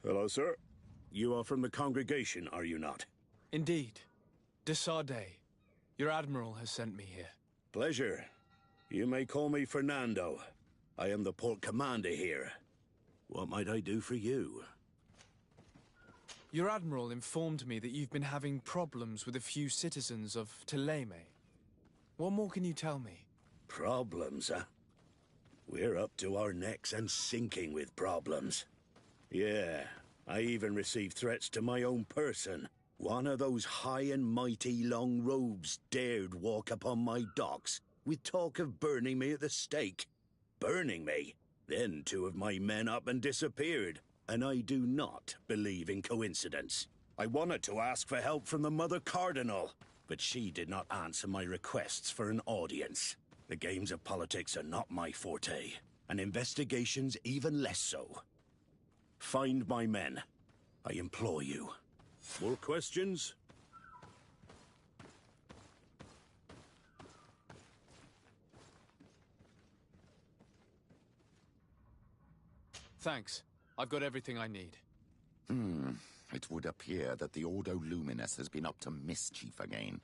Hello, sir. You are from the congregation, are you not? Indeed. De Sardet. Your admiral has sent me here. Pleasure. You may call me Fernando. I am the port commander here. What might I do for you? Your admiral informed me that you've been having problems with a few citizens of Teleme. What more can you tell me? Problems, huh? We're up to our necks and sinking with problems. Yeah, I even received threats to my own person. One of those high and mighty long robes dared walk upon my docks with talk of burning me at the stake. Burning me? Then two of my men up and disappeared, and I do not believe in coincidence. I wanted to ask for help from the Mother Cardinal, but she did not answer my requests for an audience. The games of politics are not my forte, and investigations even less so. Find my men. I implore you. More questions? Thanks. I've got everything I need. It would appear that the Ordo Luminous has been up to mischief again.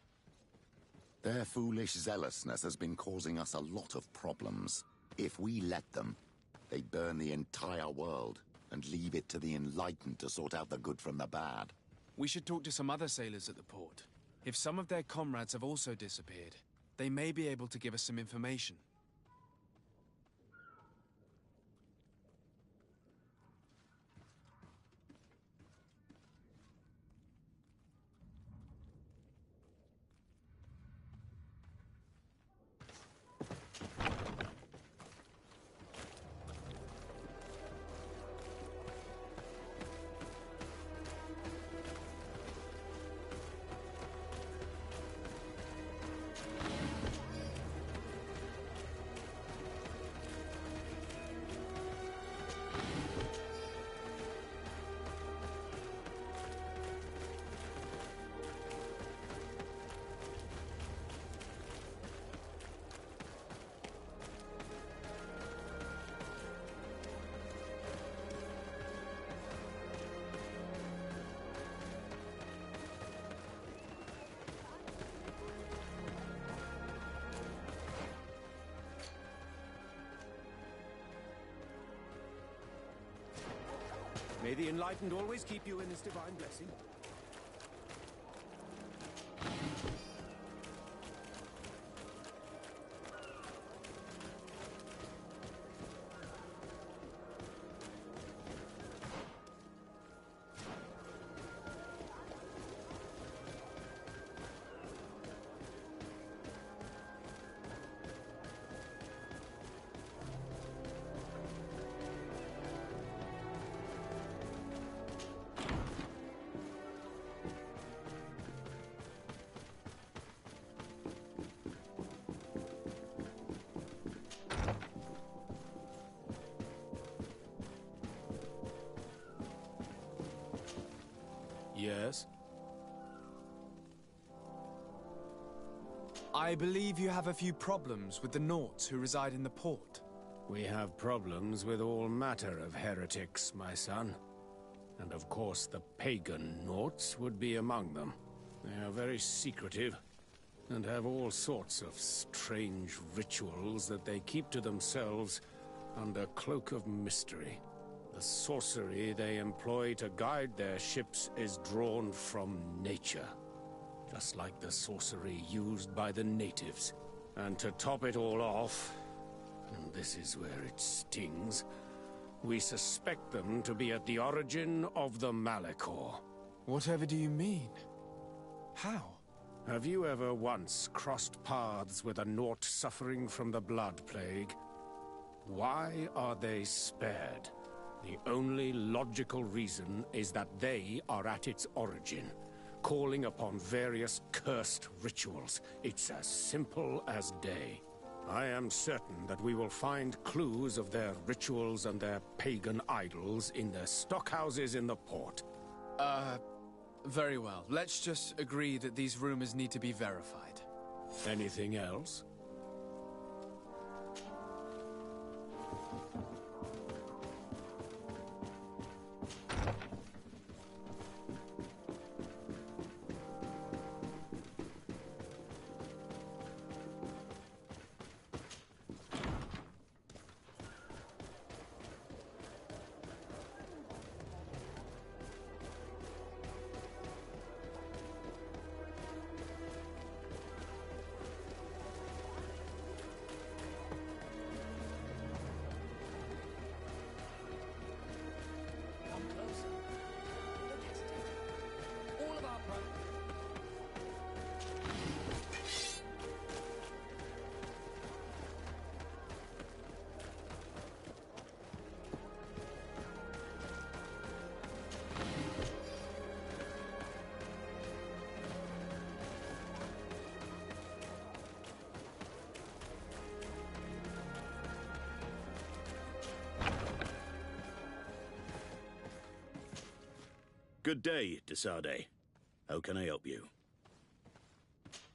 Their foolish zealousness has been causing us a lot of problems. If we let them, they'd burn the entire world and leave it to the enlightened to sort out the good from the bad. We should talk to some other sailors at the port. If some of their comrades have also disappeared, they may be able to give us some information. May the Enlightened always keep you in his divine blessing. Yes? I believe you have a few problems with the Nauts who reside in the port. We have problems with all matter of heretics, my son. And of course the pagan Nauts would be among them. They are very secretive, and have all sorts of strange rituals that they keep to themselves under cloak of mystery. The sorcery they employ to guide their ships is drawn from nature, just like the sorcery used by the natives. And to top it all off, and this is where it stings, we suspect them to be at the origin of the Malachor. Whatever do you mean? How? Have you ever once crossed paths with a Naut suffering from the Blood Plague? Why are they spared? The only logical reason is that they are at its origin, calling upon various cursed rituals. It's as simple as day. I am certain that we will find clues of their rituals and their pagan idols in their stockhouses in the port. Very well. Let's just agree that these rumors need to be verified. Anything else? Good day, Desade. How can I help you?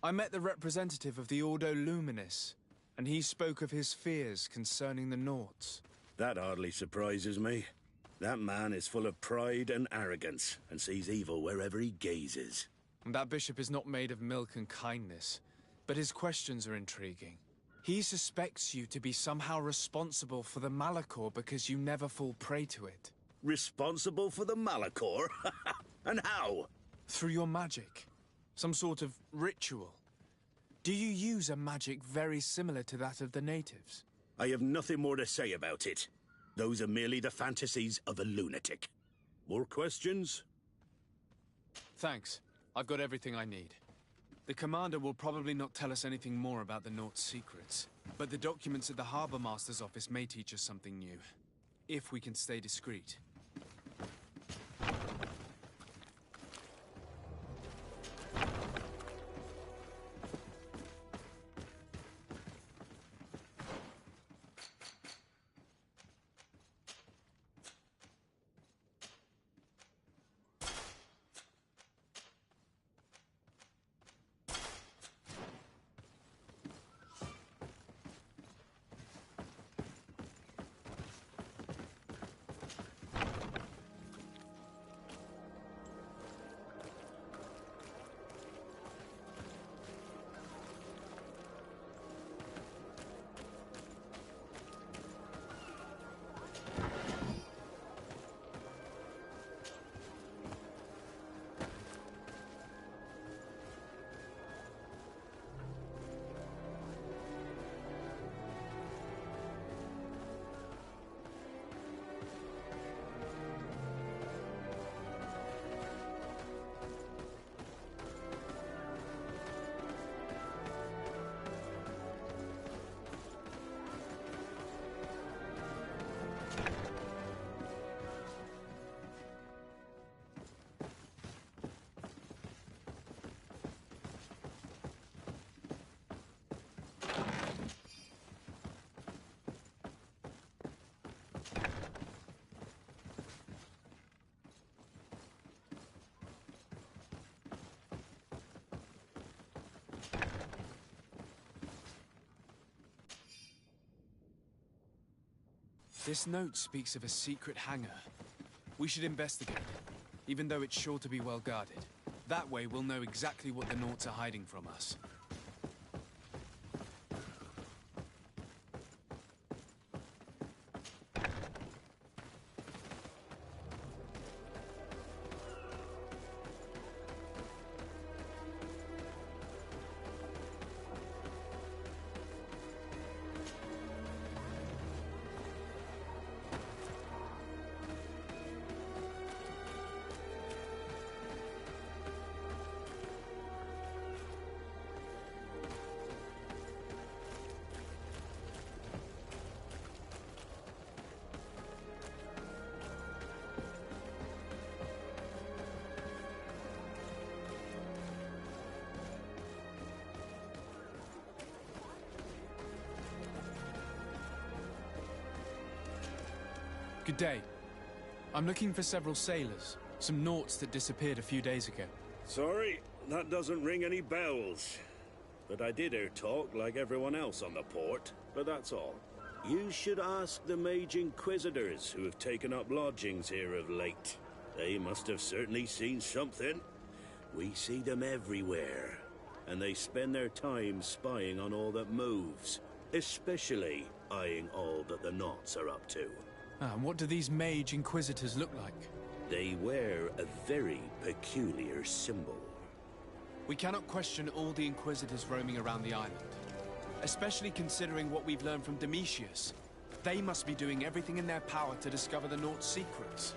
I met the representative of the Ordo Luminis, and he spoke of his fears concerning the Nauts. That hardly surprises me. That man is full of pride and arrogance, and sees evil wherever he gazes. And that bishop is not made of milk and kindness, but his questions are intriguing. He suspects you to be somehow responsible for the Malachor because you never fall prey to it. Responsible for the Malachor? And how? Through your magic. Some sort of ritual. Do you use a magic very similar to that of the natives? I have nothing more to say about it. Those are merely the fantasies of a lunatic. More questions? Thanks. I've got everything I need. The commander will probably not tell us anything more about the Naught's secrets, but the documents at the Harbor Master's office may teach us something new, if we can stay discreet. This note speaks of a secret hangar. We should investigate, even though it's sure to be well guarded. That way we'll know exactly what the Naughts are hiding from us. Good day. I'm looking for several sailors. Some Naughts that disappeared a few days ago. Sorry, that doesn't ring any bells. But I did hear talk like everyone else on the port, but that's all. You should ask the Mage Inquisitors who have taken up lodgings here of late. They must have certainly seen something. We see them everywhere, and they spend their time spying on all that moves, especially eyeing all that the Naughts are up to. And what do these Mage Inquisitors look like? They wear a very peculiar symbol. We cannot question all the Inquisitors roaming around the island. Especially considering what we've learned from Domitius. They must be doing everything in their power to discover the Naught's secrets.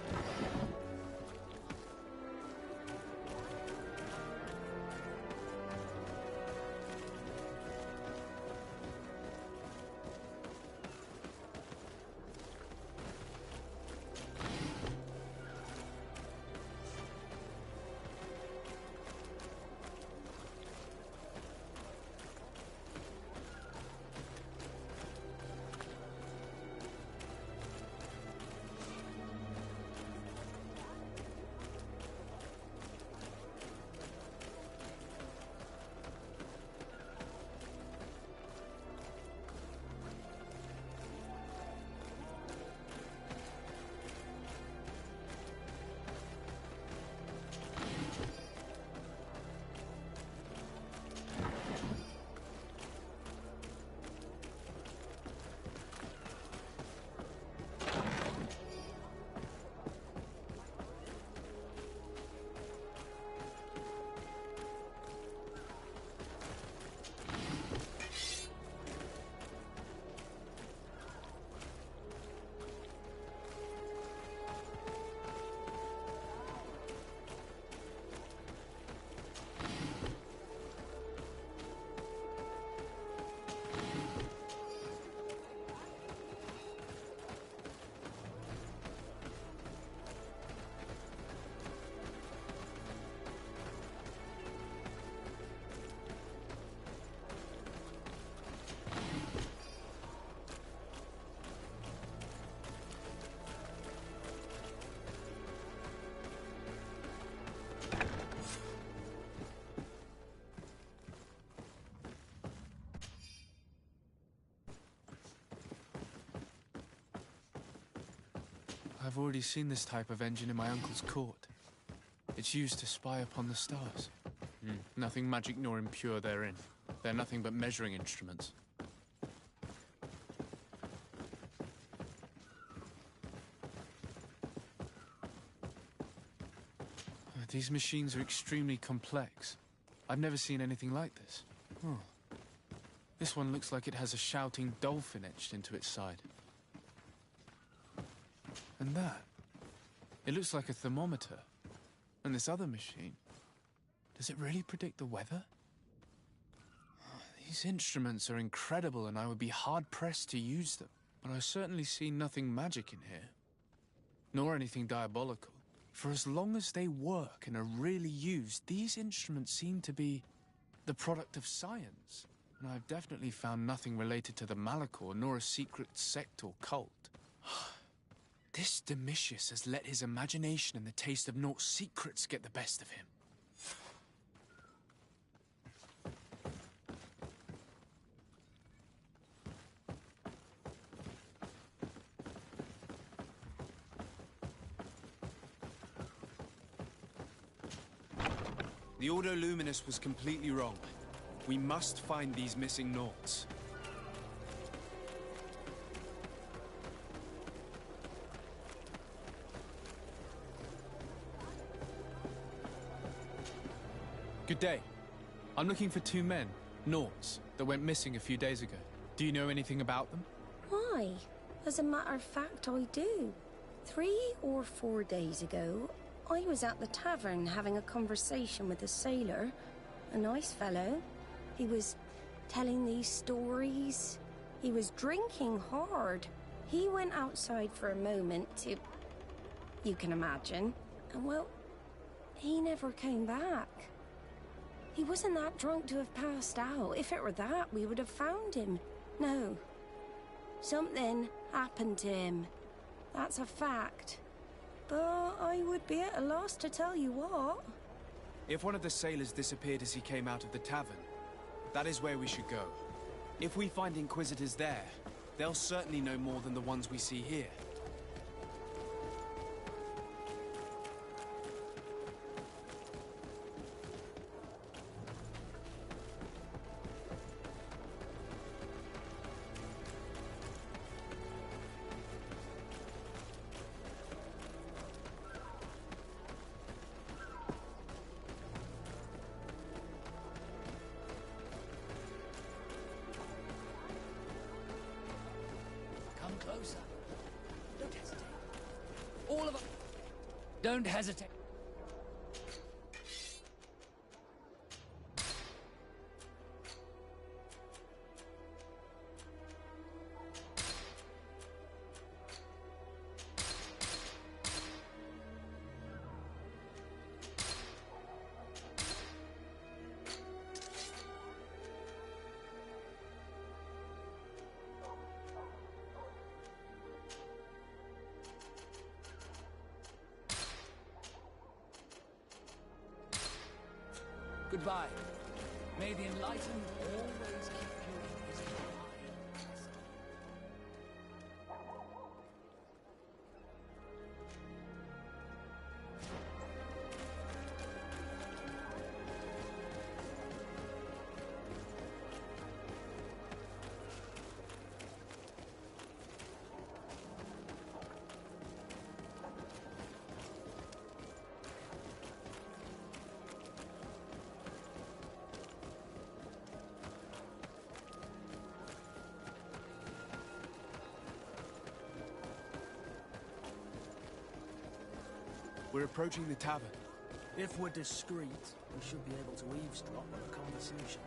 I've already seen this type of engine in my uncle's court. It's used to spy upon the stars. Nothing magic nor impure therein. They're nothing but measuring instruments. These machines are extremely complex. I've never seen anything like this. Oh. This one looks like it has a shouting dolphin etched into its side. And that. It looks like a thermometer. And this other machine. Does it really predict the weather? These instruments are incredible and I would be hard-pressed to use them. But I certainly see nothing magic in here. Nor anything diabolical. For as long as they work and are really used, these instruments seem to be the product of science. And I've definitely found nothing related to the Malachor, nor a secret sect or cult. This Domitius has let his imagination and the taste of Naught's secrets get the best of him. The Ordo Luminous was completely wrong. We must find these missing Naughts. Good day. I'm looking for two men, Naughts, that went missing a few days ago. Do you know anything about them? Why? As a matter of fact, I do. 3 or 4 days ago, I was at the tavern having a conversation with a sailor, a nice fellow. He was telling these stories. He was drinking hard. He went outside for a moment to... you can imagine. And well, he never came back. He wasn't that drunk to have passed out. If it were that, we would have found him. No. Something happened to him. That's a fact. But I would be at a loss to tell you what. If one of the sailors disappeared as he came out of the tavern, that is where we should go. If we find Inquisitors there, they'll certainly know more than the ones we see here. Closer. Don't hesitate. All of us. Don't hesitate. Goodbye. May the enlightened always keep you in his mind. We're approaching the tavern. If we're discreet, we should be able to eavesdrop on a conversation.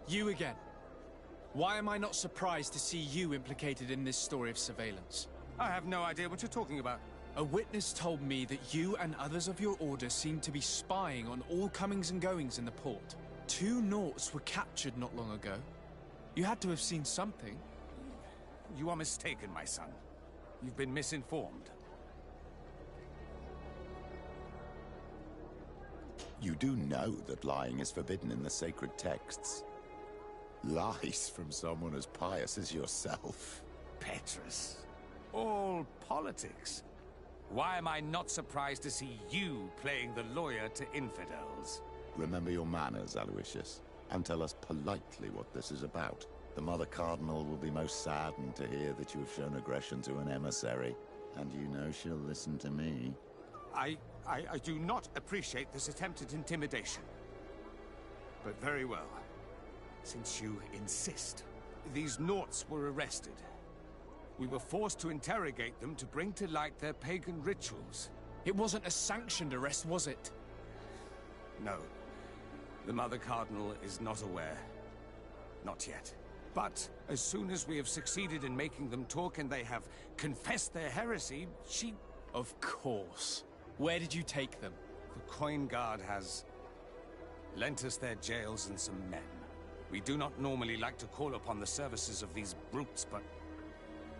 You again. Why am I not surprised to see you implicated in this story of surveillance? I have no idea what you're talking about. A witness told me that you and others of your order seem to be spying on all comings and goings in the port. 2 Nauts were captured not long ago. You had to have seen something. You are mistaken, my son. You've been misinformed. You do know that lying is forbidden in the sacred texts. Lies from someone as pious as yourself. Petrus. All politics. Why am I not surprised to see you playing the lawyer to infidels? Remember your manners, Aloysius, and tell us politely what this is about. The Mother Cardinal will be most saddened to hear that you have shown aggression to an emissary, and you know she'll listen to me. I do not appreciate this attempted intimidation. But very well. Since you insist. These Nauts were arrested. We were forced to interrogate them to bring to light their pagan rituals. It wasn't a sanctioned arrest, was it? No. The Mother Cardinal is not aware. Not yet. But as soon as we have succeeded in making them talk and they have confessed their heresy, she... Of course. Where did you take them? The Coin Guard has lent us their jails and some men. We do not normally like to call upon the services of these brutes, but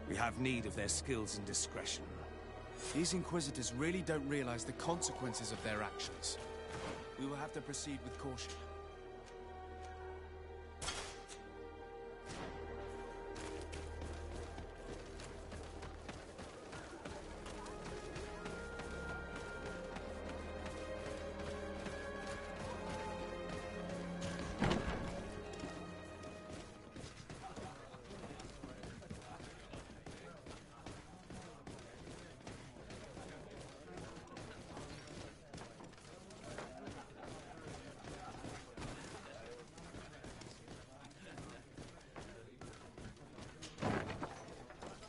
we have need of their skills and discretion. These Inquisitors really don't realize the consequences of their actions. We will have to proceed with caution.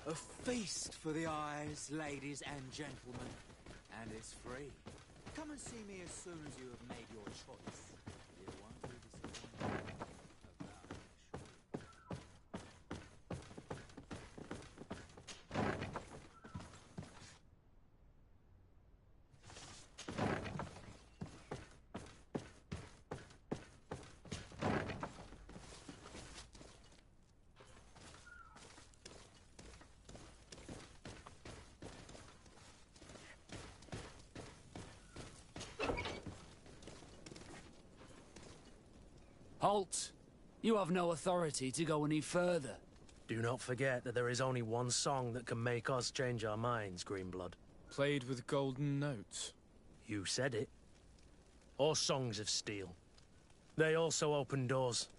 A feast for the eyes, ladies and gentlemen. And it's free. Come and see me as soon as you have made your choice. You won't be disappointed. Halt! You have no authority to go any further. Do not forget that there is only one song that can make us change our minds, Greenblood. Played with golden notes. You said it. Or songs of steel. They also open doors.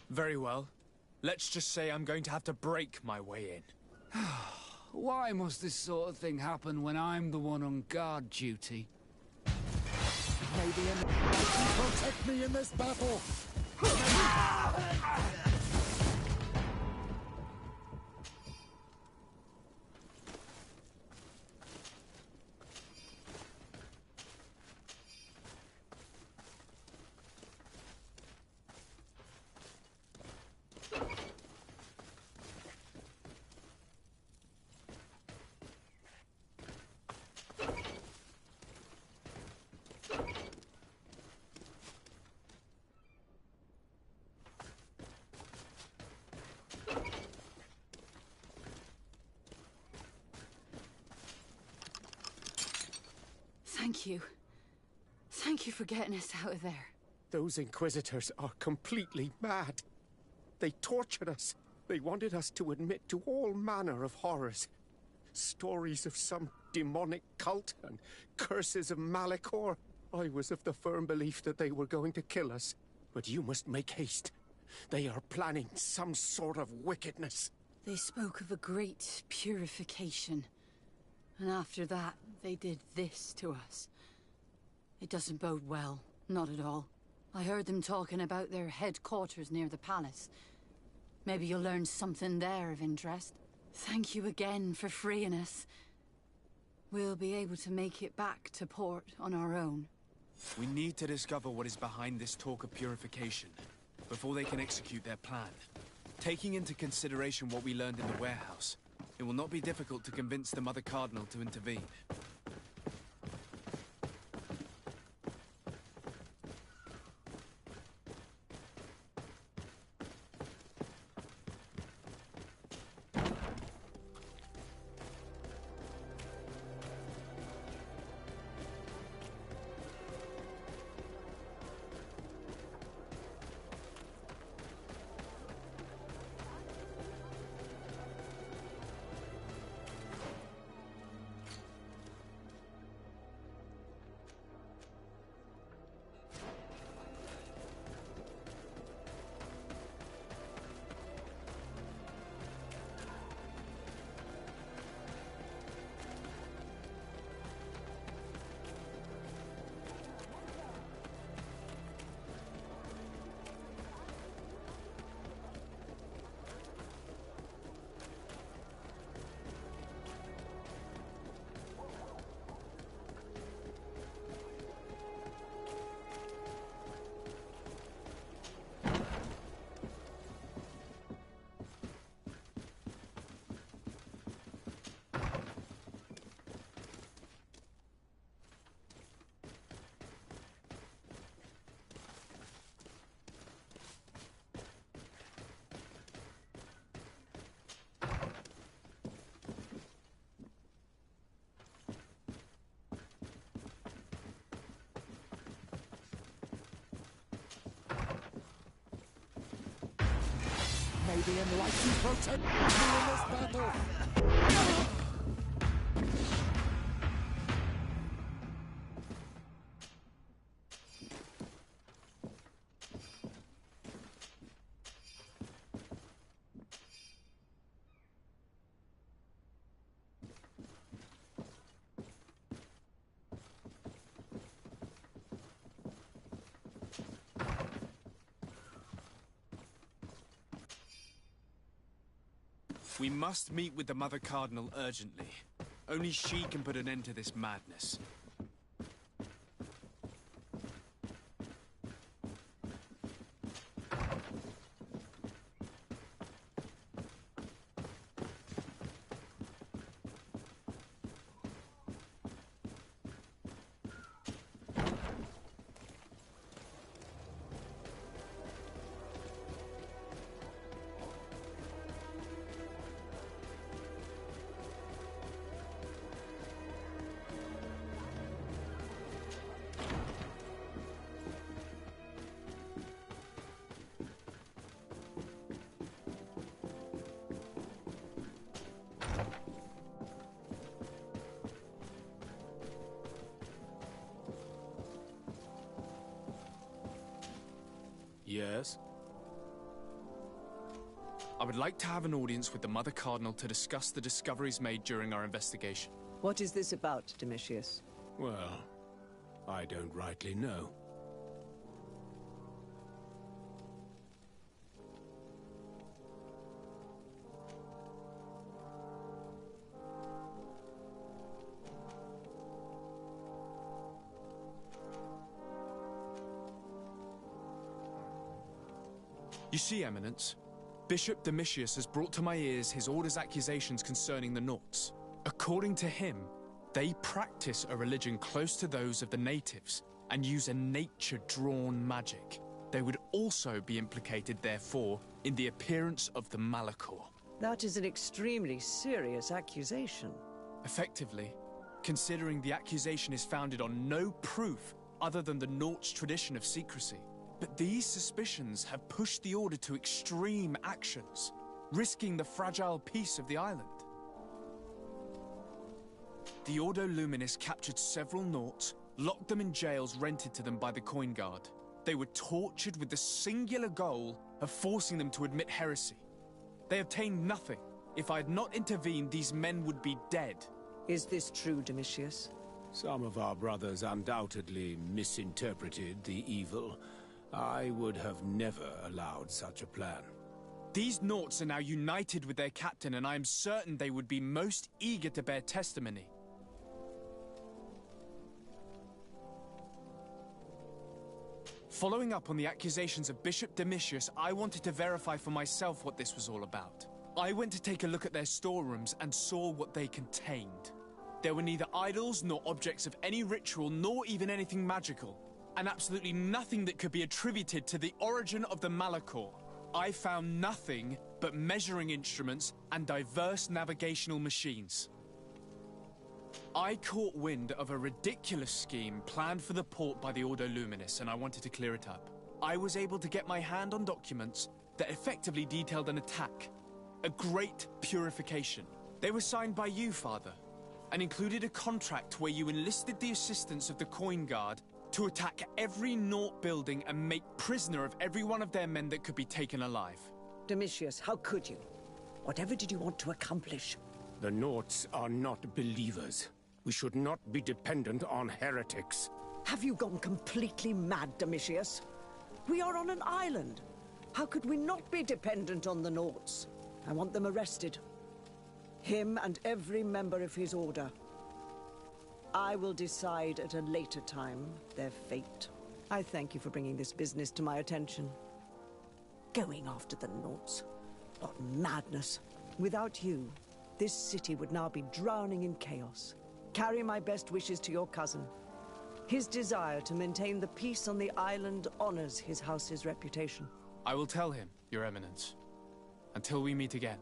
Very well. Let's just say I'm going to have to break my way in. Why must this sort of thing happen when I'm the one on guard duty? Maybe protect me in this battle! Thank you. Thank you for getting us out of there. Those Inquisitors are completely mad. They tortured us. They wanted us to admit to all manner of horrors. Stories of some demonic cult and curses of Malachor. I was of the firm belief that they were going to kill us. But you must make haste. They are planning some sort of wickedness. They spoke of a great purification. And after that, they did this to us. It doesn't bode well. Not at all. I heard them talking about their headquarters near the palace. Maybe you'll learn something there of interest. Thank you again for freeing us. We'll be able to make it back to port on our own. We need to discover what is behind this talk of purification, before they can execute their plan. Taking into consideration what we learned in the warehouse, it will not be difficult to convince the Mother Cardinal to intervene. Maybe enlightened protect me in this battle. We must meet with the Mother Cardinal urgently. Only she can put an end to this madness. Yes? I would like to have an audience with the Mother Cardinal to discuss the discoveries made during our investigation. What is this about, Domitius? Well, I don't rightly know. You see, Eminence, Bishop Domitius has brought to my ears his order's accusations concerning the Nauts. According to him, they practice a religion close to those of the natives and use a nature-drawn magic. They would also be implicated, therefore, in the appearance of the Malachor. That is an extremely serious accusation. Effectively, considering the accusation is founded on no proof other than the Nauts' tradition of secrecy. But these suspicions have pushed the Order to extreme actions, risking the fragile peace of the island. The Ordo Luminis captured several Nauts, locked them in jails rented to them by the Coin Guard. They were tortured with the singular goal of forcing them to admit heresy. They obtained nothing. If I had not intervened, these men would be dead. Is this true, Domitius? Some of our brothers undoubtedly misinterpreted the evil. I would have never allowed such a plan. These Nauts are now united with their captain, and I am certain they would be most eager to bear testimony. Following up on the accusations of Bishop Domitius, I wanted to verify for myself what this was all about. I went to take a look at their storerooms and saw what they contained. There were neither idols nor objects of any ritual, nor even anything magical, and absolutely nothing that could be attributed to the origin of the Malachor. I found nothing but measuring instruments and diverse navigational machines. I caught wind of a ridiculous scheme planned for the port by the Ordo Luminis, and I wanted to clear it up. I was able to get my hand on documents that effectively detailed an attack, a great purification. They were signed by you, Father, and included a contract where you enlisted the assistance of the Coin Guard to attack every Naught building and make prisoner of every one of their men that could be taken alive. Domitius, how could you? Whatever did you want to accomplish? The Naughts are not believers. We should not be dependent on heretics. Have you gone completely mad, Domitius? We are on an island. How could we not be dependent on the Naughts? I want them arrested. Him and every member of his order. I will decide at a later time their fate. I thank you for bringing this business to my attention. Going after the Naughts. What madness. Without you, this city would now be drowning in chaos. Carry my best wishes to your cousin. His desire to maintain the peace on the island honors his house's reputation. I will tell him, Your Eminence. Until we meet again.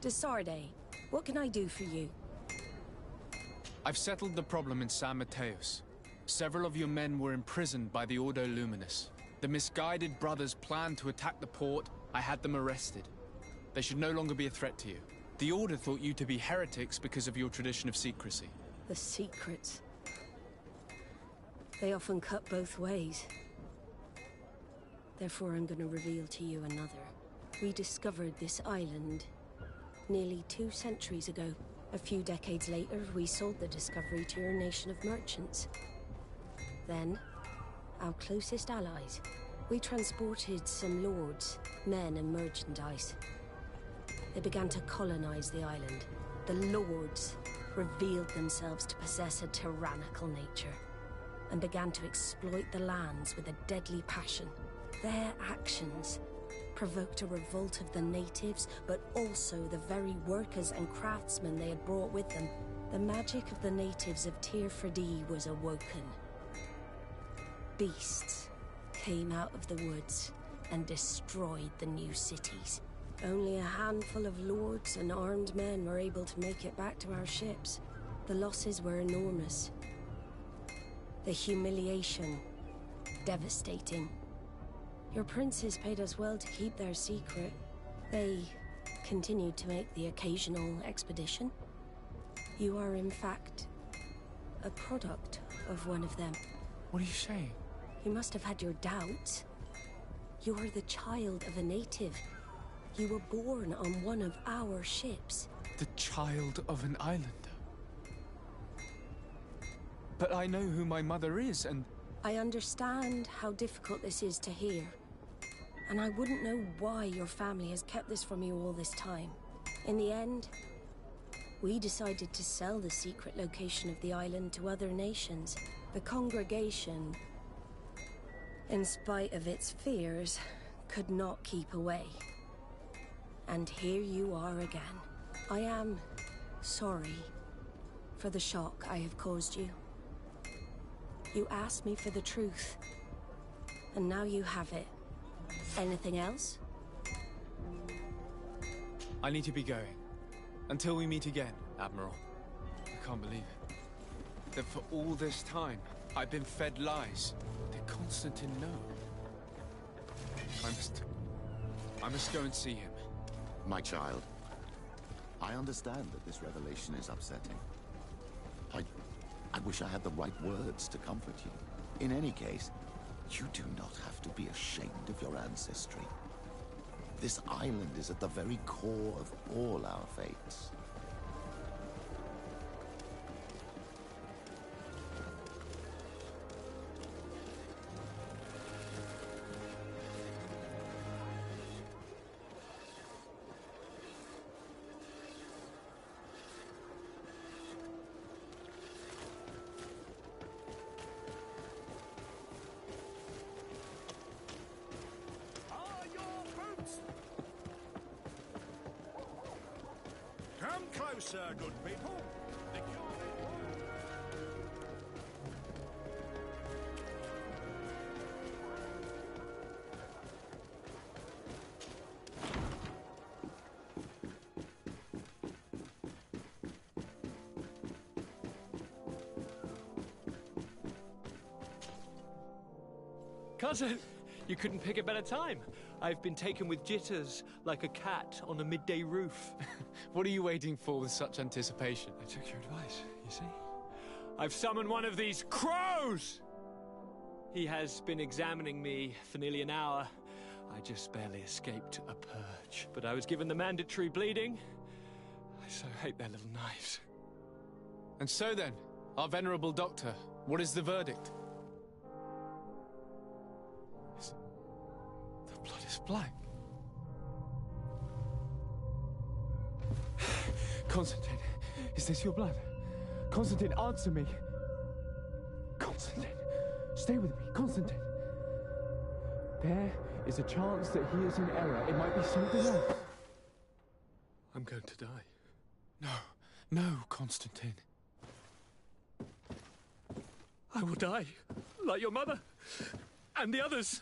Desarde, what can I do for you? I've settled the problem in San Mateus. Several of your men were imprisoned by the Ordo Luminis. The misguided brothers planned to attack the port. I had them arrested. They should no longer be a threat to you. The Order thought you to be heretics because of your tradition of secrecy. The secrets. They often cut both ways. Therefore, I'm going to reveal to you another. We discovered this island nearly 2 centuries ago. A few decades later, we sold the discovery to your nation of merchants. Then, our closest allies. We transported some lords, men and merchandise. They began to colonize the island. The lords revealed themselves to possess a tyrannical nature and began to exploit the lands with a deadly passion. Their actions provoked a revolt of the natives, but also the very workers and craftsmen they had brought with them. The magic of the natives of Tir Freddy was awoken. Beasts came out of the woods and destroyed the new cities. Only a handful of lords and armed men were able to make it back to our ships. The losses were enormous. The humiliation, devastating. Your princes paid us well to keep their secret. They continued to make the occasional expedition. You are, in fact, a product of one of them. What are you saying? You must have had your doubts. You are the child of a native. You were born on one of our ships. The child of an islander? But I know who my mother is, and... I understand how difficult this is to hear. And I wouldn't know why your family has kept this from you all this time. In the end, we decided to sell the secret location of the island to other nations. The congregation, in spite of its fears, could not keep away. And here you are again. I am sorry for the shock I have caused you. You asked me for the truth, and now you have it. Anything else? I need to be going. Until we meet again, Admiral. I can't believe it. That for all this time, I've been fed lies. Did Constantine know? I must go and see him. My child, I understand that this revelation is upsetting. I wish I had the right words to comfort you. In any case, you do not have to be ashamed of your ancestry. This island is at the very core of all our fates. Come closer, good people. Cousin, you couldn't pick a better time. I've been taken with jitters, like a cat on a midday roof. What are you waiting for with such anticipation? I took your advice, you see? I've summoned one of these crows! He has been examining me for nearly an hour. I just barely escaped a purge. But I was given the mandatory bleeding. I so hate their little knives. And so then, our venerable doctor, what is the verdict? The blood is black. Constantine, is this your blood? Constantine, answer me. Constantine, stay with me, Constantine. There is a chance that he is in error. It might be something else. I'm going to die. No, Constantine. I will die, like your mother, and the others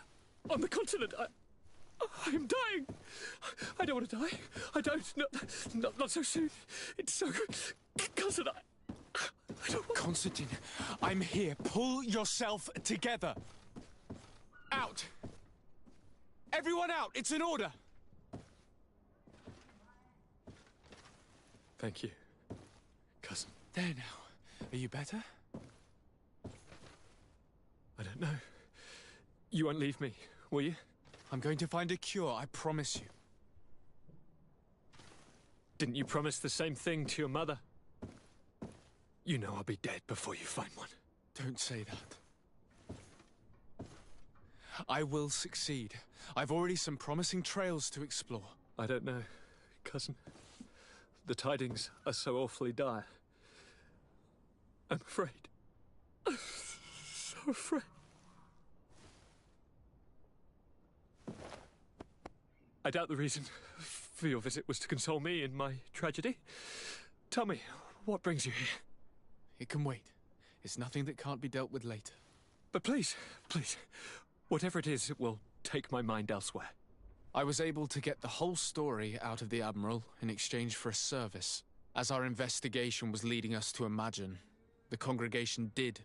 on the continent. I'm dying. I don't want to die. I don't. Not so soon. It's so... Cousin, I don't want... Constantine, I'm here. Pull yourself together. Out. Everyone out. It's an order. Thank you, cousin. There now. Are you better? I don't know. You won't leave me, will you? I'm going to find a cure, I promise you. Didn't you promise the same thing to your mother? You know I'll be dead before you find one. Don't say that. I will succeed. I've already some promising trails to explore. I don't know, cousin. The tidings are so awfully dire. I'm afraid. I'm so afraid. I doubt the reason for your visit was to console me in my tragedy. Tell me, what brings you here? It can wait. It's nothing that can't be dealt with later. But please, please, whatever it is, it will take my mind elsewhere. I was able to get the whole story out of the Admiral in exchange for a service. As our investigation was leading us to imagine, the congregation did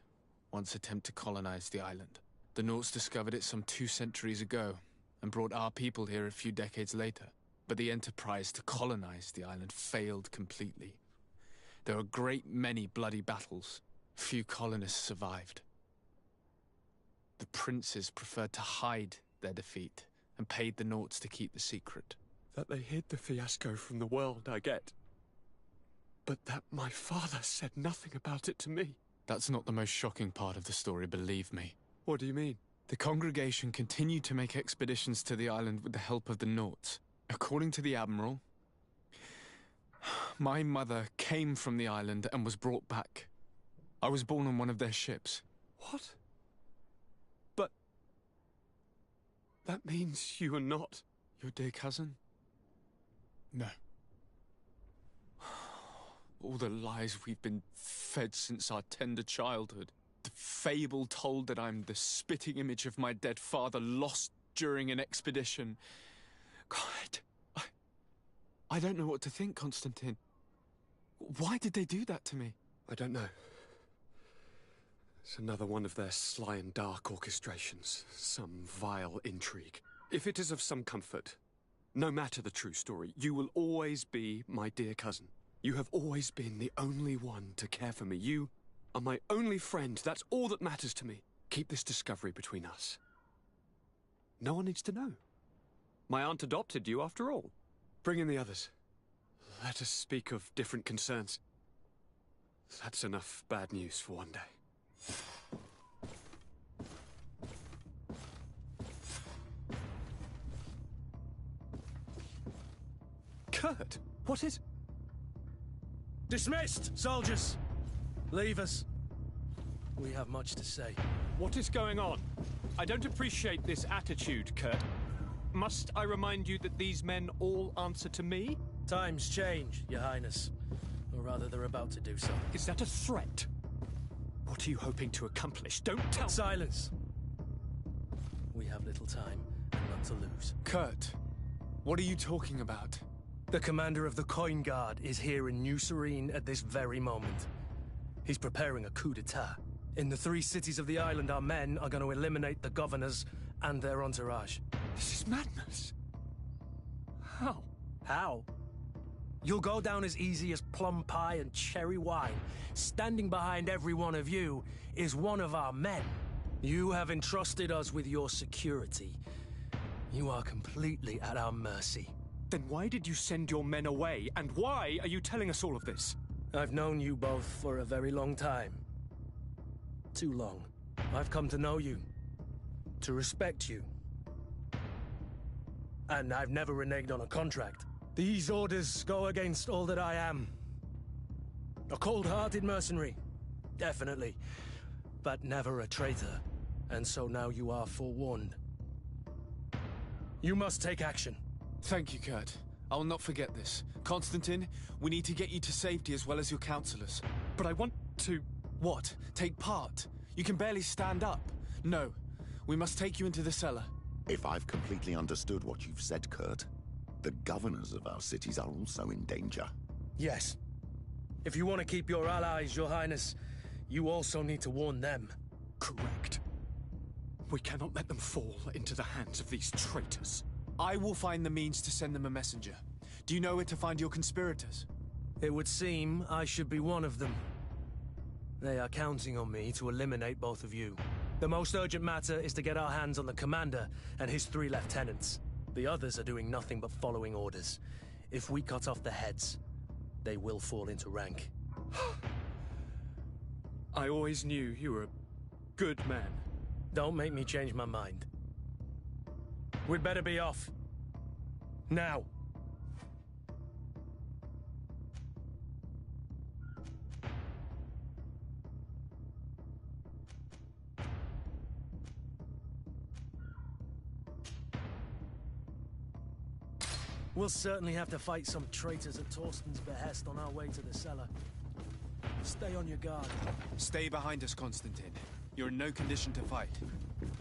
once attempt to colonize the island. The Nauts discovered it some 2 centuries ago and brought our people here a few decades later. But the enterprise to colonize the island failed completely. There were a great many bloody battles. Few colonists survived. The princes preferred to hide their defeat and paid the Nauts to keep the secret. That they hid the fiasco from the world, I get. But that my father said nothing about it to me. That's not the most shocking part of the story, believe me. What do you mean? The congregation continued to make expeditions to the island with the help of the Nauts. According to the Admiral, my mother came from the island and was brought back. I was born on one of their ships. What? But that means you are not your dear cousin? No. All the lies we've been fed since our tender childhood. The fable told that I'm the spitting image of my dead father lost during an expedition. God, I don't know what to think, Constantine. Why did they do that to me? I don't know. It's another one of their sly and dark orchestrations. Some vile intrigue. If it is of some comfort, no matter the true story, you will always be my dear cousin. You have always been the only one to care for me. You are my only friend. That's all that matters to me. Keep this discovery between us. No one needs to know. My aunt adopted you after all. Bring in the others. Let us speak of different concerns. That's enough bad news for one day. Kurt, what is... Dismissed, soldiers! Leave us. We have much to say. What is going on? I don't appreciate this attitude, Kurt. Must I remind you that these men all answer to me? Times change, Your Highness. Or rather, they're about to do so. Is that a threat? What are you hoping to accomplish? Don't tell... Silence! We have little time and none to lose. Kurt, what are you talking about? The commander of the Coin Guard is here in New Serene at this very moment. He's preparing a coup d'etat. In the 3 cities of the island, our men are going to eliminate the governors and their entourage. This is madness. How? How? You'll go down as easy as plum pie and cherry wine. Standing behind every one of you is one of our men. You have entrusted us with your security. You are completely at our mercy. Then why did you send your men away? And why are you telling us all of this? I've known you both for a very long time. Too long. I've come to know you. To respect you. And I've never reneged on a contract. These orders go against all that I am. A cold-hearted mercenary. Definitely. But never a traitor. And so now you are forewarned. You must take action. Thank you, Kurt. I will not forget this. Constantine, we need to get you to safety as well as your counselors. But I want to... What? Take part? You can barely stand up. No. We must take you into the cellar. If I've completely understood what you've said, Kurt, the governors of our cities are also in danger. Yes. If you want to keep your allies, Your Highness, you also need to warn them. Correct. We cannot let them fall into the hands of these traitors. I will find the means to send them a messenger. Do you know where to find your conspirators? It would seem I should be one of them. They are counting on me to eliminate both of you. The most urgent matter is to get our hands on the commander and his 3 lieutenants. The others are doing nothing but following orders. If we cut off the heads, they will fall into rank. I always knew you were a good man. Don't make me change my mind. We'd better be off. Now. We'll certainly have to fight some traitors at Torsten's behest on our way to the cellar. Stay on your guard. Stay behind us, Constantine. You're in no condition to fight.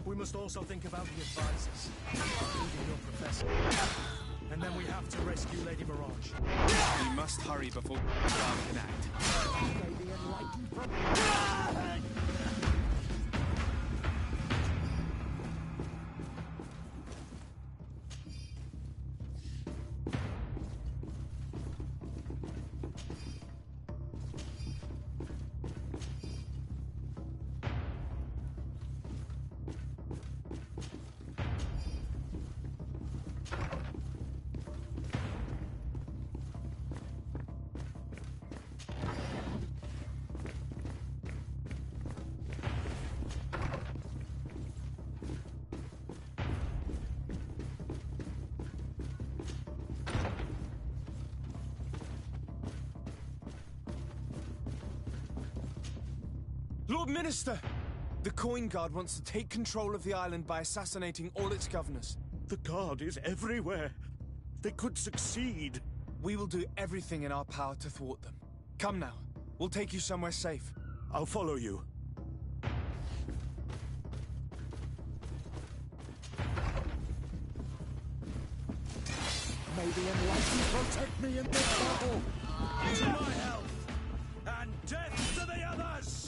We must also think about the advisors, including your professor. And then we have to rescue Lady Mirage. We must hurry before Ram can act. May the enlightened from... Lord Minister! The Coin Guard wants to take control of the island by assassinating all its governors. The Guard is everywhere. They could succeed. We will do everything in our power to thwart them. Come now. We'll take you somewhere safe. I'll follow you. May the enlightened protect me in this battle! To my health! And death to the others!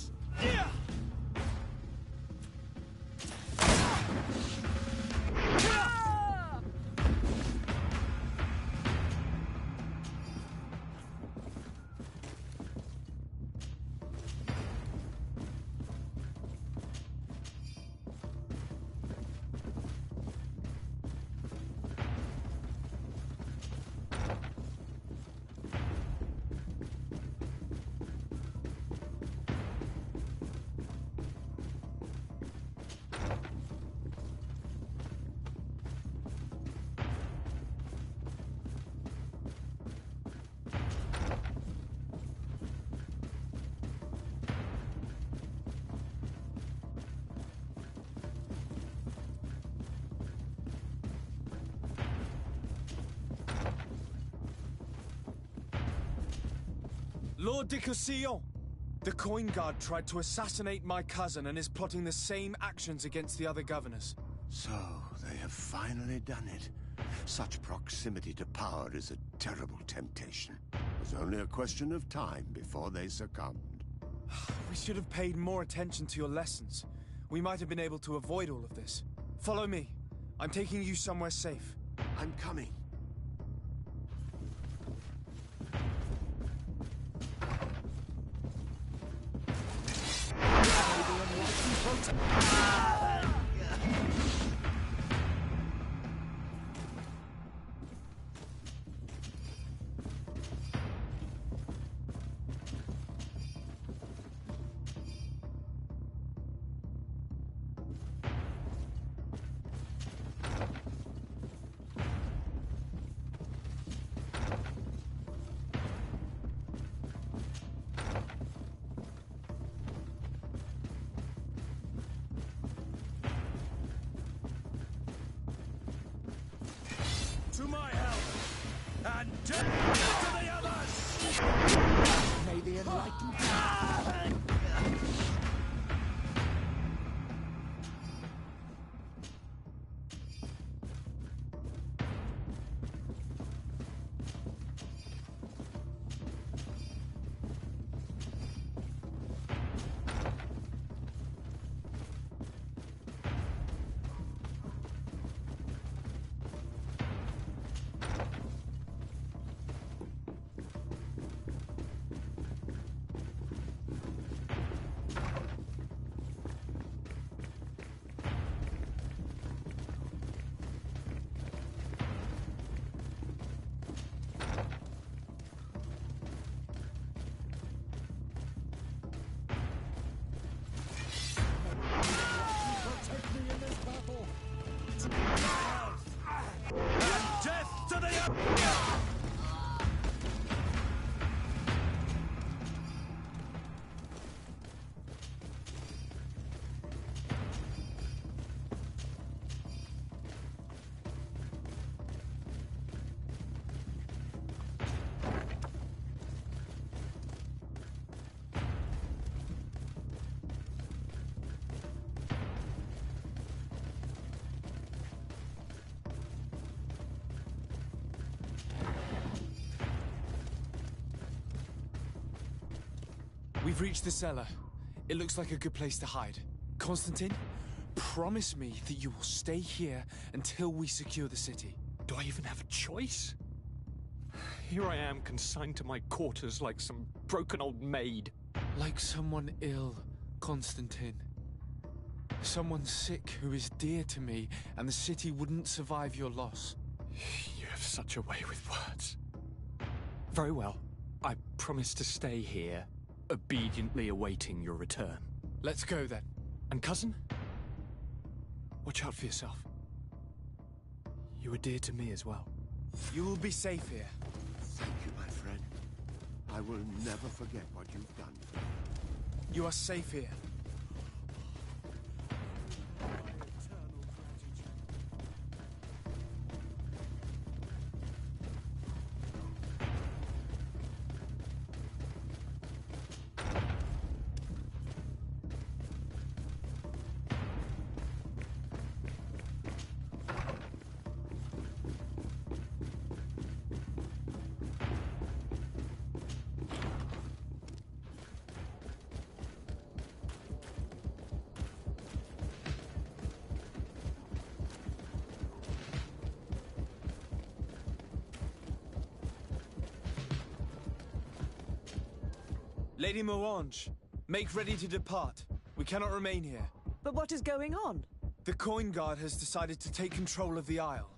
Lord de Cossillon! The Coin Guard tried to assassinate my cousin and is plotting the same actions against the other governors. So, they have finally done it. Such proximity to power is a terrible temptation. It was only a question of time before they succumbed. We should have paid more attention to your lessons. We might have been able to avoid all of this. Follow me. I'm taking you somewhere safe. I'm coming. We've reached the cellar. It looks like a good place to hide. Constantine, promise me that you will stay here until we secure the city. Do I even have a choice? Here I am, consigned to my quarters like some broken old maid. Like someone ill, Constantine. Someone sick who is dear to me, and the city wouldn't survive your loss. You have such a way with words. Very well. I promise to stay here, obediently awaiting your return. Let's go then. And cousin? Watch out for yourself. You are dear to me as well. You will be safe here. Thank you, my friend. I will never forget what you've done. You are safe here. Lady Morange, make ready to depart. We cannot remain here. But what is going on? The Coin Guard has decided to take control of the Isle.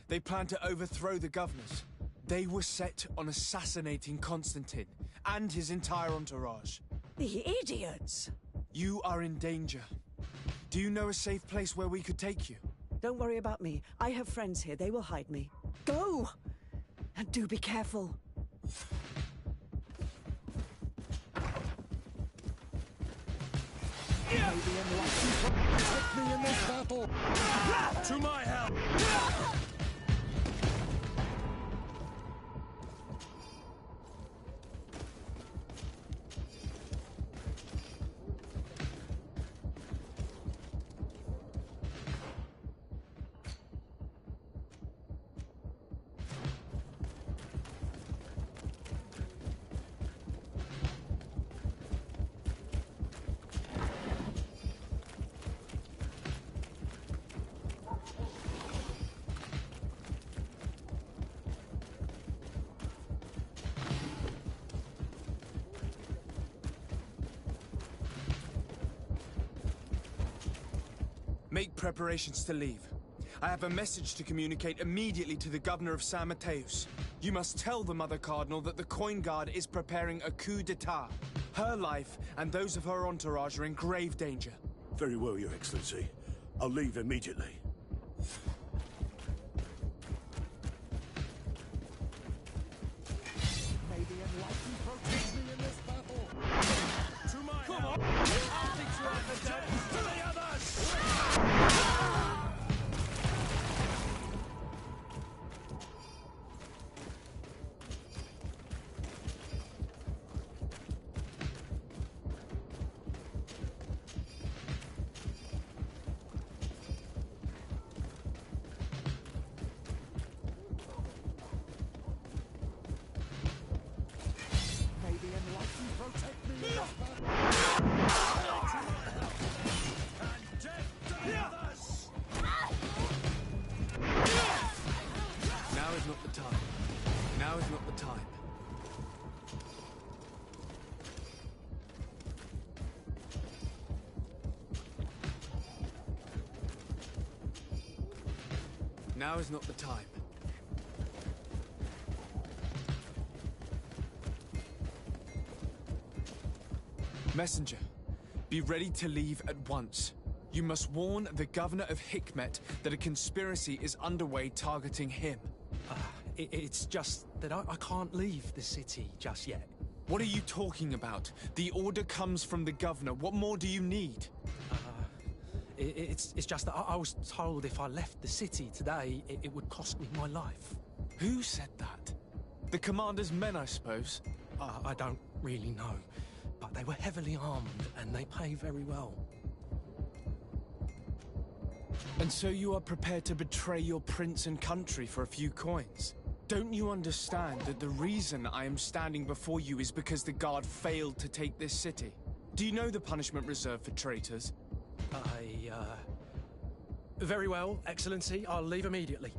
They plan to overthrow the governors. They were set on assassinating Constantine and his entire entourage. The idiots! You are in danger. Do you know a safe place where we could take you? Don't worry about me. I have friends here. They will hide me. Go! And do be careful. Maybe enlightened protect me in this battle. To my help! Make preparations to leave. I have a message to communicate immediately to the governor of San Mateus. You must tell the Mother Cardinal that the Coin Guard is preparing a coup d'etat. Her life and those of her entourage are in grave danger. Very well, Your Excellency. I'll leave immediately. May the enlightened protect me in this battle. To my Come help! on! I'll teach you how to dance to the others! May the enlightened protect me in this battle. And death to the others! Now is not the time. Now is not the time. Now is not the time. Messenger, be ready to leave at once. You must warn the governor of Hikmet that a conspiracy is underway targeting him. It's just that I can't leave the city just yet. What are you talking about? The order comes from the governor. What more do you need? It's just that I was told if I left the city today, it would cost me my life. Who said that? The commander's men, I suppose? I don't really know, but they were heavily armed and they pay very well. And so you are prepared to betray your prince and country for a few coins? Don't you understand that the reason I am standing before you is because the Guard failed to take this city? Do you know the punishment reserved for traitors? Very well, Excellency. I'll leave immediately.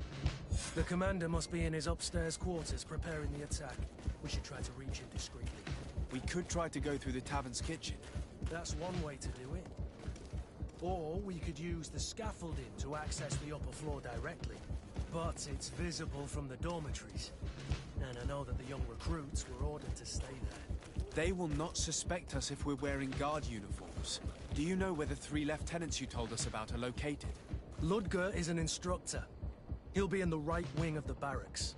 The commander must be in his upstairs quarters preparing the attack. We should try to reach him discreetly. We could try to go through the tavern's kitchen. That's one way to do it. Or we could use the scaffolding to access the upper floor directly. But it's visible from the dormitories. And I know that the young recruits were ordered to stay there. They will not suspect us if we're wearing guard uniforms. Do you know where the 3 lieutenants you told us about are located? Ludger is an instructor. He'll be in the right wing of the barracks.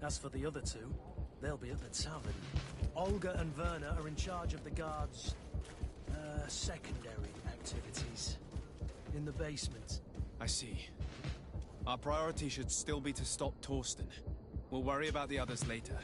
As for the other 2, they'll be at the tavern. Olga and Werner are in charge of the guards' secondary activities. In the basement. I see. Our priority should still be to stop Torsten. We'll worry about the others later.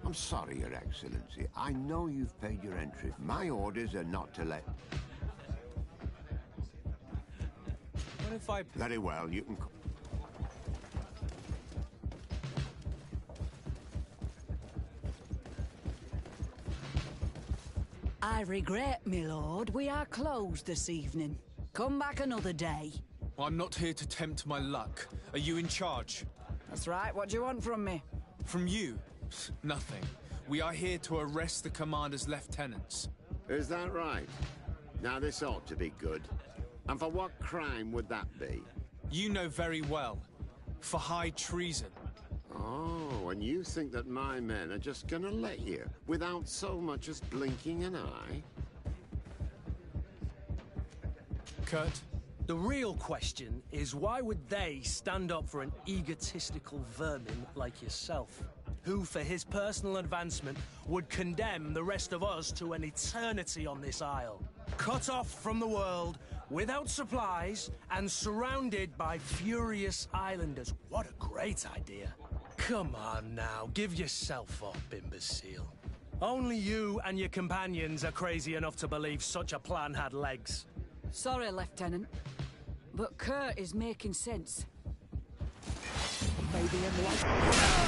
I'm sorry, Your Excellency. I know you've paid your entry. My orders are not to let... What if I... Very well, you can... I regret, my lord, we are closed this evening. Come back another day. I'm not here to tempt my luck. Are you in charge? That's right, what do you want from me? From you? Nothing. We are here to arrest the commander's lieutenants. Is that right? Now, this ought to be good. And for what crime would that be? You know very well. For high treason. Oh, and you think that my men are just gonna let you, without so much as blinking an eye? Kurt? The real question is why would they stand up for an egotistical vermin like yourself? Who, for his personal advancement, would condemn the rest of us to an eternity on this isle. Cut off from the world, without supplies, and surrounded by furious islanders. What a great idea. Come on now, give yourself up, imbecile. Only you and your companions are crazy enough to believe such a plan had legs. Sorry, Lieutenant, but Kurt is making sense. Maybe I'm like...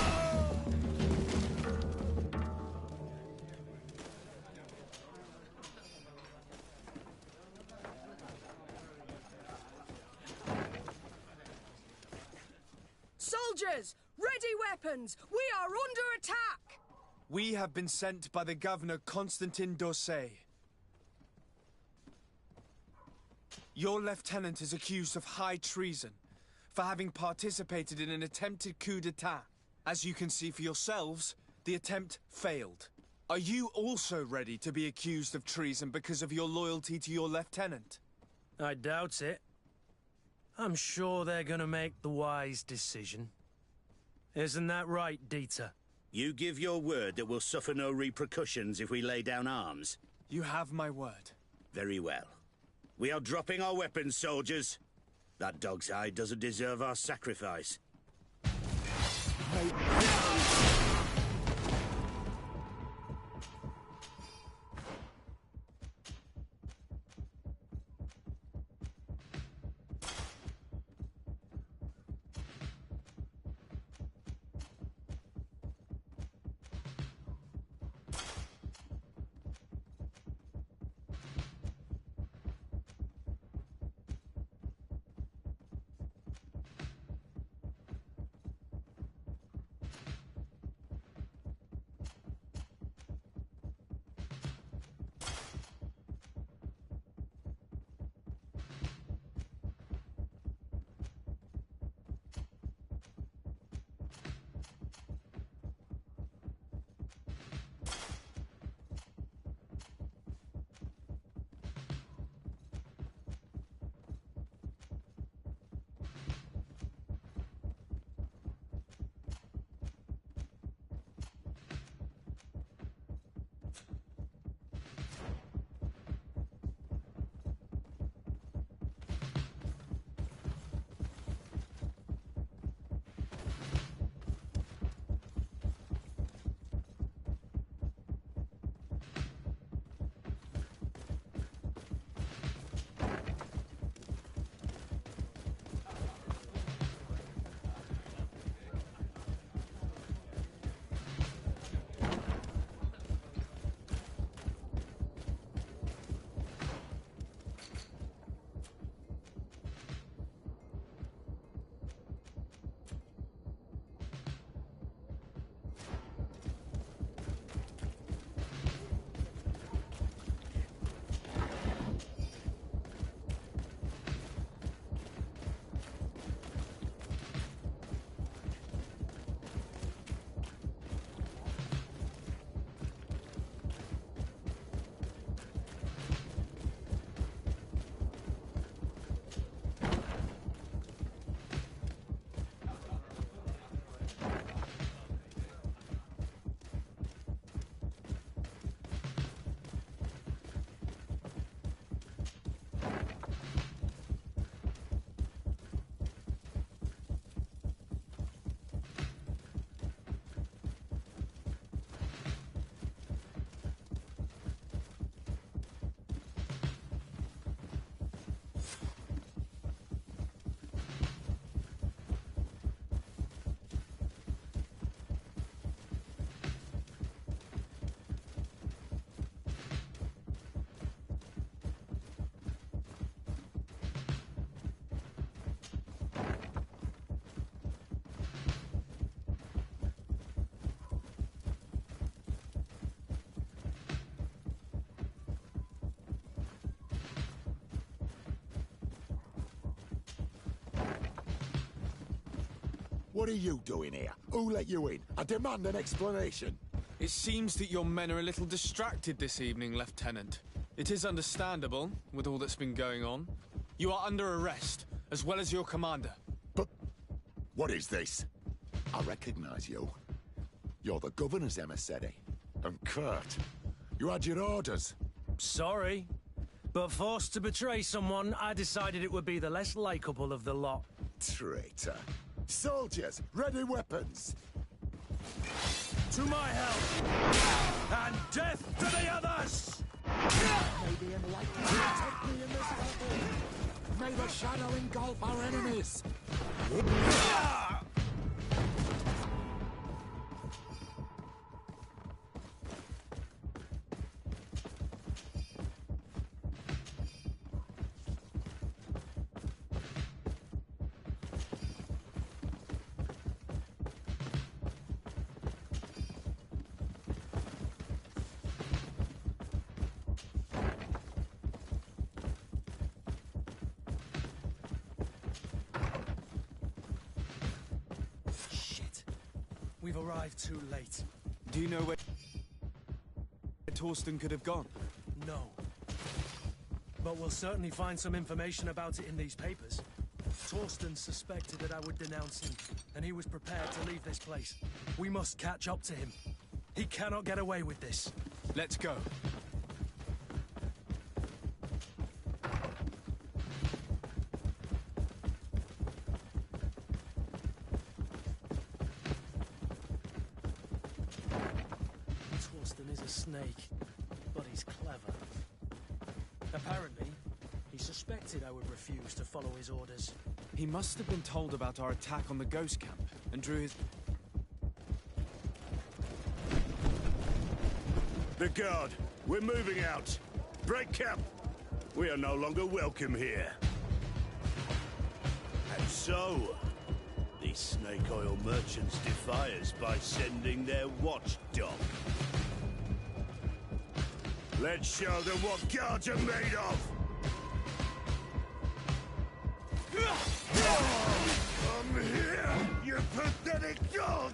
Soldiers! Ready weapons! We are under attack! We have been sent by the Governor Constantin d'Orsay. Your lieutenant is accused of high treason for having participated in an attempted coup d'etat. As you can see for yourselves, the attempt failed. Are you also ready to be accused of treason because of your loyalty to your lieutenant? I doubt it. I'm sure they're gonna make the wise decision. Isn't that right, Dieter? You give your word that we'll suffer no repercussions if we lay down arms? You have my word. Very well. We are dropping our weapons, soldiers. That dog's hide doesn't deserve our sacrifice. What are you doing here? Who let you in? I demand an explanation. It seems that your men are a little distracted this evening, Lieutenant. It is understandable, with all that's been going on. You are under arrest, as well as your commander. But what is this? I recognize you. You're the governor's emissary. And Kurt, you had your orders. Sorry, but forced to betray someone, I decided it would be the less likable of the lot. Traitor. Soldiers, ready weapons. To my help! And death to the others! May the enlightened protect me in this battle. May the shadow engulf our enemies. We've arrived too late. Do you know where Torsten could have gone? No. But we'll certainly find some information about it in these papers. Torsten suspected that I would denounce him, and he was prepared to leave this place. We must catch up to him. He cannot get away with this. Let's go. Torsten is a snake, but he's clever. Apparently, he suspected I would refuse to follow his orders. He must have been told about our attack on the ghost camp, and drew his... The guard, we're moving out. Break camp. We are no longer welcome here. And so, these snake oil merchants defy us by sending their watchdog. Let's show them what guards are made of! Come here, you pathetic dog!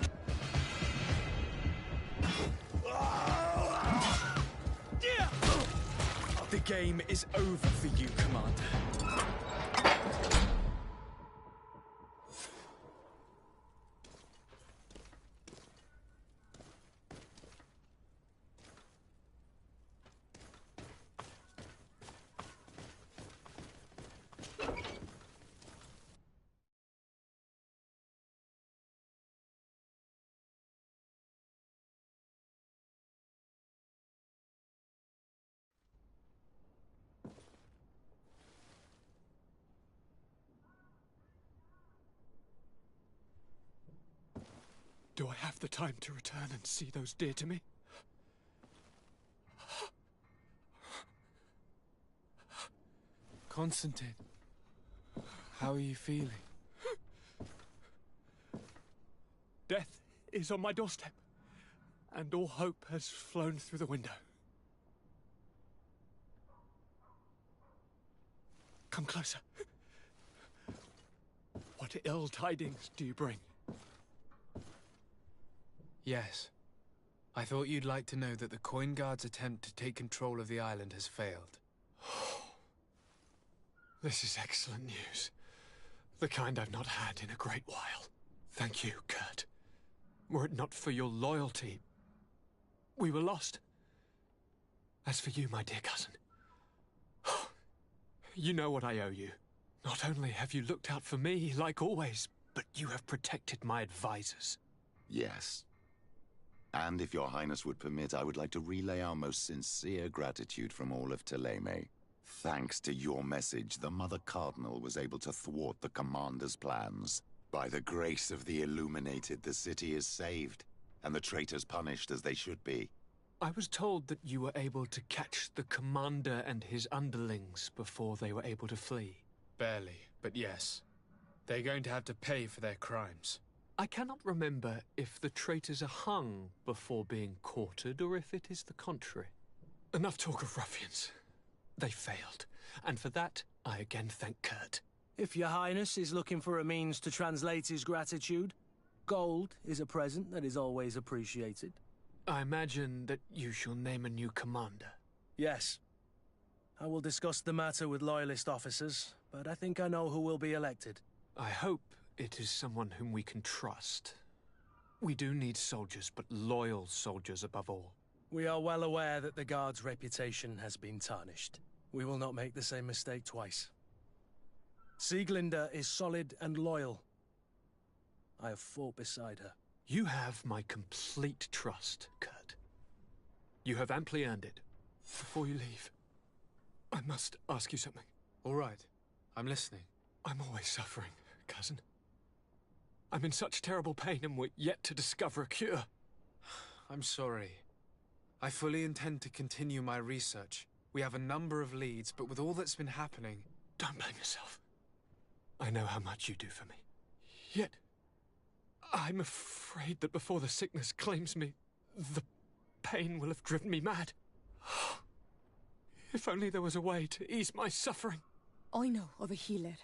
The game is over for you, Commander. Do I have the time to return and see those dear to me? Constantine, how are you feeling? Death is on my doorstep, and all hope has flown through the window. Come closer. What ill tidings do you bring? Yes. I thought you'd like to know that the Coin Guard's attempt to take control of the island has failed. This is excellent news. The kind I've not had in a great while. Thank you, Kurt. Were it not for your loyalty, we were lost. As for you, my dear cousin, you know what I owe you. Not only have you looked out for me, like always, but you have protected my advisors. Yes. And if your highness would permit, I would like to relay our most sincere gratitude from all of Thélème. Thanks to your message, the Mother Cardinal was able to thwart the commander's plans. By the grace of the Illuminated, the city is saved, and the traitors punished as they should be. I was told that you were able to catch the commander and his underlings before they were able to flee. Barely, but yes. They're going to have to pay for their crimes. I cannot remember if the traitors are hung before being quartered, or if it is the contrary. Enough talk of ruffians. They failed, and for that, I again thank Kurt. If your highness is looking for a means to translate his gratitude, Gold is a present that is always appreciated. I imagine that you shall name a new commander. Yes. I will discuss the matter with Loyalist officers, but I think I know who will be elected. I hope it is someone whom we can trust. We do need soldiers, but loyal soldiers above all. We are well aware that the Guard's reputation has been tarnished. We will not make the same mistake twice. Sieglinde is solid and loyal. I have fought beside her. You have my complete trust, Kurt. You have amply earned it. Before you leave, I must ask you something. All right. I'm listening. I'm always suffering, cousin. I'm in such terrible pain and we're yet to discover a cure. I'm sorry. I fully intend to continue my research. We have a number of leads, but with all that's been happening... Don't blame yourself. I know how much you do for me. Yet, I'm afraid that before the sickness claims me, the pain will have driven me mad. If only there was a way to ease my suffering. I know of a healer,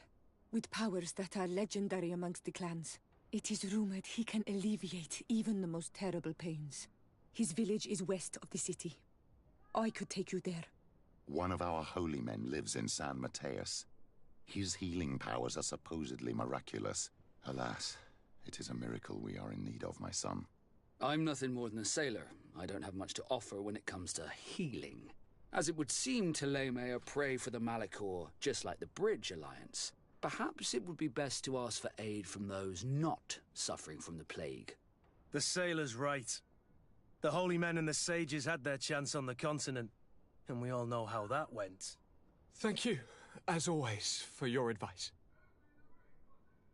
with powers that are legendary amongst the clans. It is rumored he can alleviate even the most terrible pains. His village is west of the city. I could take you there. One of our holy men lives in San Mateus. His healing powers are supposedly miraculous. Alas, it is a miracle we are in need of, my son. I'm nothing more than a sailor. I don't have much to offer when it comes to healing. As it would seem Teleme are prey for the Malachor, just like the Bridge Alliance. Perhaps it would be best to ask for aid from those not suffering from the plague. The sailor's right. The holy men and the sages had their chance on the continent, and we all know how that went. Thank you, as always, for your advice.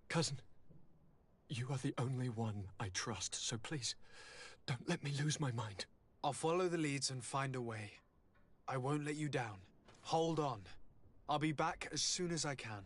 Cousin, you are the only one I trust, so please, don't let me lose my mind. I'll follow the leads and find a way. I won't let you down. Hold on. I'll be back as soon as I can.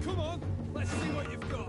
Come on, let's see what you've got.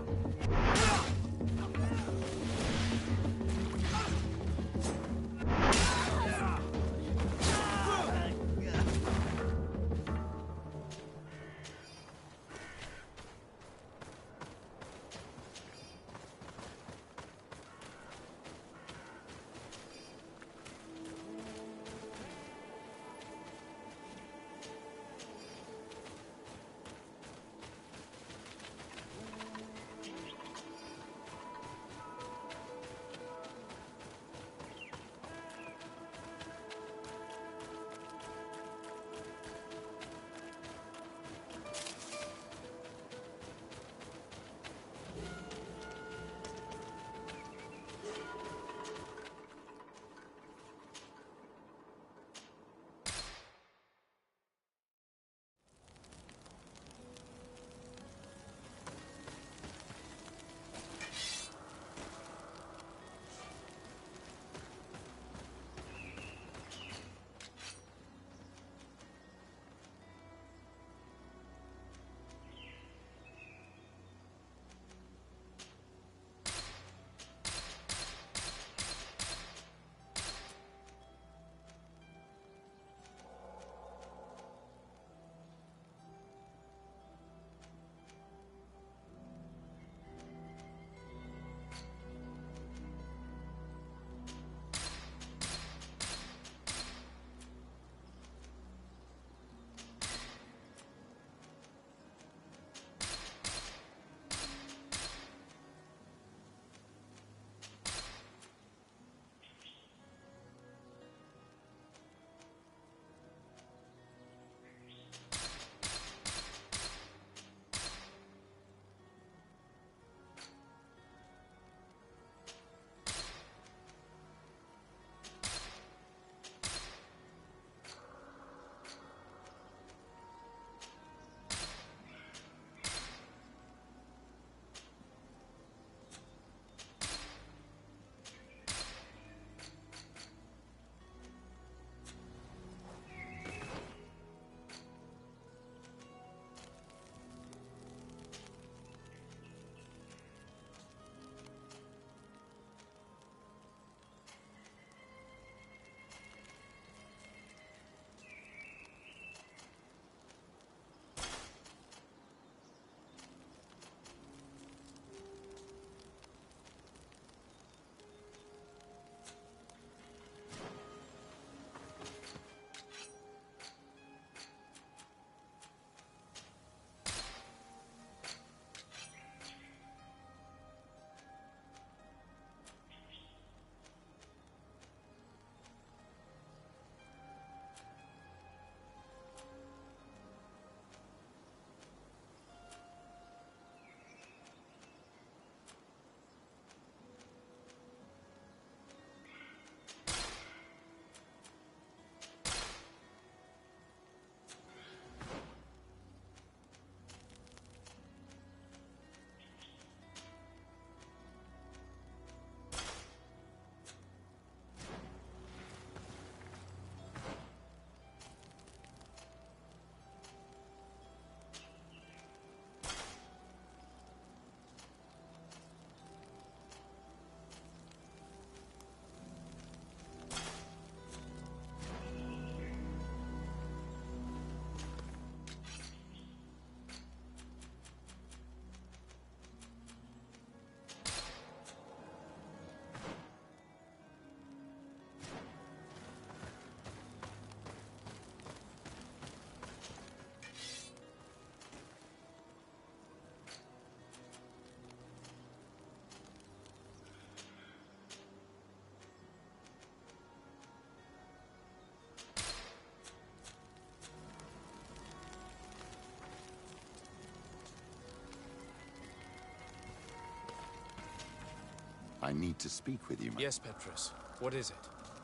I need to speak with you, Yes, Petrus. What is it?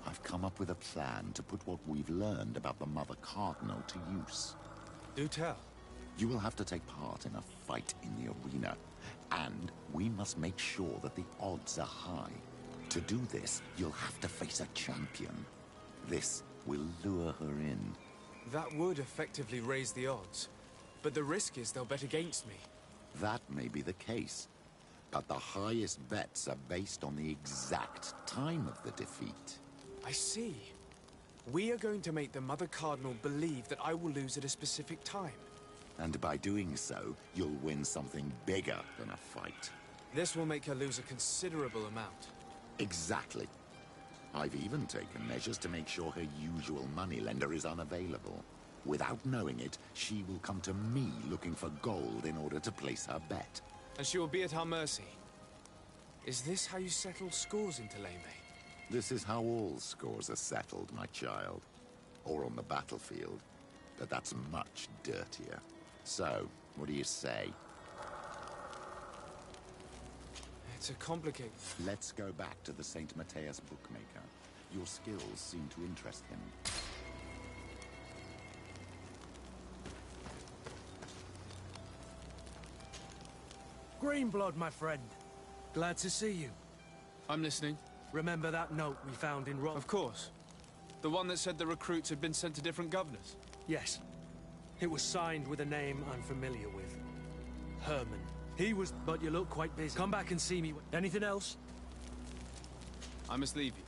I've come up with a plan to put what we've learned about the Mother Cardinal to use. Do tell. You will have to take part in a fight in the arena, and we must make sure that the odds are high. To do this, you'll have to face a champion. This will lure her in. That would effectively raise the odds. But the risk is they'll bet against me. That may be the case. But the highest bets are based on the exact time of the defeat. I see. We are going to make the Mother Cardinal believe that I will lose at a specific time. And by doing so, you'll win something bigger than a fight. This will make her lose a considerable amount. Exactly. I've even taken measures to make sure her usual moneylender is unavailable. Without knowing it, she will come to me looking for gold in order to place her bet. And she will be at our mercy. Is this how you settle scores in Thélème? This is how all scores are settled, my child. Or on the battlefield. But that's much dirtier. So, what do you say? It's a complicated... Let's go back to the St. Matthias bookmaker. Your skills seem to interest him. Greenblood, my friend. Glad to see you. I'm listening. Remember that note we found in Rome? Of course. The one that said the recruits had been sent to different governors? Yes. It was signed with a name I'm familiar with. Herman. He was... But you look quite busy. Come back and see me. Anything else? I must leave you.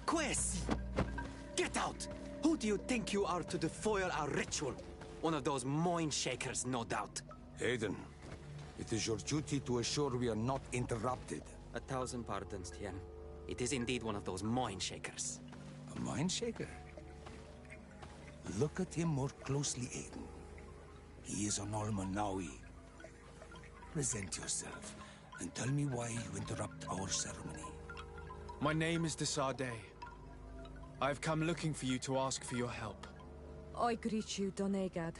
Quest! Get out! Who do you think you are to foil our ritual? One of those mind shakers, no doubt. Aiden, it is your duty to assure we are not interrupted. 1,000 pardons, Tien. It is indeed one of those mind shakers. A mind shaker? Look at him more closely, Aiden. He is an Almanawi. Present yourself, and tell me why you interrupt our ceremony. My name is Desardet. I've come looking for you to ask for your help. I greet you, Donegad.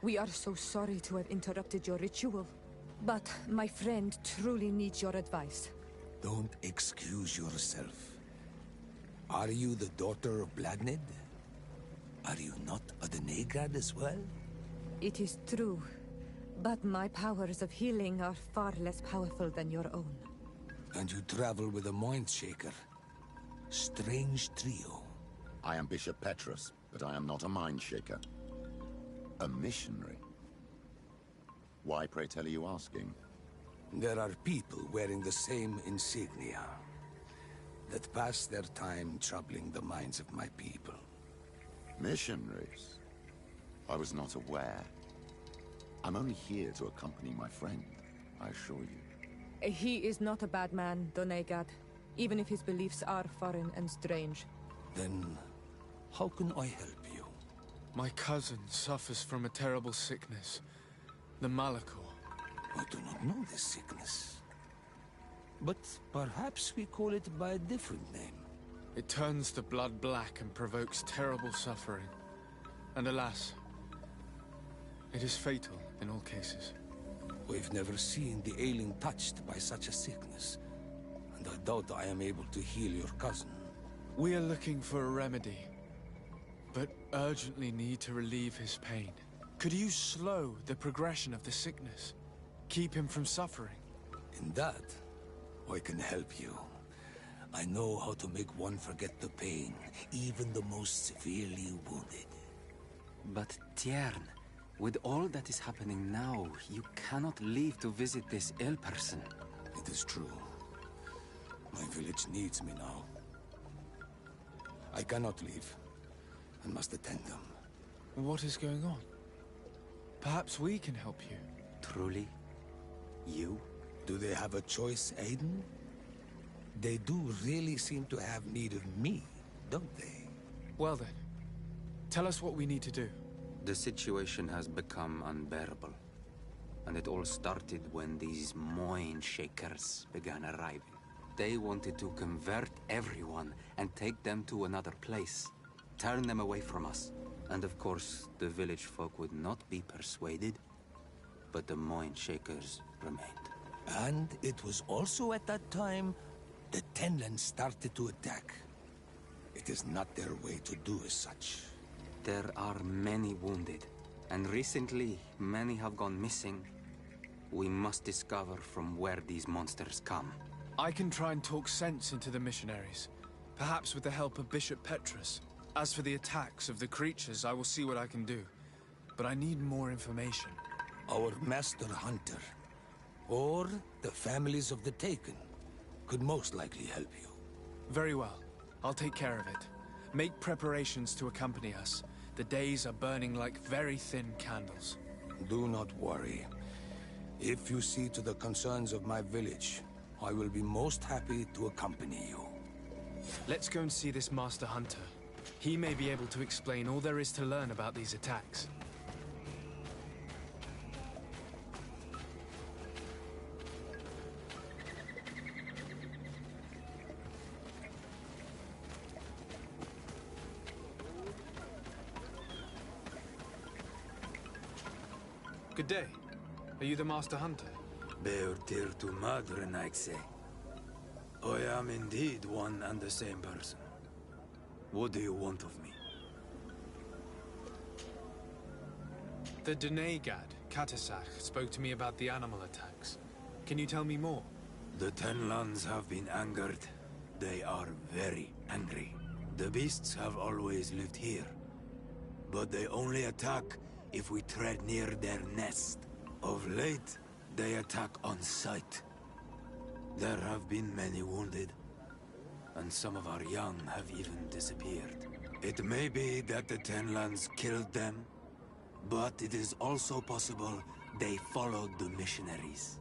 We are so sorry to have interrupted your ritual. But my friend truly needs your advice. Don't excuse yourself. Are you the daughter of Bladnid? Are you not a Donegad as well? It is true. But my powers of healing are far less powerful than your own. And you travel with a mind shaker. Strange trio. I am Bishop Petrus, but I am not a mind shaker. A missionary. Why, pray tell, are you asking? There are people wearing the same insignia that pass their time troubling the minds of my people. Missionaries? I was not aware. I'm only here to accompany my friend, I assure you. He is not a bad man, Donegad, even if his beliefs are foreign and strange. Then, how can I help you? My cousin suffers from a terrible sickness. The Malachor. I do not know this sickness. But perhaps we call it by a different name. It turns the blood black and provokes terrible suffering. And alas, it is fatal in all cases. We've never seen the ailing touched by such a sickness. And I doubt I am able to heal your cousin. We are looking for a remedy, but urgently need to relieve his pain. Could you slow the progression of the sickness? Keep him from suffering? In that, I can help you. I know how to make one forget the pain, even the most severely wounded. But Tiern, with all that is happening now, you cannot leave to visit this ill person. It is true. My village needs me now. I cannot leave. I must attend them. What is going on? Perhaps we can help you. Truly? You? Do they have a choice, Aiden? They do really seem to have need of me, don't they? Well then, tell us what we need to do. The situation has become unbearable. And it all started when these Moin Shakers began arriving. They wanted to convert everyone and take them to another place. Turn them away from us. And of course, the village folk would not be persuaded. But the Moin Shakers remained. And it was also at that time the Tenlands started to attack. It is not their way to do as such. There are many wounded, and recently many have gone missing. We must discover from where these monsters come. I can try and talk sense into the missionaries, perhaps with the help of Bishop Petrus. As for the attacks of the creatures, I will see what I can do. But I need more information. Our master hunter, or the families of the Taken, could most likely help you. Very well. I'll take care of it. Make preparations to accompany us. The days are burning like very thin candles. Do not worry. If you see to the concerns of my village, I will be most happy to accompany you. Let's go and see this Master Hunter. He may be able to explain all there is to learn about these attacks. Good day. Are you the Master Hunter? Beortir to Madrenaxe. I am indeed one and the same person. What do you want of me? The Denegad, Katasach, spoke to me about the animal attacks. Can you tell me more? The Tenlands have been angered. They are very angry. The beasts have always lived here. But they only attack if we tread near their nest. Of late, they attack on sight. There have been many wounded, and some of our young have even disappeared. It may be that the Tenlands killed them, but it is also possible they followed the missionaries.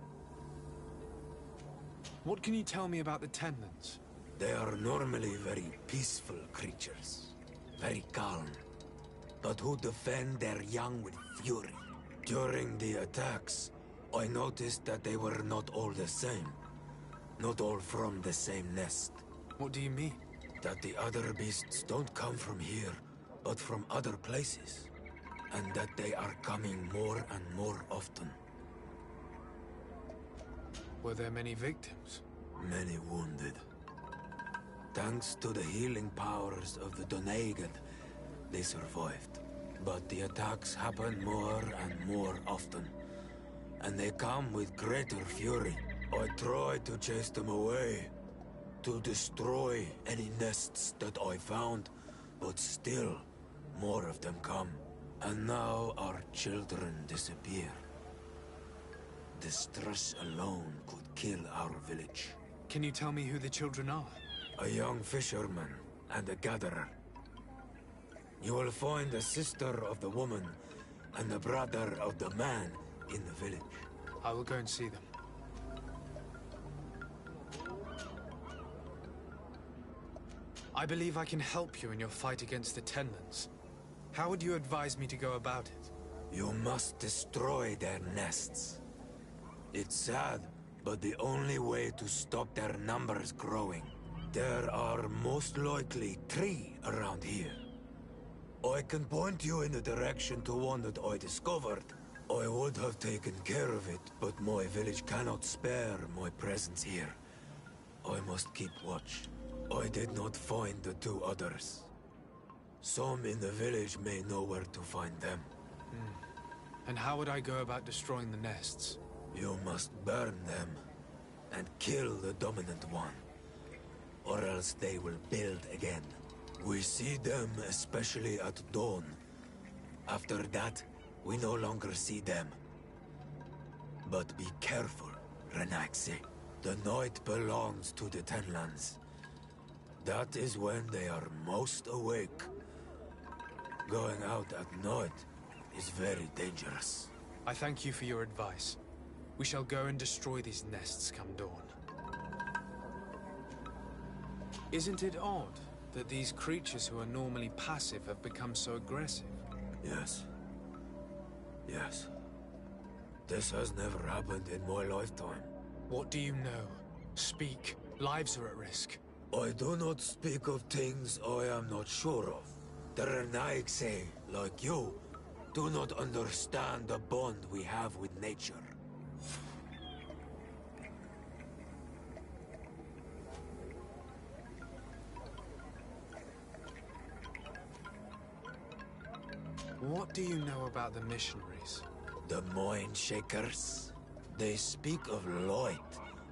What can you tell me about the Tenlands? They are normally very peaceful creatures, very calm, but who defend their young with fury. During the attacks, I noticed that they were not all the same. Not all from the same nest. What do you mean? That the other beasts don't come from here, but from other places. And that they are coming more and more often. Were there many victims? Many wounded. Thanks to the healing powers of the Donegad, they survived. But the attacks happen more and more often. And they come with greater fury. I try to chase them away. To destroy any nests that I found. But still, more of them come. And now our children disappear. The stress alone could kill our village. Can you tell me who the children are? A young fisherman and a gatherer. You will find the sister of the woman and the brother of the man in the village. I will go and see them. I believe I can help you in your fight against the Tenlands. How would you advise me to go about it? You must destroy their nests. It's sad, but the only way to stop their numbers growing. There are most likely 3 around here. I can point you in the direction to one that I discovered. I would have taken care of it, but my village cannot spare my presence here. I must keep watch. I did not find the 2 others. Some in the village may know where to find them. And how would I go about destroying the nests? You must burn them and kill the dominant one, or else they will build again. We see them especially at dawn. After that, we no longer see them. But be careful, Renaxe. The night belongs to the Tenlands. That is when they are most awake. Going out at night is very dangerous. I thank you for your advice. We shall go and destroy these nests come dawn. Isn't it odd that these creatures who are normally passive have become so aggressive? Yes. Yes. This has never happened in my lifetime. What do you know? Speak. Lives are at risk. I do not speak of things I am not sure of. The Renaigse, like you, do not understand the bond we have with nature. What do you know about the missionaries? The Mind Shakers. They speak of light,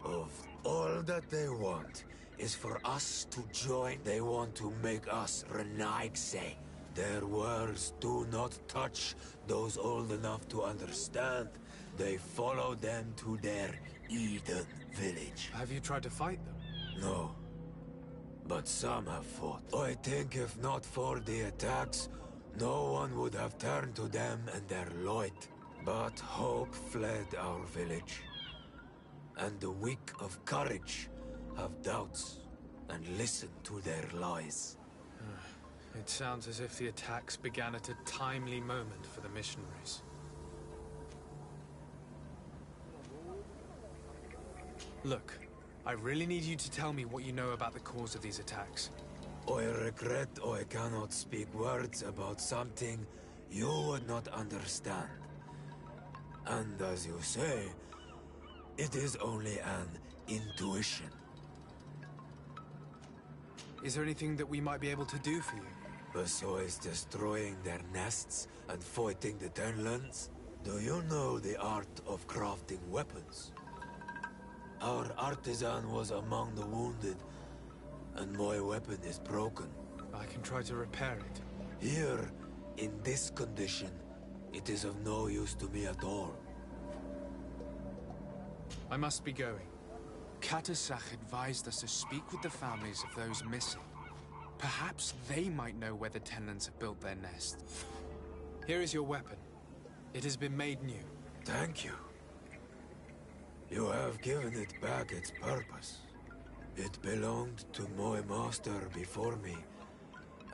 of all that they want is for us to join. They want to make us Renaigse. Their words do not touch those old enough to understand. They follow them to their Eden village. Have you tried to fight them? No. But some have fought. I think if not for the attacks, no one would have turned to them and their light. But hope fled our village. And the weak of courage have doubts and listen to their lies. It sounds as if the attacks began at a timely moment for the missionaries. Look, I really need you to tell me what you know about the cause of these attacks. I regret I cannot speak words about something you would not understand. And as you say, it is only an intuition. Is there anything that we might be able to do for you? Besides destroying their nests and fighting the Tenlands, do you know the art of crafting weapons? Our artisan was among the wounded, and my weapon is broken. I can try to repair it. Here, in this condition, it is of no use to me at all. I must be going. Katasach advised us to speak with the families of those missing. Perhaps they might know where the Tenlands have built their nest. Here is your weapon. It has been made new. Thank you. You have given it back its purpose. It belonged to my master before me,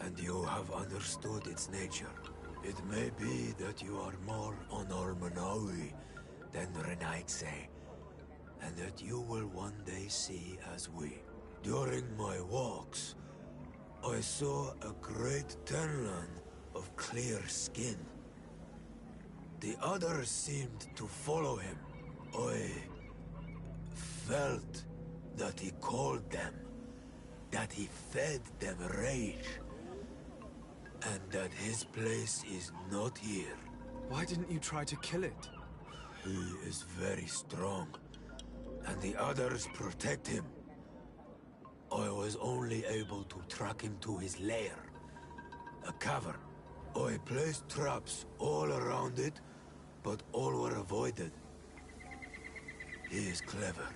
and you have understood its nature. It may be that you are more on Almanawi than Renaigse, and that you will one day see as we. During my walks, I saw a great Tenland of clear skin. The others seemed to follow him. I felt that he called them, that he fed them rage, and that his place is not here. Why didn't you try to kill it? He is very strong, and the others protect him. I was only able to track him to his lair, a cavern. I placed traps all around it, but all were avoided. He is clever.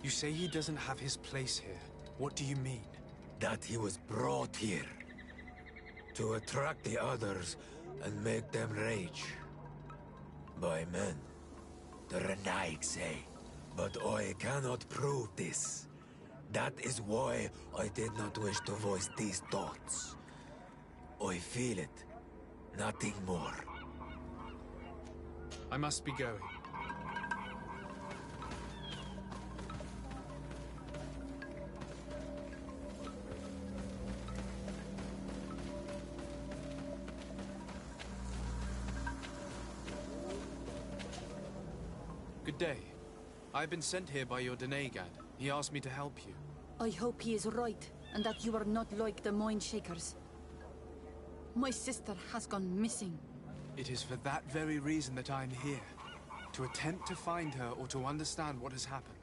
You say he doesn't have his place here. What do you mean? That he was brought here to attract the others and make them rage. By men, the Renaigse. But I cannot prove this. That is why I did not wish to voice these thoughts. I feel it, nothing more. I must be going. Good day. I've been sent here by your Denegad. He asked me to help you. I hope he is right, and that you are not like the Mind Shakers. My sister has gone missing. It is for that very reason that I'm here. To attempt to find her or to understand what has happened.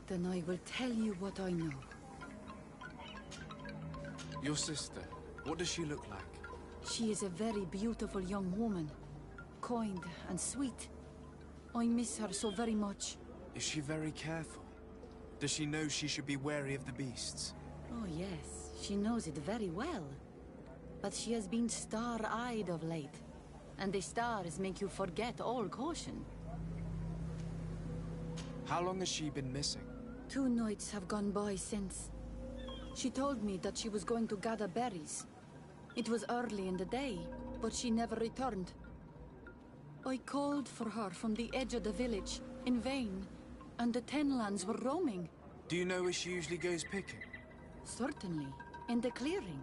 Then I will tell you what I know. Your sister, what does she look like? She is a very beautiful young woman. Kind and sweet. I miss her so very much. Is she very careful? Does she know she should be wary of the beasts? Oh yes, she knows it very well. But she has been star-eyed of late. And the stars make you forget all caution. How long has she been missing? 2 nights have gone by since. She told me that she was going to gather berries. It was early in the day, but she never returned. I called for her from the edge of the village, in vain, and the Tenlands were roaming. Do you know where she usually goes picking? Certainly, in the clearing.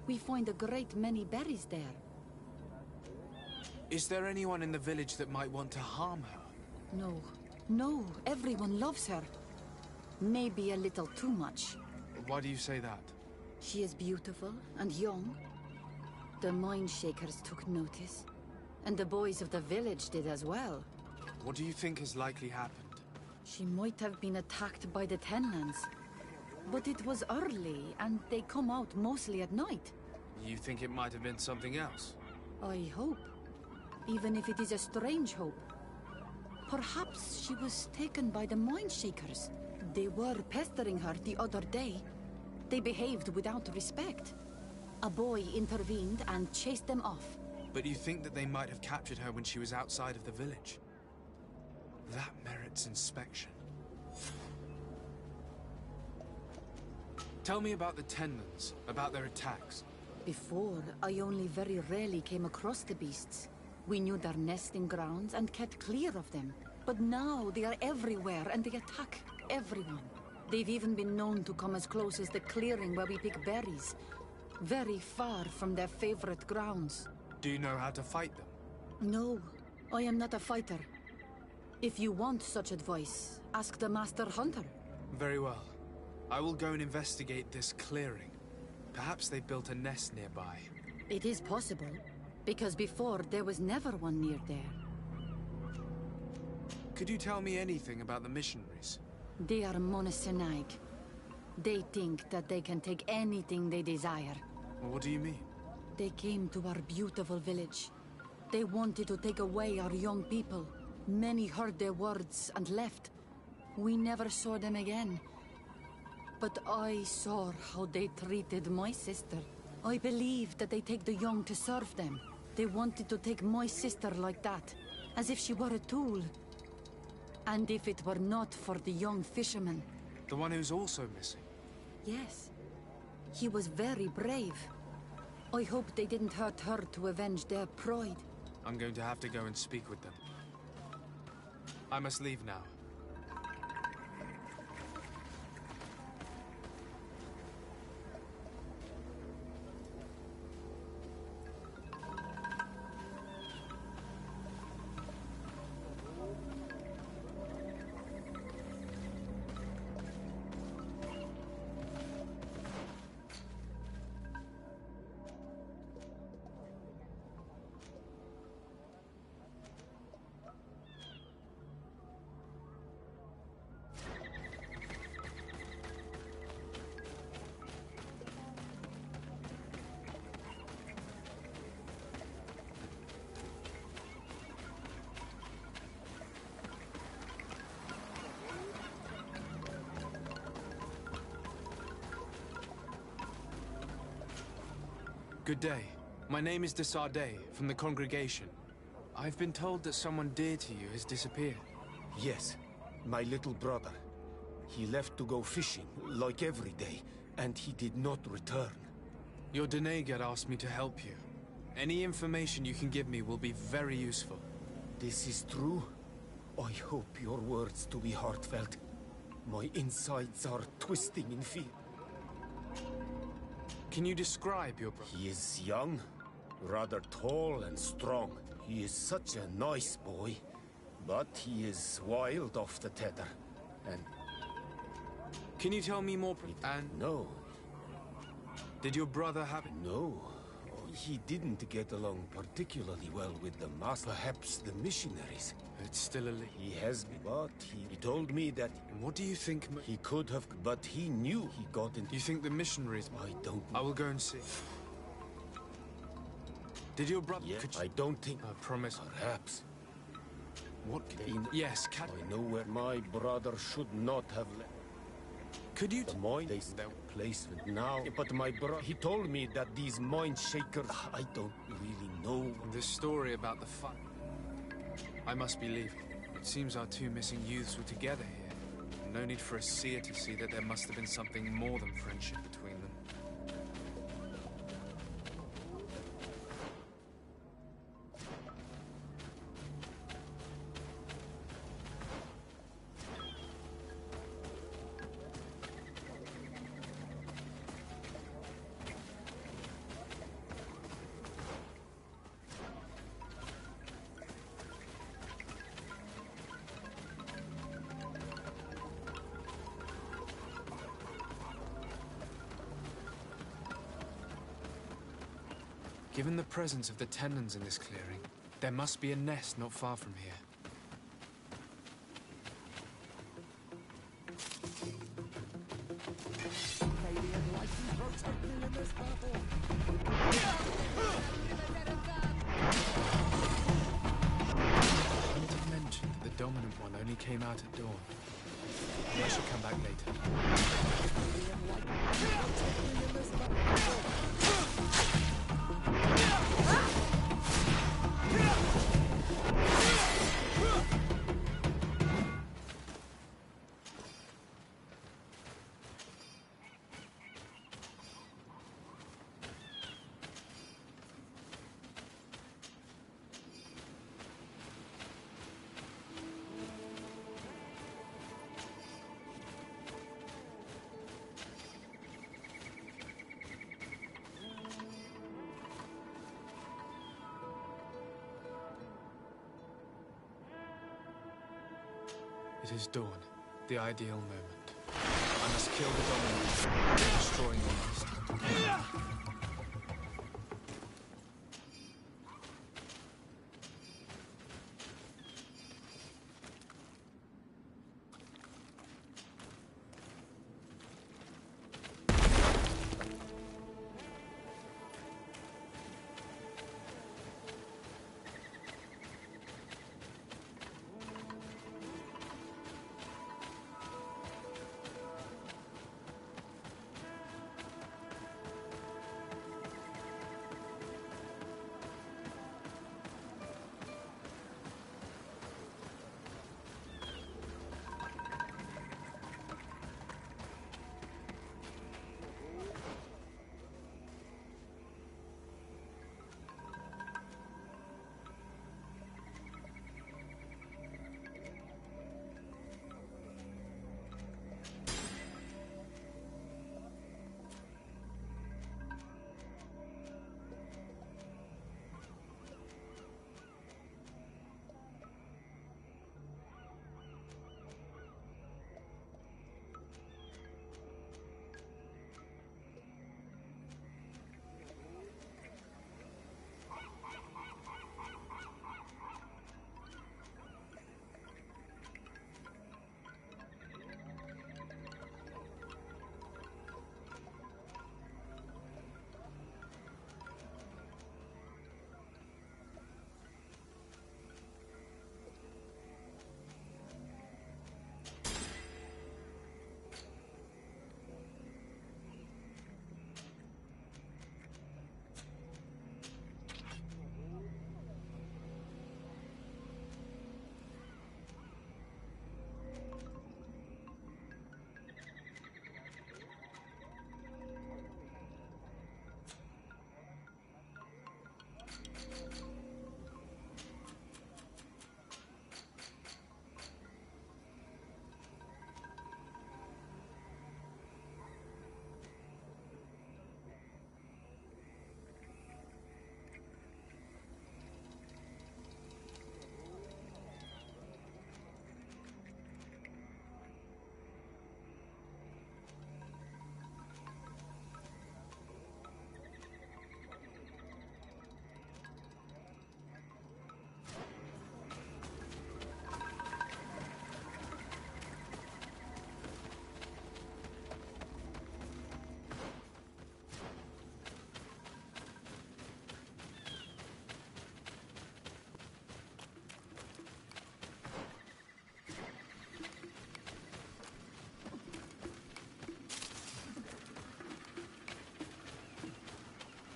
We find a great many berries there. Is there anyone in the village that might want to harm her? No, everyone loves her. Maybe a little too much. Why do you say that? She is beautiful and young. The Mind Shakers took notice. And the boys of the village did as well. What do you think has likely happened? She might have been attacked by the Tenlands. But it was early, and they come out mostly at night. You think it might have been something else? I hope. Even if it is a strange hope. Perhaps she was taken by the Mind Shakers. They were pestering her the other day. They behaved without respect. A boy intervened and chased them off. But you think that they might have captured her when she was outside of the village? That merits inspection. Tell me about the Tenlands, about their attacks. Before, I only very rarely came across the beasts. We knew their nesting grounds and kept clear of them. But now they are everywhere and they attack everyone. They've even been known to come as close as the clearing where we pick berries. Very far from their favorite grounds. Do you know how to fight them? No, I am not a fighter. If you want such advice, ask the Master Hunter. Very well. I will go and investigate this clearing. Perhaps they built a nest nearby. It is possible, because before there was never one near there. Could you tell me anything about the missionaries? They are monosynaig. They think that they can take anything they desire. What do you mean? They came to our beautiful village. They wanted to take away our young people. Many heard their words and left. We never saw them again. But I saw how they treated my sister. I believe that they take the young to serve them. They wanted to take my sister like that, as if she were a tool. And if it were not for the young fisherman... The one who's also missing? Yes. He was very brave. I hope they didn't hurt her to avenge their pride. I'm going to have to go and speak with them. I must leave now. Good day. My name is de Sardet, from the congregation. I've been told that someone dear to you has disappeared. Yes, my little brother. He left to go fishing, like every day, and he did not return. Your Denegat asked me to help you. Any information you can give me will be very useful. This is true? I hope your words to be heartfelt. My insides are twisting in fear. Can you describe your brother? He is young, rather tall and strong. He is such a nice boy, but he is wild off the tether, and... Can you tell me more? No. Did your brother have... No. He didn't get along particularly well with the master. Perhaps the missionaries. It's still a leak. He has been, but he told me that... What do you think... He could have, but he knew he got in... You think the missionaries... I don't know. I will go and see. Did your brother... Yeah, I don't think... I promise. Perhaps. What can... Yes, can... I know where my brother should not have left. Could you... The mine, they placement now. But my brother, he told me that these mine shakers... I don't really know. This story about the fun... I must be leaving. It seems our two missing youths were together here. No need for a seer to see that there must have been something more than friendship between them. Given the presence of the tenons in this clearing, there must be a nest not far from here. It mentioned that the dominant one only came out at dawn. I should come back later. It is dawn, the ideal moment. I must kill the dominant, destroying the nest.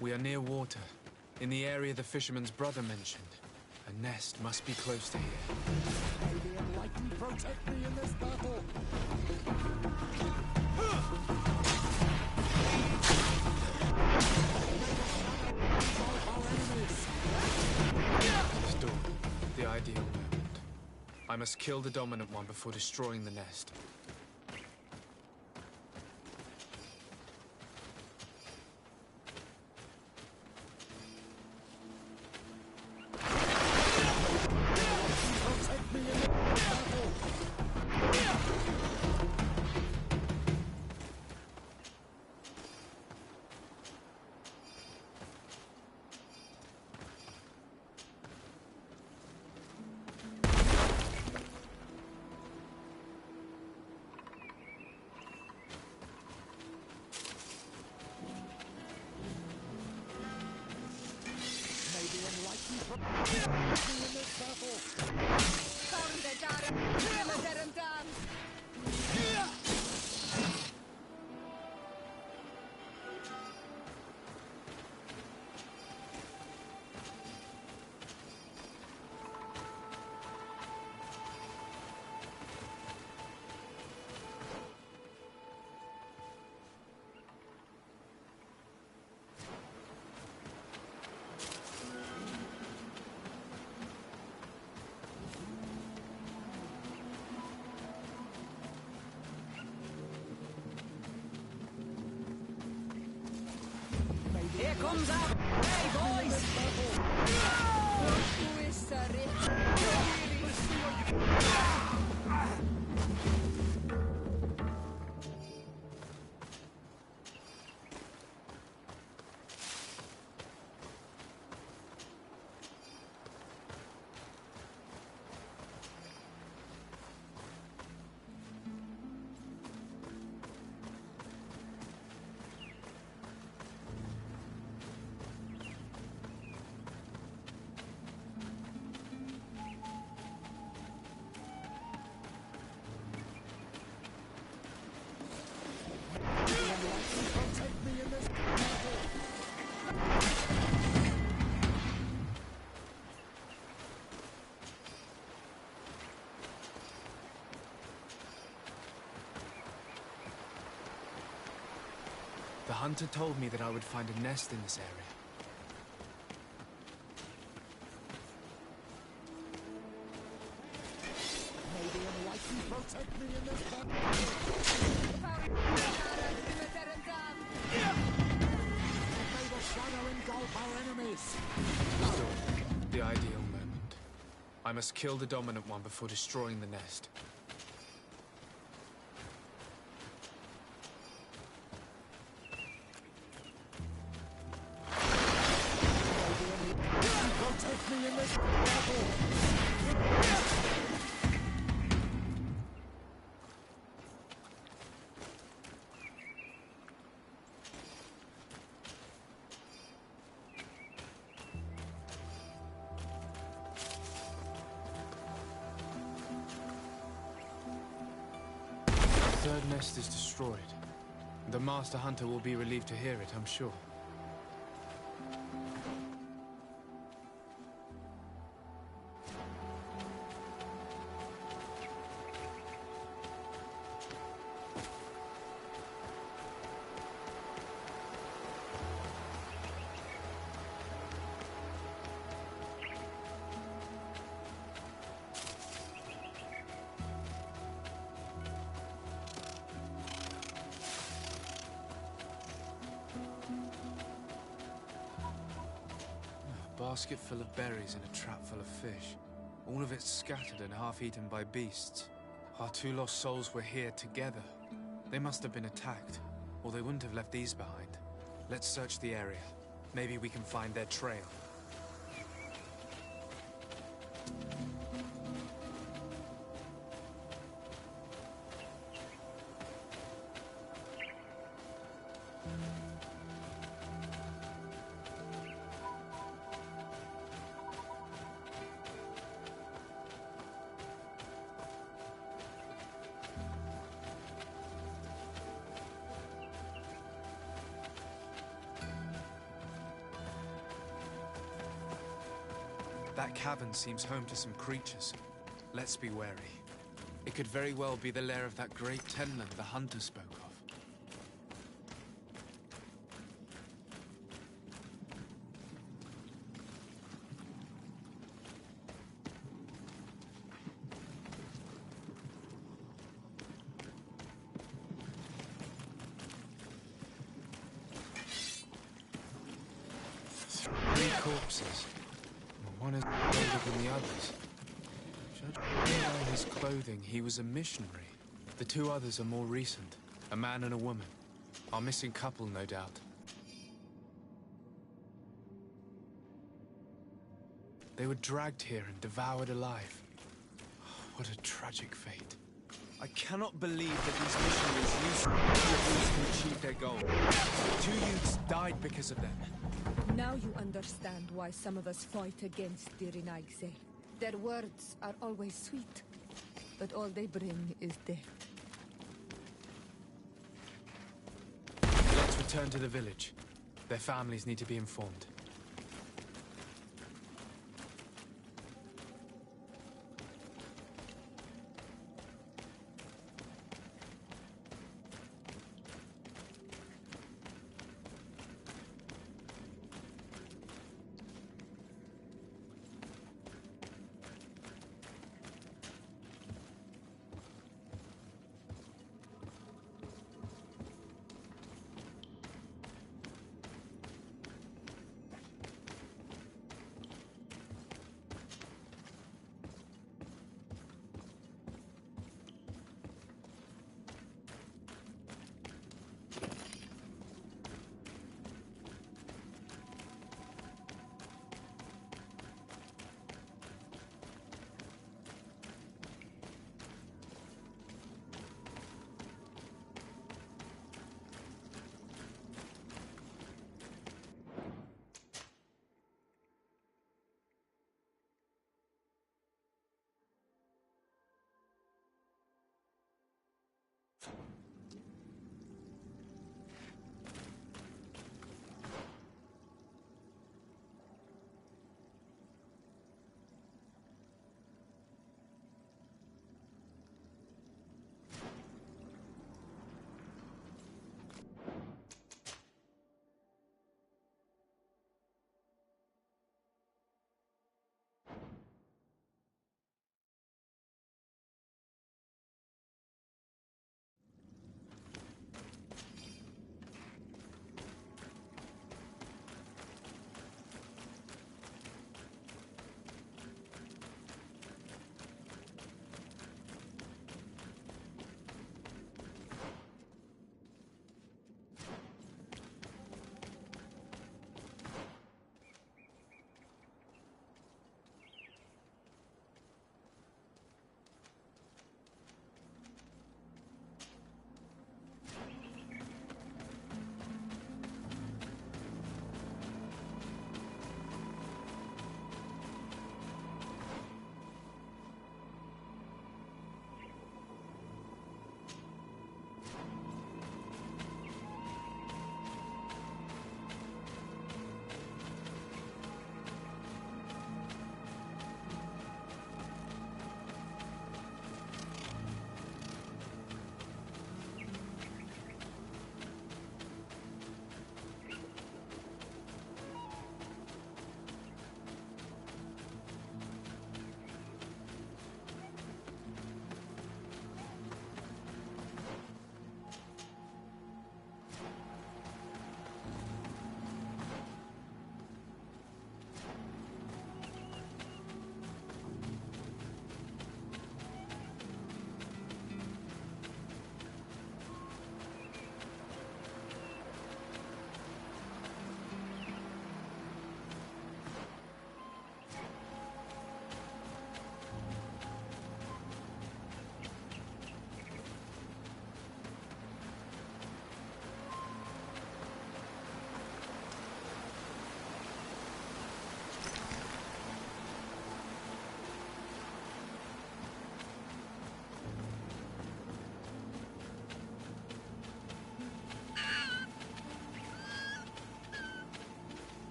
We are near water, in the area the fisherman's brother mentioned. A nest must be close to here. May the Enlightened protect me in this battle! It's dawn, the ideal moment. I must kill the dominant one before destroying the nest. Here comes our hey boys! The hunter told me that I would find a nest in this area. May the Enlightened protect me in this battle. May the shadow engulf our enemies. Still, the ideal moment. I must kill the dominant one before destroying the nest. Protect me in this battle. The third nest is destroyed. The Master Hunter will be relieved to hear it, I'm sure. A basket full of berries and a trap full of fish. All of it scattered and half-eaten by beasts. Our two lost souls were here together. They must have been attacked, or they wouldn't have left these behind. Let's search the area. Maybe we can find their trail. That cavern seems home to some creatures. Let's be wary. It could very well be the lair of that great tenland the hunter spoke of. Three corpses. One is older than the others. Judging by his clothing, he was a missionary. The two others are more recent. A man and a woman. Our missing couple, no doubt. They were dragged here and devoured alive. What a tragic fate. I cannot believe that these missionaries used rebels to achieve their goal. 2 youths died because of them. Now you understand why some of us fight against the Renaigse. Their words are always sweet, but all they bring is death. Let's return to the village. Their families need to be informed.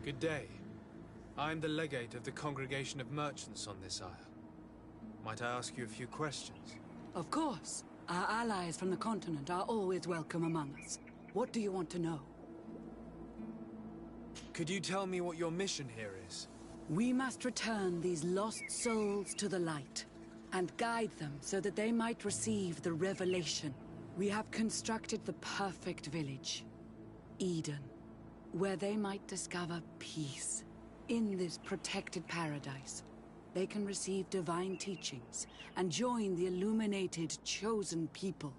Good day. I'm the legate of the Congregation of Merchants on this isle. Might I ask you a few questions? Of course. Our allies from the continent are always welcome among us. What do you want to know? Could you tell me what your mission here is? We must return these lost souls to the light, and guide them so that they might receive the revelation. We have constructed the perfect village, Eden, where they might discover peace. In this protected paradise, they can receive divine teachings and join the illuminated chosen people.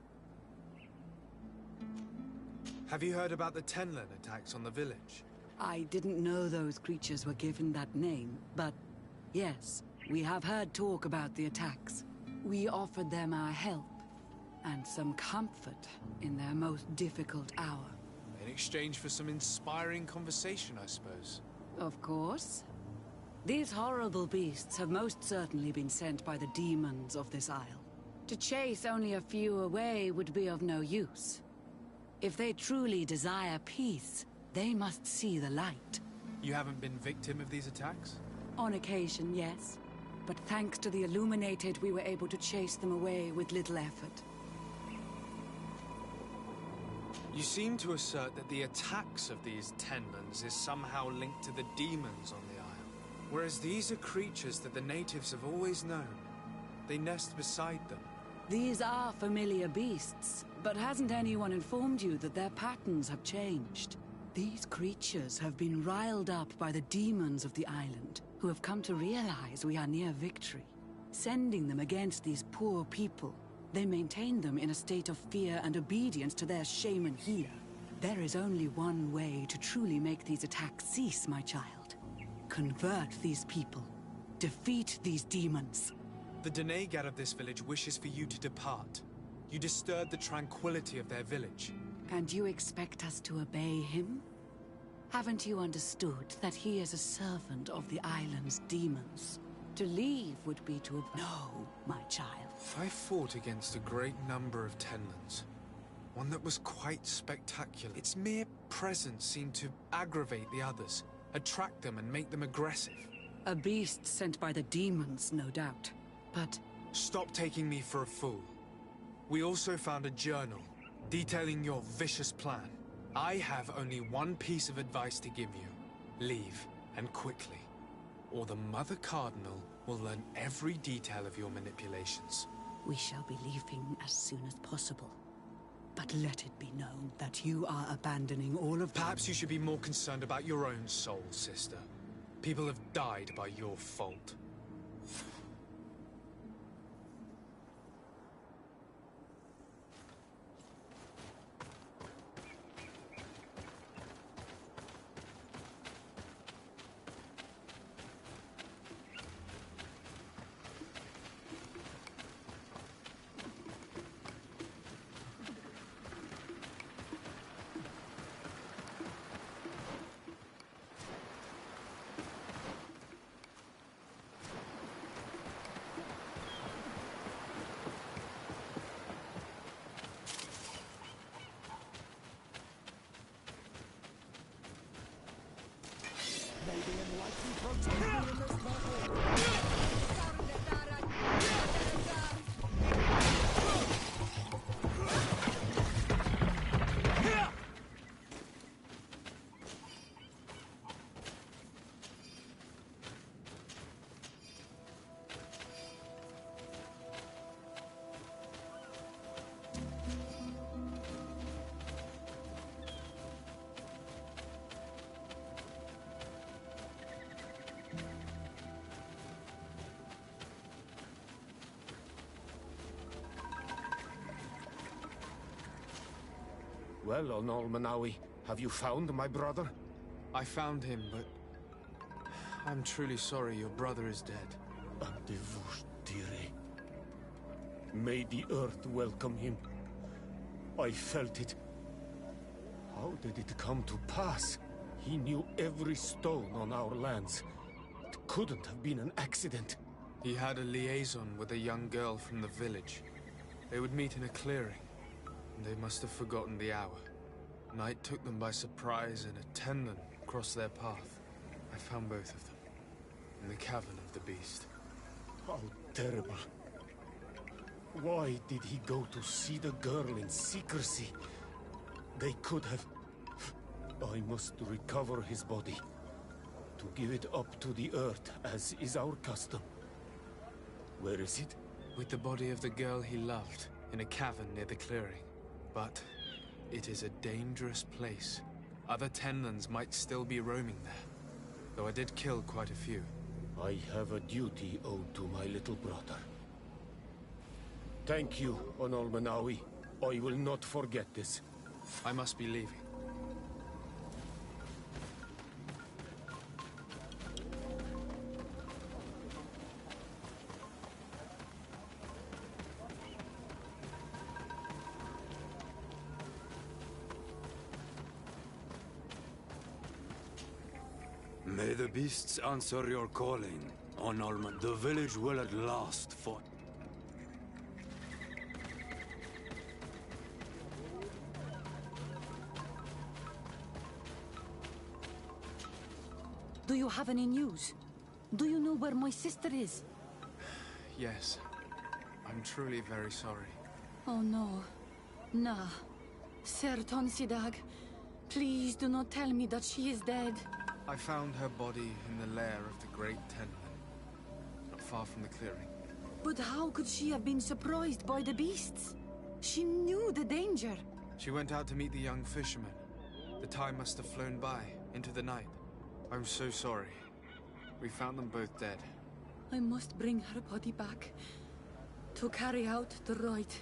Have you heard about the Tenlin attacks on the village? I didn't know those creatures were given that name, but yes, we have heard talk about the attacks. We offered them our help and some comfort in their most difficult hour. In exchange for some inspiring conversation, I suppose. Of course. These horrible beasts have most certainly been sent by the demons of this isle. To chase only a few away would be of no use. If they truly desire peace, they must see the light. You haven't been victim of these attacks? On occasion, yes. But thanks to the Illuminated, we were able to chase them away with little effort. You seem to assert that the attacks of these Tenlins is somehow linked to the demons on the isle. Whereas these are creatures that the natives have always known. They nest beside them. These are familiar beasts, but hasn't anyone informed you that their patterns have changed? These creatures have been riled up by the demons of the island, who have come to realize we are near victory. Sending them against these poor people, they maintain them in a state of fear and obedience to their shaman healer. There is only one way to truly make these attacks cease, my child. Convert these people. Defeat these demons. The Doneigad of this village wishes for you to depart. You disturbed the tranquility of their village. And you expect us to obey him? Haven't you understood that he is a servant of the island's demons? To leave would be to... No, my child. I fought against a great number of Tenlins. One that was quite spectacular. Its mere presence seemed to aggravate the others, attract them and make them aggressive. A beast sent by the demons, no doubt. But... Stop taking me for a fool. We also found a journal detailing your vicious plan. I have only one piece of advice to give you. Leave, and quickly. Or the Mother Cardinal will learn every detail of your manipulations. We shall be leaving as soon as possible. But let it be known that you are abandoning all of them. Perhaps you should be more concerned about your own soul, sister. People have died by your fault. Well, Onol Manawi, have you found my brother? I found him, but... I'm truly sorry your brother is dead. May the earth welcome him. I felt it. How did it come to pass? He knew every stone on our lands. It couldn't have been an accident. He had a liaison with a young girl from the village. They would meet in a clearing. They must have forgotten the hour. Night took them by surprise, and a Tenlin crossed their path. I found both of them, in the cavern of the beast. How terrible. Why did he go to see the girl in secrecy? They could have... I must recover his body. To give it up to the earth, as is our custom. Where is it? With the body of the girl he loved, in a cavern near the clearing. But it is a dangerous place. Other Tenlins might still be roaming there, though I did kill quite a few. I have a duty owed to my little brother. Thank you, Onol Manawi. I will not forget this. I must be leaving. the beasts answer your calling, on Alman. The village will at last fall. Do you have any news? Do you know where my sister is? Yes. I'm truly very sorry. Oh no. Nah. Ser Tonsidag, please do not tell me that she is dead. I found her body in the lair of the Great Tenman, not far from the clearing. But how could she have been surprised by the beasts? She knew the danger. She went out to meet the young fisherman. The time must have flown by, into the night. I'm so sorry. We found them both dead. I must bring her body back to carry out the rite.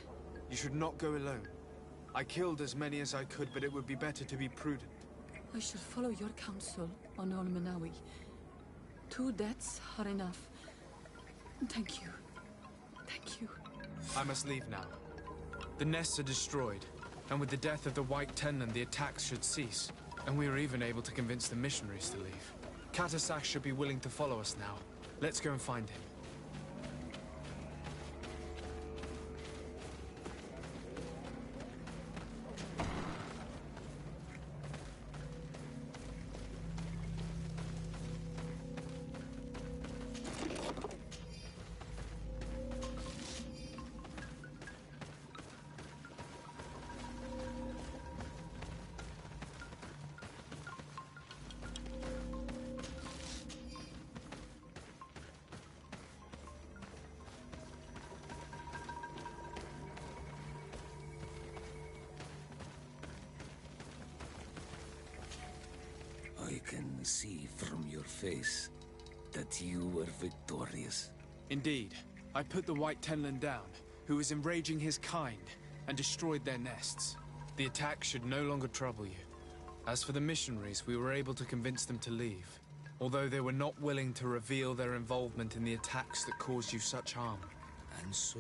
You should not go alone. I killed as many as I could, but it would be better to be prudent. I should follow your counsel on Olmanawi. 2 deaths are enough. Thank you. Thank you. I must leave now. The nests are destroyed, and with the death of the White Tenland, the attacks should cease. And we were even able to convince the missionaries to leave. Katasak should be willing to follow us now. Let's go and find him. I can see from your face that you were victorious. Indeed. I put the White Tenland down, who was enraging his kind, and destroyed their nests. The attack should no longer trouble you. As for the missionaries, we were able to convince them to leave, although they were not willing to reveal their involvement in the attacks that caused you such harm. And so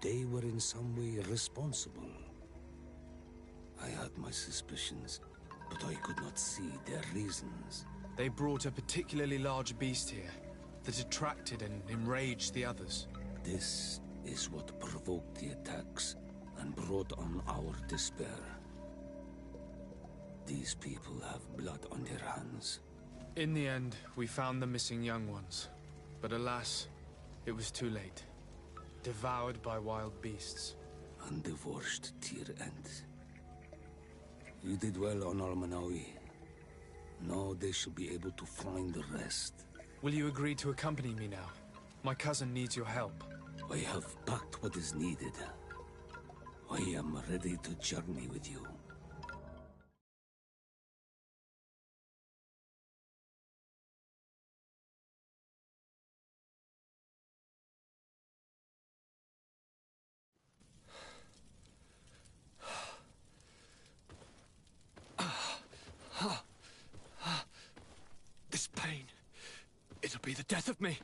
they were in some way responsible. I had my suspicions, but I could not see their reasons. They brought a particularly large beast here that attracted and enraged the others. This is what provoked the attacks and brought on our despair. These people have blood on their hands. In the end, we found the missing young ones. But alas, it was too late. Devoured by wild beasts. And divorced to your end. You did well on Almanawi. Now they should be able to find the rest. Will you agree to accompany me now? My cousin needs your help. I have packed what is needed. I am ready to journey with you. This pain, it'll be the death of me.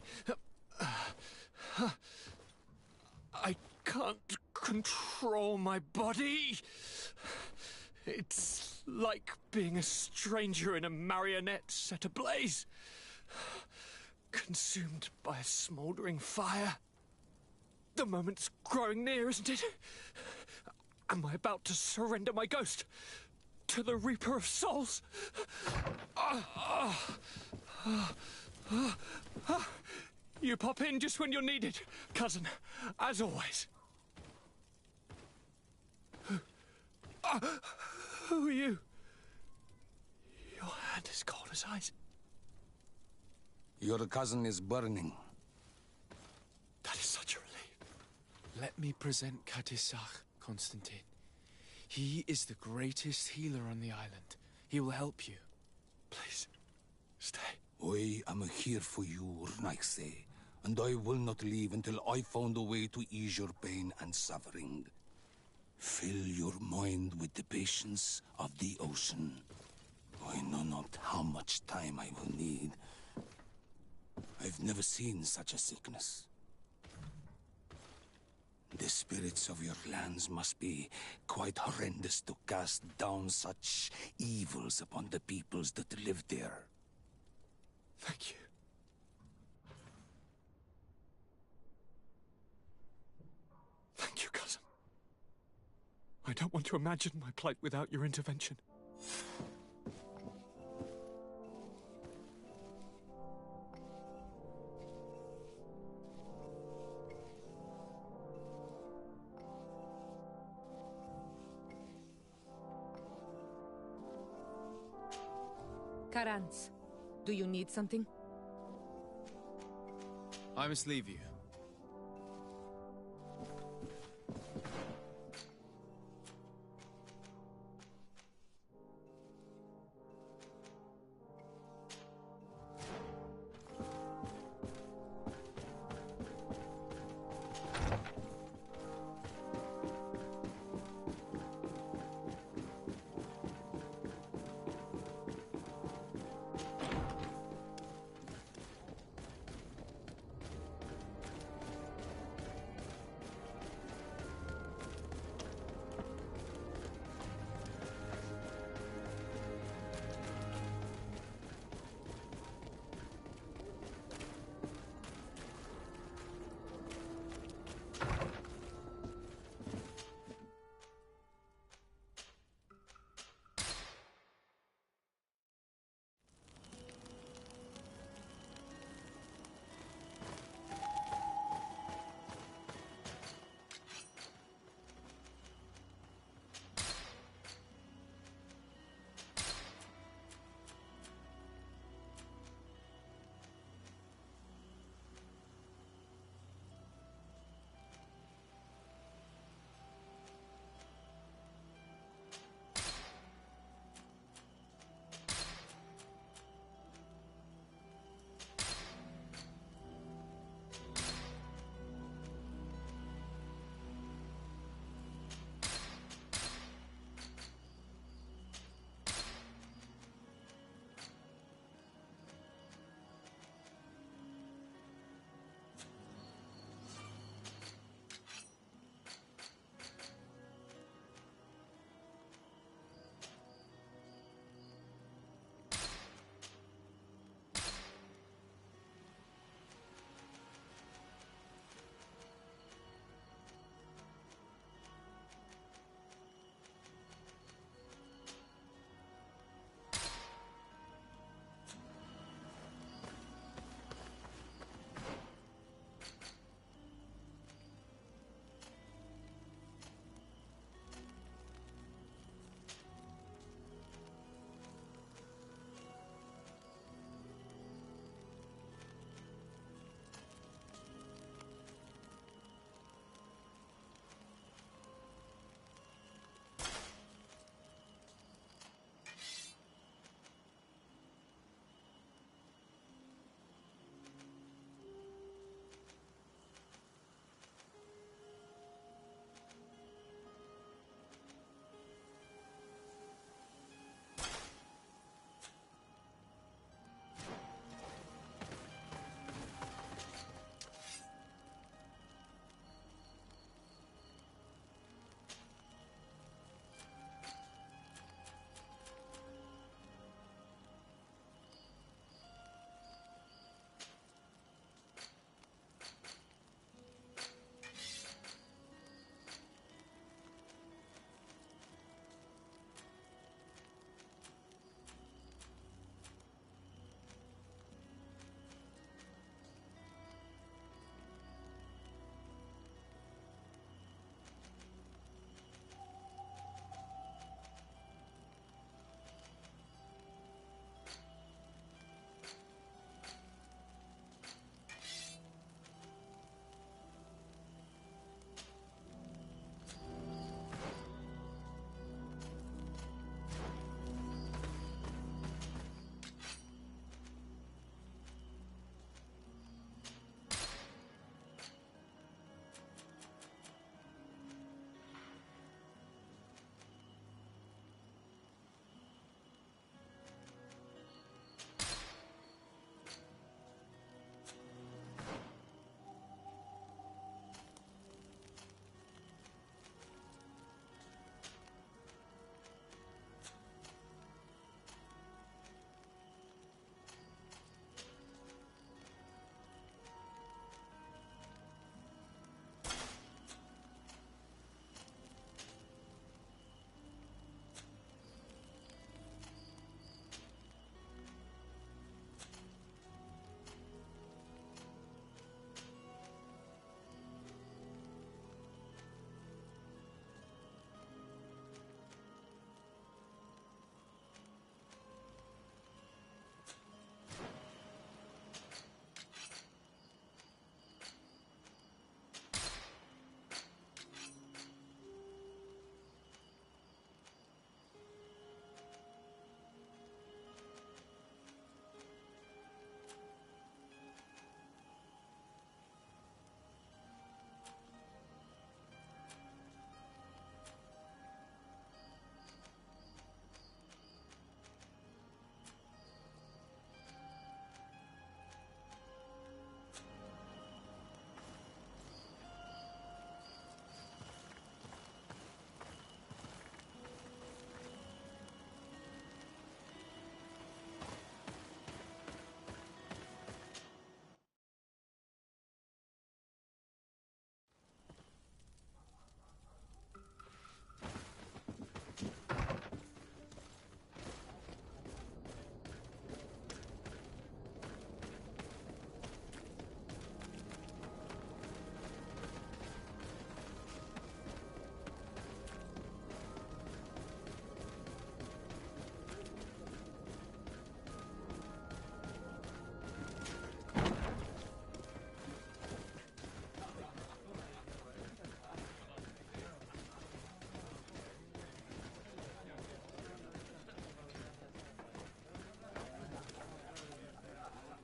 I can't control my body. It's like being a stranger in a marionette set ablaze. Consumed by a smouldering fire. The moment's growing near, isn't it? Am I about to surrender my ghost to the Reaper of Souls? You pop in just when you're needed, cousin, as always. Who are you? Your hand is cold as ice. Your cousin is burning. That is such a relief. Let me present Katisach, Constantine. He is the greatest healer on the island. He will help you. Please, stay. I am here for you, Urnaxe, and I will not leave until I found a way to ease your pain and suffering. Fill your mind with the patience of the ocean. I know not how much time I will need. I've never seen such a sickness. The spirits of your lands must be quite horrendous to cast down such evils upon the peoples that live there. Thank you. Thank you, cousin. I don't want to imagine my plight without your intervention. Karans, do you need something? I must leave you.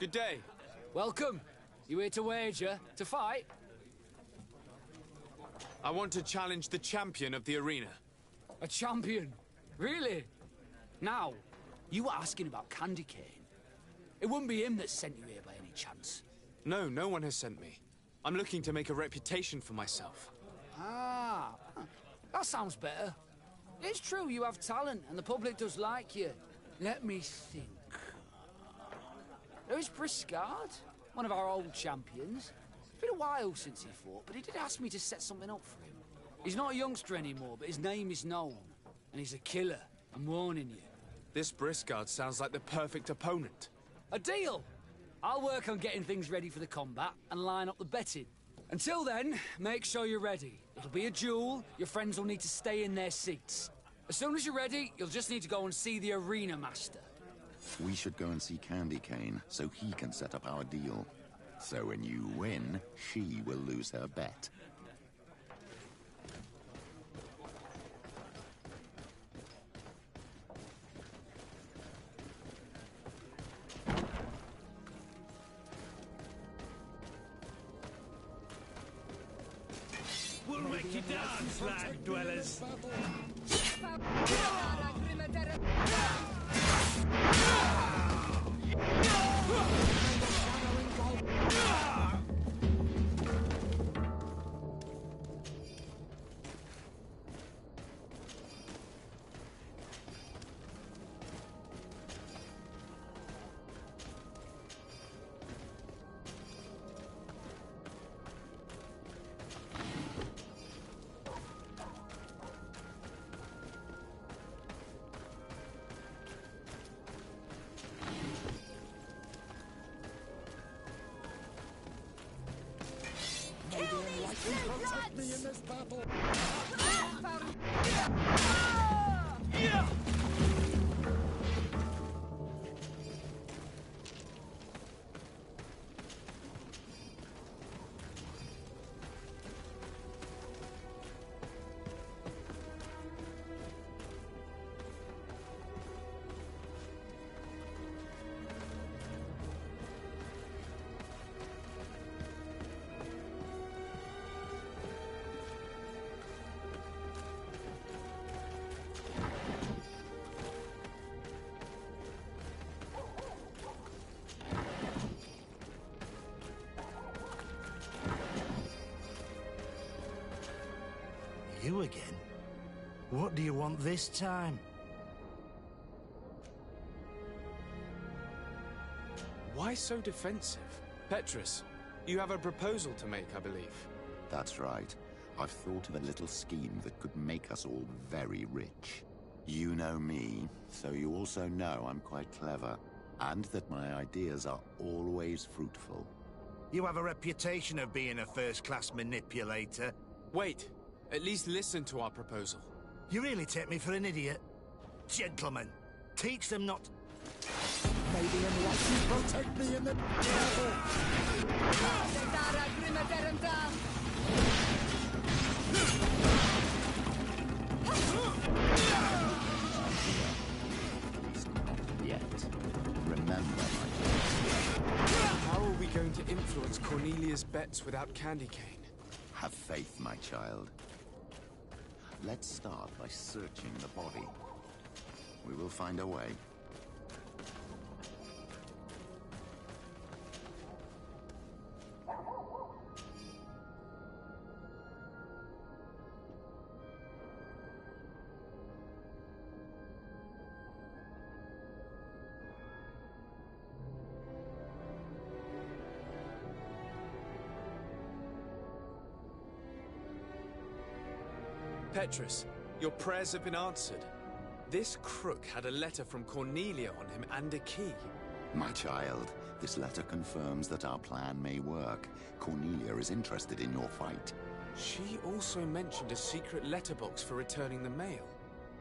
Good day. Welcome. You here to wager? To fight? I want to challenge the champion of the arena. A champion? Really? Now, you were asking about Candy Cane. It wouldn't be him that sent you here by any chance. No, no one has sent me. I'm looking to make a reputation for myself. Ah, that sounds better. It's true you have talent, and the public does like you. Let me think. There's Briscard, one of our old champions. It's been a while since he fought, but he did ask me to set something up for him. He's not a youngster anymore, but his name is known. And he's a killer, I'm warning you. This Briscard sounds like the perfect opponent. A deal! I'll work on getting things ready for the combat and line up the betting. Until then, make sure you're ready. It'll be a duel, your friends will need to stay in their seats. As soon as you're ready, you'll just need to go and see the arena master. We should go and see Candy Cane so he can set up our deal. So when you win, she will lose her bet. We'll make you dance, land dwellers. Protect me in this battle. You again? What do you want this time? Why so defensive? Petrus, you have a proposal to make, I believe. That's right. I've thought of a little scheme that could make us all very rich. You know me, so you also know I'm quite clever, and that my ideas are always fruitful. You have a reputation of being a first-class manipulator. Wait. At least listen to our proposal. You really take me for an idiot. Gentlemen, teach them not... May the enlightened protect me in the battle. Yet. Remember, my How are we going to influence Cornelia's bets without Candy Cane? Have faith, my child. Let's start by searching the body. We will find a way. Petrus, your prayers have been answered. This crook had a letter from Cornelia on him and a key. My child, this letter confirms that our plan may work. Cornelia is interested in your fight. She also mentioned a secret letterbox for returning the mail.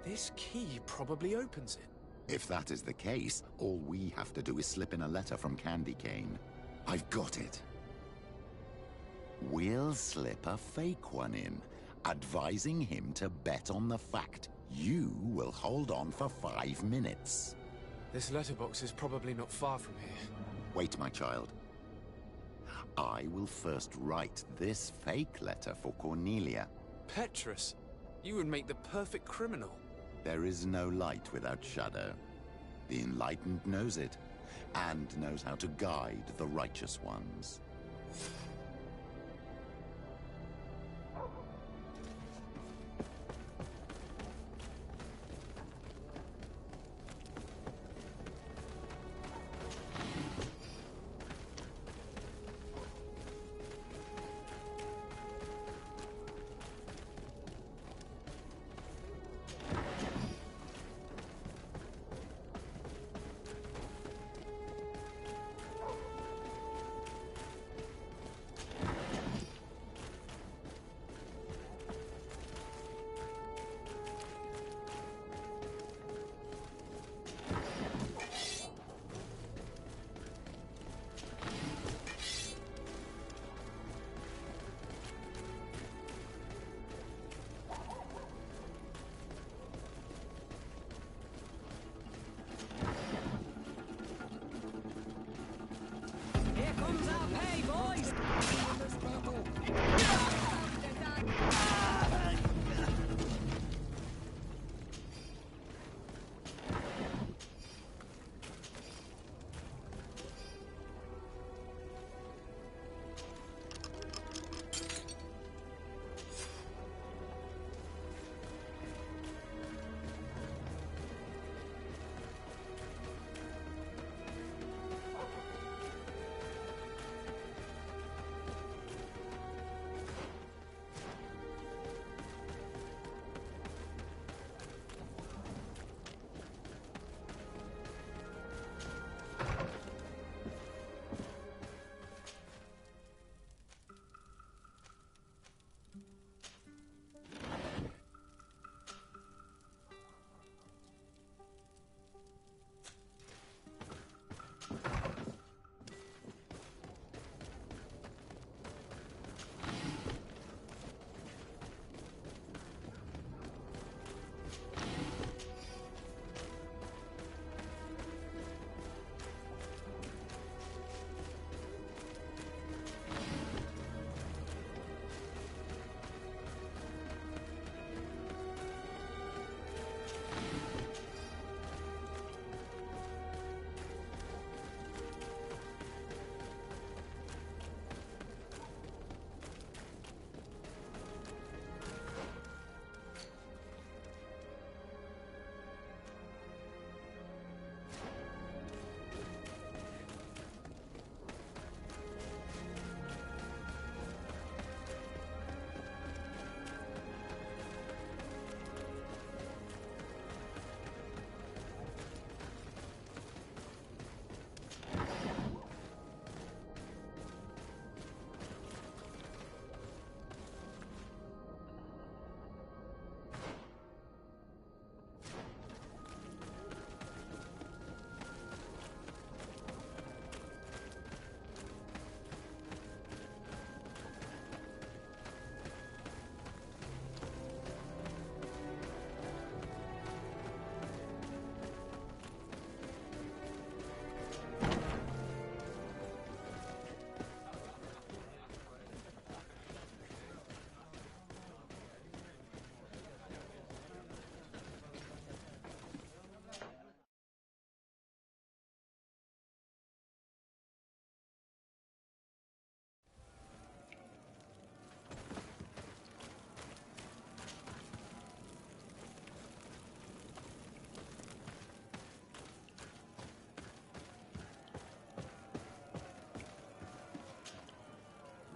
This key probably opens it. If that is the case, all we have to do is slip in a letter from Candy Cane. I've got it. We'll slip a fake one in, advising him to bet on the fact you will hold on for 5 minutes. This letterbox is probably not far from here. Wait, my child. I will first write this fake letter for Cornelia. Petrus, you would make the perfect criminal. There is no light without shadow. The enlightened knows it, and knows how to guide the righteous ones.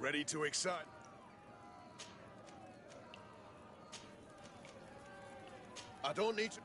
Ready to excite? I don't need to...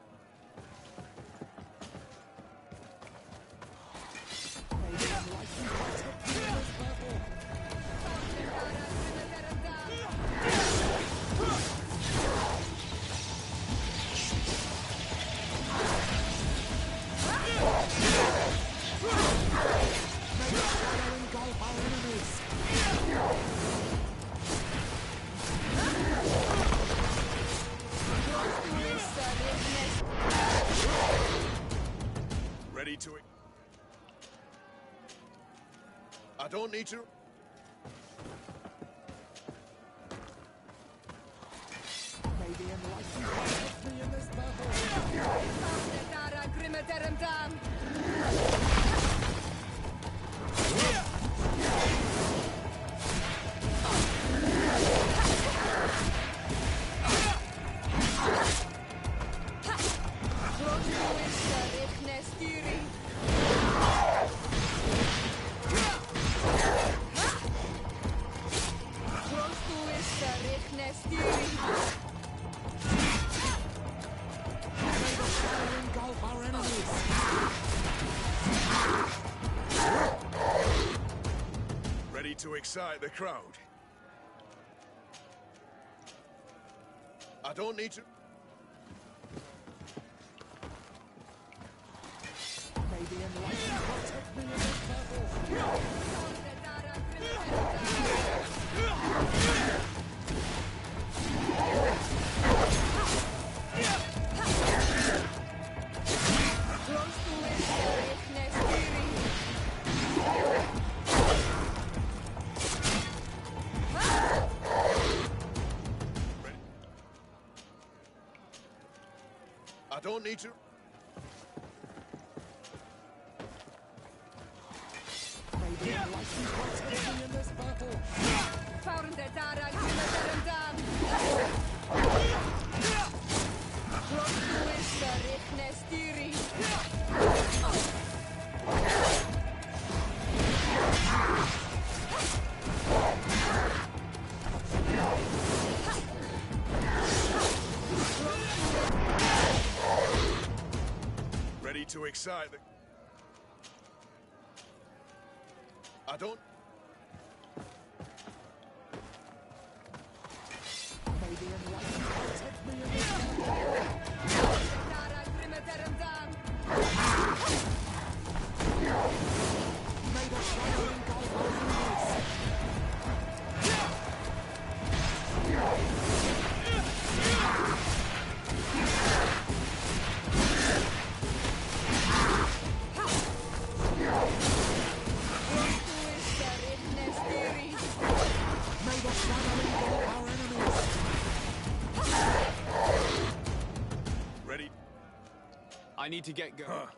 don't need to... Maybe enlightened will help me in this Ready to excite the crowd. I don't need to... Maybe enlightened will protect me in this battle. I don't need to... Maybe enlightened will protect me in this battle. Ready to excite the... I don't... Maybe enlightened will protect me in this battle. May the shadow engulf our enemies. May the shadow engulf our enemies. Ready? I need to get going.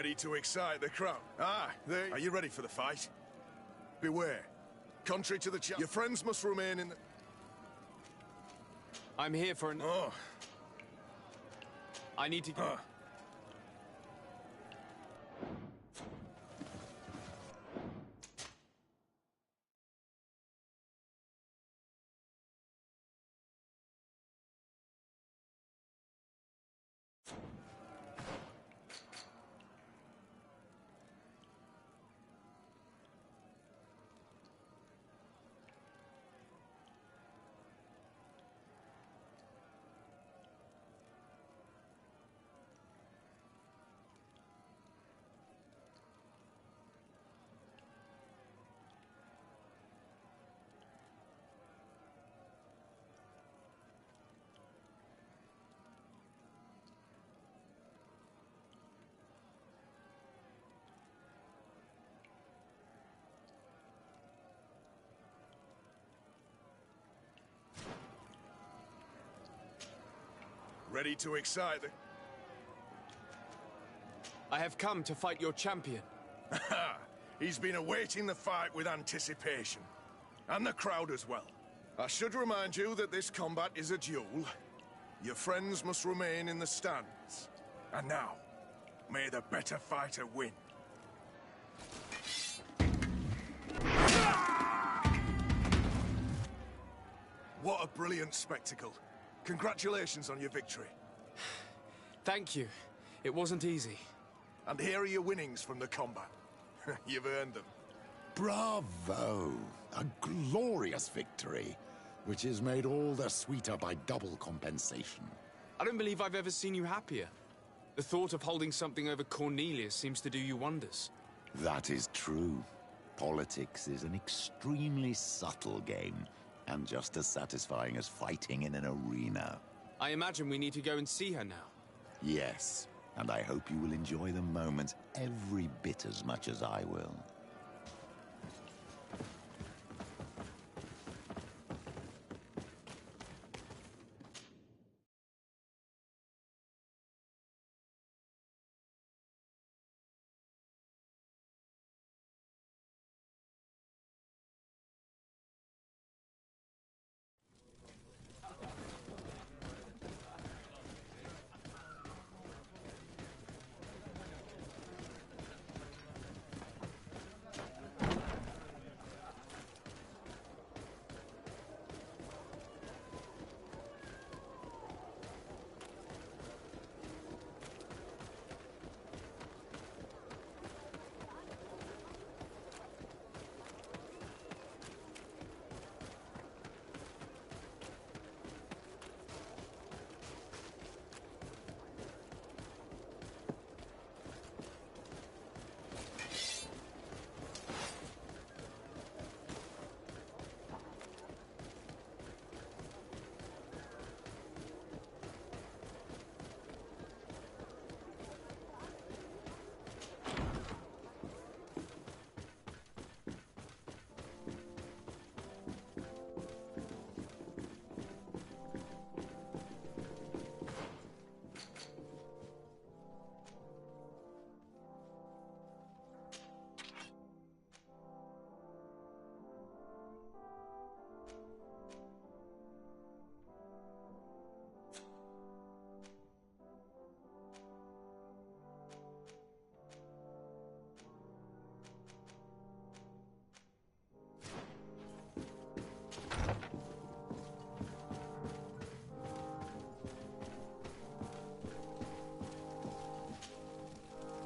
Ready to excite the crowd? Ah, there. Are you ready for the fight? Beware. Contrary to the your friends must remain in the... I'm here for an... Oh. I need to... Ready to excite the... I have come to fight your champion. He's been awaiting the fight with anticipation. And the crowd as well. I should remind you that this combat is a duel. Your friends must remain in the stands. And now, may the better fighter win. What a brilliant spectacle. Congratulations on your victory. Thank you. It wasn't easy. And here are your winnings from the combat. You've earned them. Bravo! A glorious victory, which is made all the sweeter by double compensation. I don't believe I've ever seen you happier. The thought of holding something over Cornelius seems to do you wonders. That is true. Politics is an extremely subtle game, and just as satisfying as fighting in an arena. I imagine we need to go and see her now. Yes, and I hope you will enjoy the moment every bit as much as I will.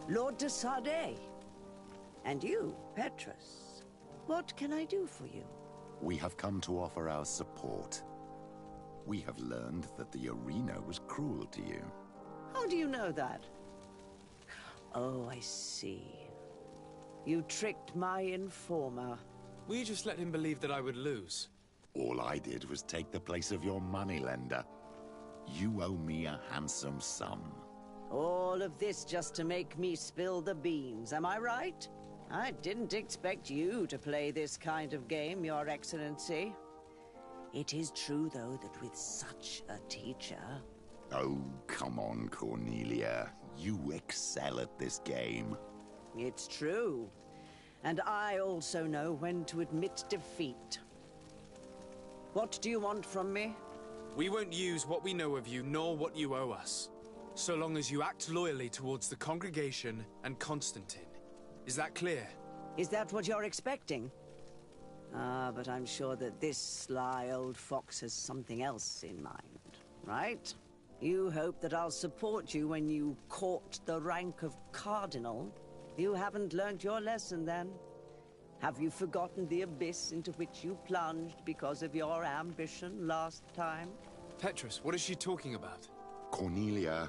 Lord de Sardet. And you, Petrus. What can I do for you? We have come to offer our support. We have learned that the arena was cruel to you. How do you know that? Oh, I see. You tricked my informer. Will you just let him believe that I would lose? All I did was take the place of your moneylender. You owe me a handsome sum. All of this just to make me spill the beans, am I right? I didn't expect you to play this kind of game, Your Excellency. It is true, though, that with such a teacher... Oh, come on, Cornelia. you excel at this game. It's true. And I also know when to admit defeat. What do you want from me? We won't use what we know of you, nor what you owe us, so long as you act loyally towards the congregation and Constantine. Is that clear? Is that what you're expecting? But I'm sure that this sly old fox has something else in mind, right? You hope that I'll support you when you court the rank of cardinal? You haven't learnt your lesson, then? Have you forgotten the abyss into which you plunged because of your ambition last time? Petrus, what is she talking about? Cornelia,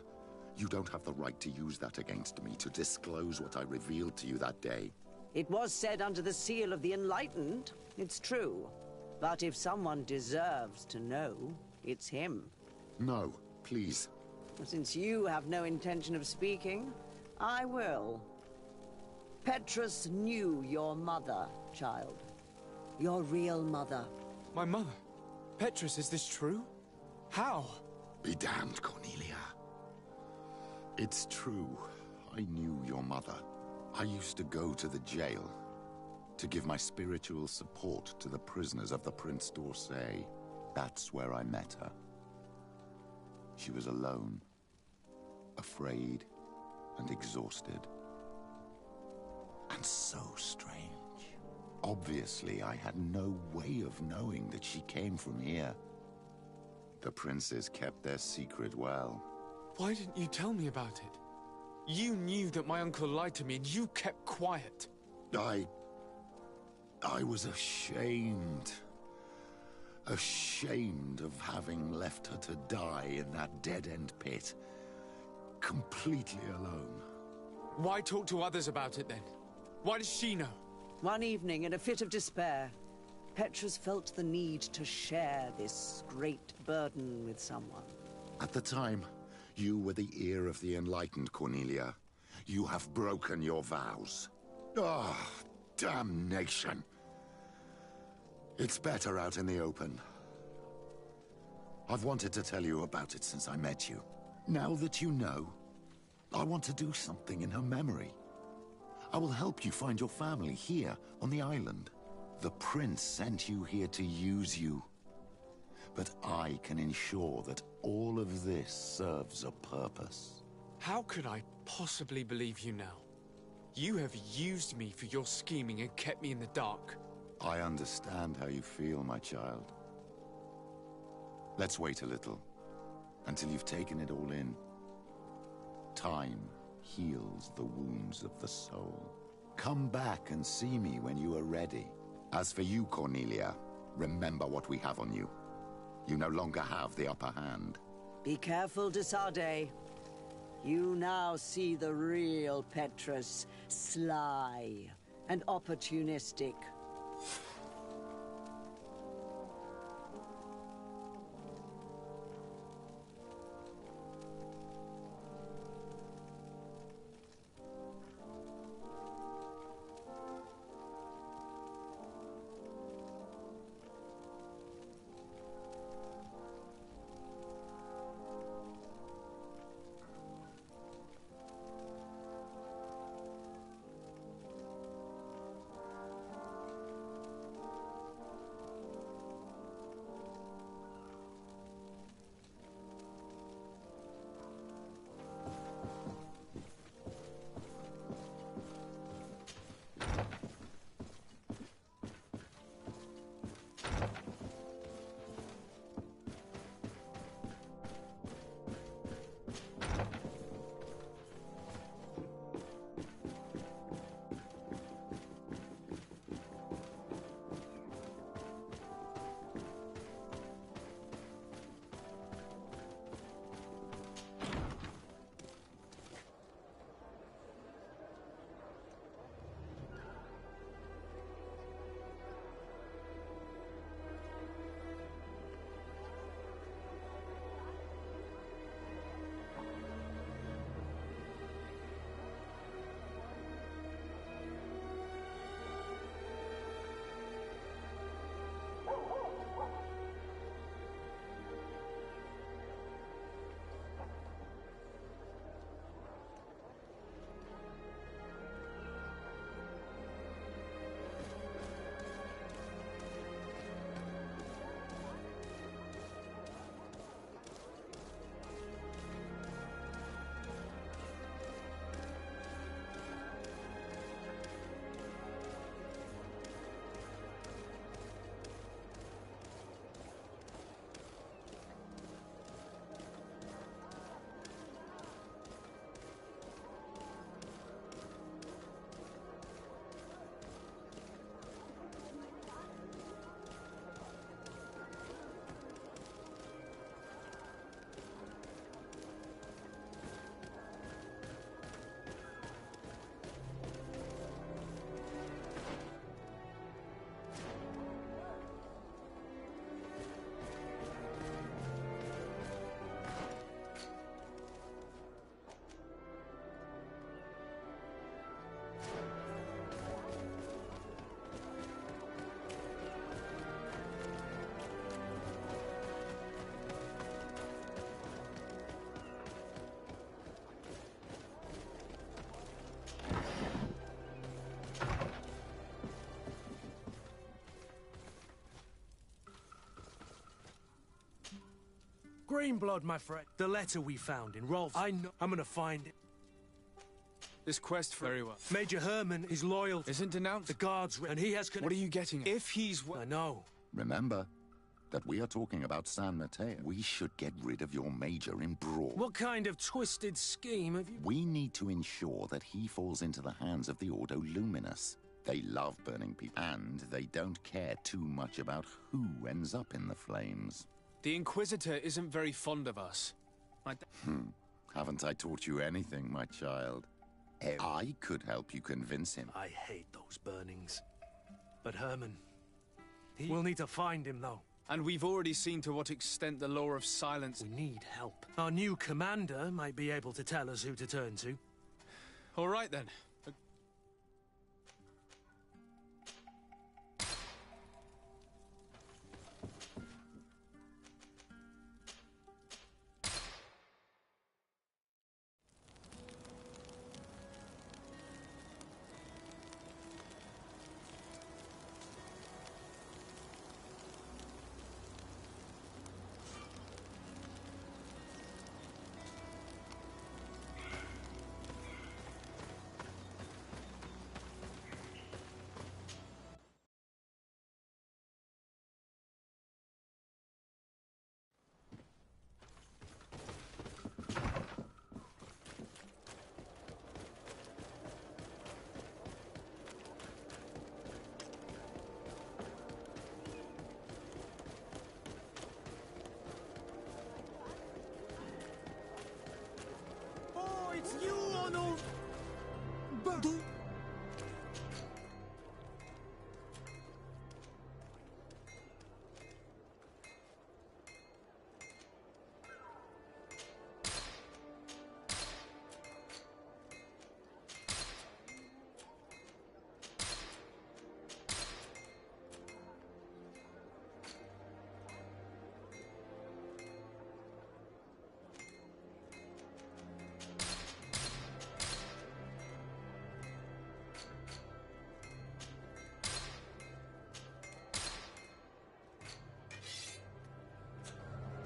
you don't have the right to use that against me, to disclose what I revealed to you that day. It was said under the seal of the Enlightened. It's true. But if someone deserves to know, it's him. No, please. Since you have no intention of speaking, I will. Petrus knew your mother, child. Your real mother. My mother? Petrus, is this true? How? Be damned, Cornelia. It's true. I knew your mother. I used to go to the jail to give my spiritual support to the prisoners of the Prince d'Orsay. That's where I met her. She was alone, afraid, and exhausted. And so strange. Obviously, I had no way of knowing that she came from here. The princes kept their secret well. Why didn't you tell me about it? You knew that my uncle lied to me, and you kept quiet. I was ashamed. Ashamed of having left her to die in that dead-end pit. Completely alone. Why talk to others about it, then? Why does she know? One evening, in a fit of despair, Petrus felt the need to share this great burden with someone. At the time, you were the ear of the enlightened, Cornelia. You have broken your vows. Ah, damnation. It's better out in the open. I've wanted to tell you about it since I met you. Now that you know, I want to do something in her memory. I will help you find your family here on the island. The prince sent you here to use you. But I can ensure that all of this serves a purpose. How could I possibly believe you now? You have used me for your scheming and kept me in the dark. I understand how you feel, my child. Let's wait a little, until you've taken it all in. Time heals the wounds of the soul. Come back and see me when you are ready. As for you, Cornelia, remember what we have on you. You no longer have the upper hand. Be careful, de Sardet. You now see the real Petrus, sly and opportunistic. Greenblood, my friend. The letter we found in Rolf. I'm gonna find it. This quest very well. Major Herman is loyal. Isn't denounced? The guards, and he has... What are you getting at? If he's... I know. Remember that we are talking about San Mateo. We should get rid of your major in Brawl. What kind of twisted scheme have you... We need to ensure that he falls into the hands of the Ordo Luminous. They love burning people, and they don't care too much about who ends up in the flames. The Inquisitor isn't very fond of us. Haven't I taught you anything, my child? I could help you convince him. I hate those burnings. But Herman... We'll need to find him, though. And we've already seen to what extent the law of silence... We need help. Our new commander might be able to tell us who to turn to. All right, then. It's you, Arnold! But...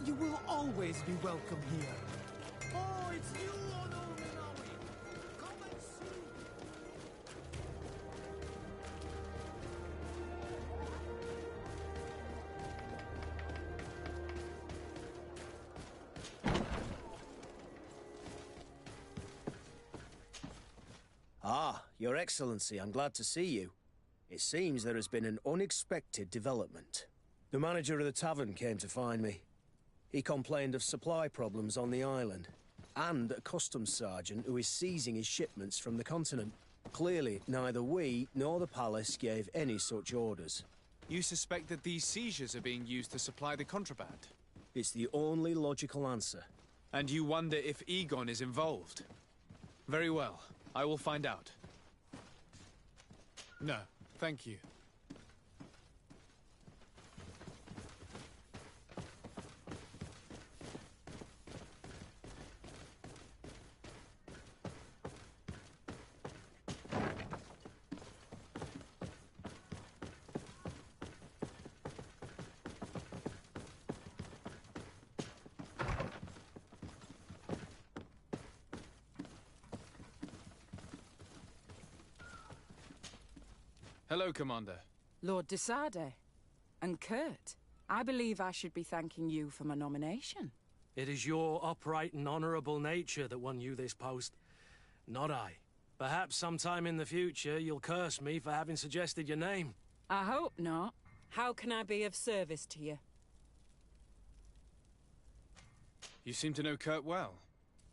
You will always be welcome here. Oh, it's you, Arnold Minawi! Come and see! Ah, Your Excellency, I'm glad to see you. It seems there has been an unexpected development. The manager of the tavern came to find me. He complained of supply problems on the island, and a customs sergeant who is seizing his shipments from the continent. Clearly, neither we nor the palace gave any such orders. You suspect that these seizures are being used to supply the contraband? It's the only logical answer. And you wonder if Egon is involved? Very well. I will find out. No, thank you. Hello, Commander. Lord de Sade. And Kurt, I believe I should be thanking you for my nomination. It is your upright and honourable nature that won you this post, not I. Perhaps sometime in the future you'll curse me for having suggested your name. I hope not. How can I be of service to you? You seem to know Kurt well.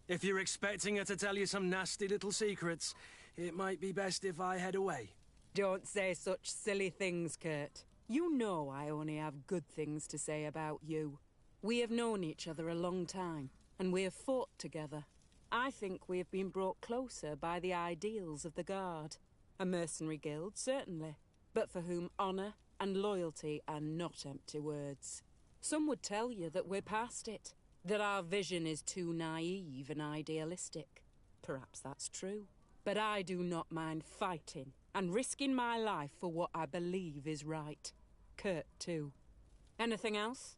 If you're expecting her to tell you some nasty little secrets, it might be best if I head away. Don't say such silly things, Kurt. You know I only have good things to say about you. We have known each other a long time, and we have fought together. I think we have been brought closer by the ideals of the Guard. A mercenary guild, certainly, but for whom honour and loyalty are not empty words. Some would tell you that we're past it, that our vision is too naive and idealistic. Perhaps that's true. But I do not mind fighting and risking my life for what I believe is right. Kurt, too. Anything else?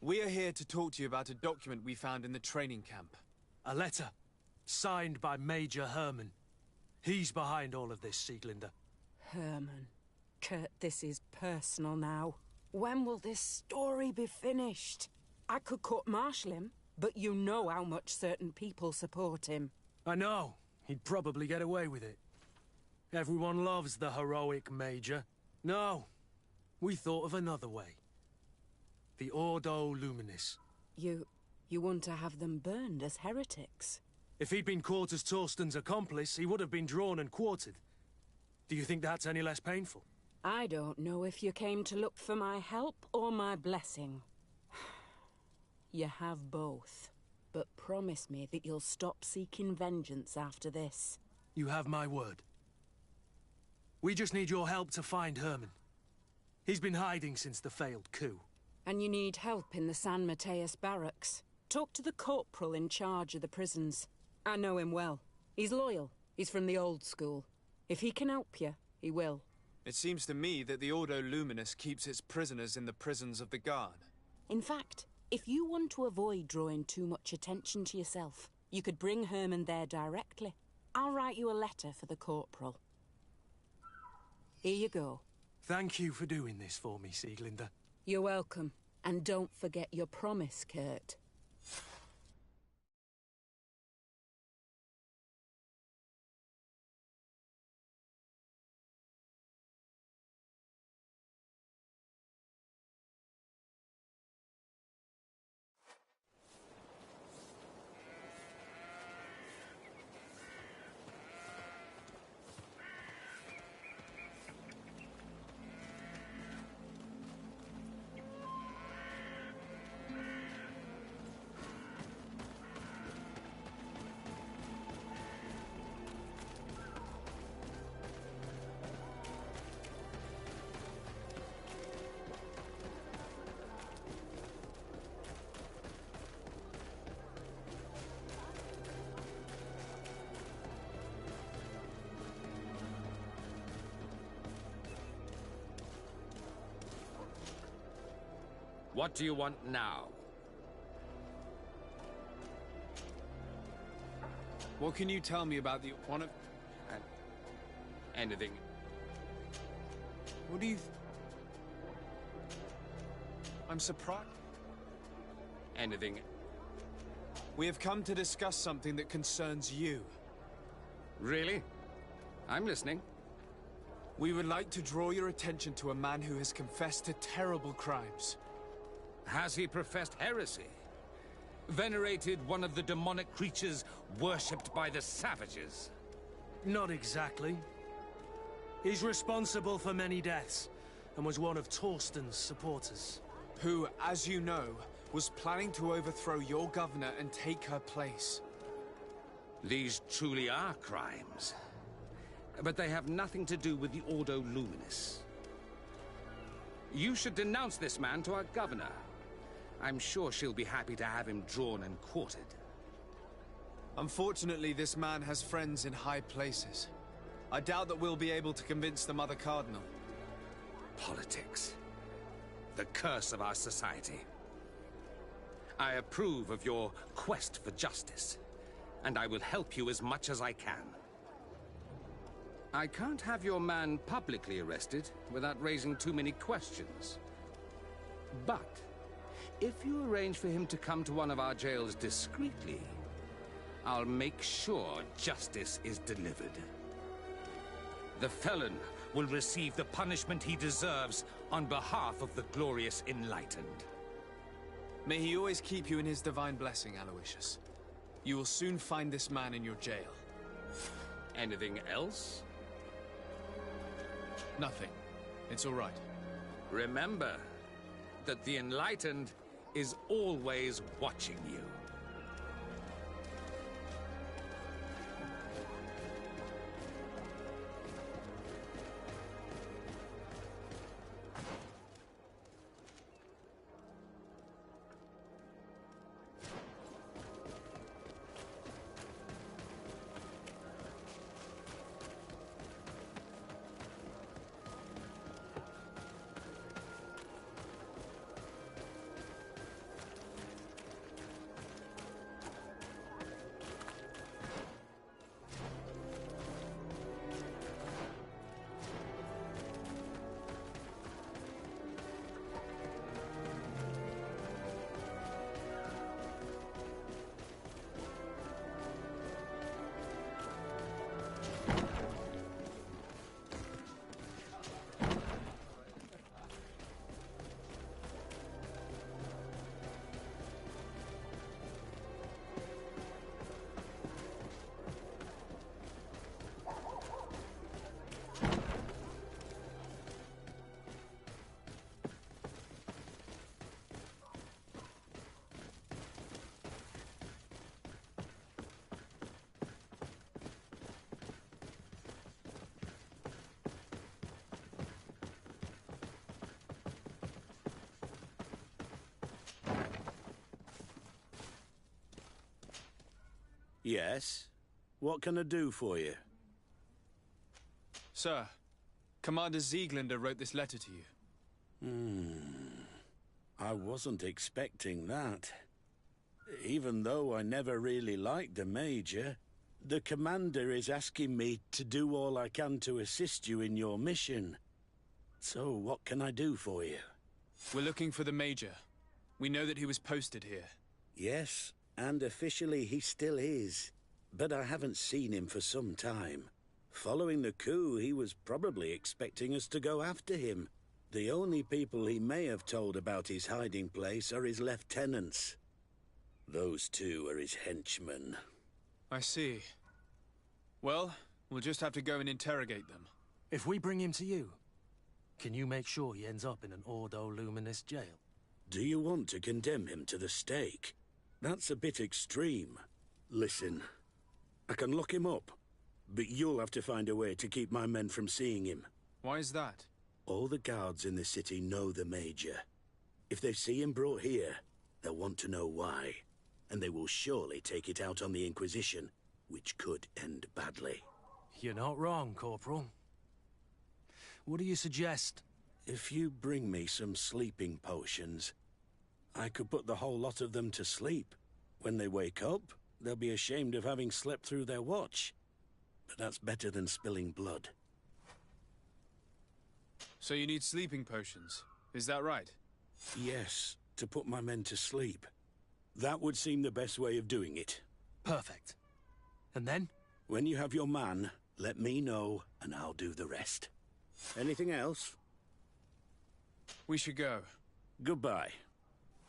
We are here to talk to you about a document we found in the training camp. A letter, signed by Major Herman. He's behind all of this, Sieglinder. Herman. Kurt, this is personal now. When will this story be finished? I could court-martial him, but you know how much certain people support him. I know. He'd probably get away with it. Everyone loves the heroic Major. No, we thought of another way. The Ordo Luminis. You want to have them burned as heretics? If he'd been caught as Torsten's accomplice, he would have been drawn and quartered. Do you think that's any less painful? I don't know if you came to look for my help or my blessing. You have both. But promise me that you'll stop seeking vengeance after this. You have my word. We just need your help to find Herman. He's been hiding since the failed coup. And you need help in the San Mateus barracks. Talk to the corporal in charge of the prisons. I know him well. He's loyal. He's from the old school. If he can help you, he will. It seems to me that the Ordo Luminis keeps its prisoners in the prisons of the Guard. In fact, if you want to avoid drawing too much attention to yourself, you could bring Herman there directly. I'll write you a letter for the corporal. Here you go. Thank you for doing this for me, Sieglinder. You're welcome. And don't forget your promise, Kurt. What do you want now? What can you tell me about the one of... Anything. What do you... I'm surprised. Anything. We have come to discuss something that concerns you. Really? I'm listening. We would like to draw your attention to a man who has confessed to terrible crimes. Has he professed heresy? Venerated one of the demonic creatures worshipped by the savages? Not exactly. He's responsible for many deaths, and was one of Torsten's supporters. Who, as you know, was planning to overthrow your governor and take her place. These truly are crimes. But they have nothing to do with the Ordo Luminis. You should denounce this man to our governor. I'm sure she'll be happy to have him drawn and quartered. Unfortunately, this man has friends in high places. I doubt that we'll be able to convince the Mother Cardinal. Politics. The curse of our society. I approve of your quest for justice, and I will help you as much as I can. I can't have your man publicly arrested without raising too many questions. But if you arrange for him to come to one of our jails discreetly, I'll make sure justice is delivered. The felon will receive the punishment he deserves on behalf of the glorious Enlightened. May he always keep you in his divine blessing, Aloysius. You will soon find this man in your jail. Anything else? Nothing. It's all right. Remember that the Enlightened is always watching you. Yes? What can I do for you? Sir, Commander Sieglander wrote this letter to you. I wasn't expecting that. Even though I never really liked the Major, the Commander is asking me to do all I can to assist you in your mission. So what can I do for you? We're looking for the Major. We know that he was posted here. Yes, and officially he still is. But I haven't seen him for some time. Following the coup, he was probably expecting us to go after him. The only people he may have told about his hiding place are his lieutenants. Those two are his henchmen. I see. Well, we'll just have to go and interrogate them. If we bring him to you, can you make sure he ends up in an Ordo Luminous jail? Do you want to condemn him to the stake? That's a bit extreme. Listen, I can lock him up, but you'll have to find a way to keep my men from seeing him. Why is that? All the guards in the city know the Major. If they see him brought here, they'll want to know why. And they will surely take it out on the Inquisition, which could end badly. You're not wrong, Corporal. What do you suggest? If you bring me some sleeping potions, I could put the whole lot of them to sleep. When they wake up, they'll be ashamed of having slept through their watch. But that's better than spilling blood. So you need sleeping potions, is that right? Yes, to put my men to sleep. That would seem the best way of doing it. Perfect. And then? When you have your man, let me know, and I'll do the rest. Anything else? We should go. Goodbye.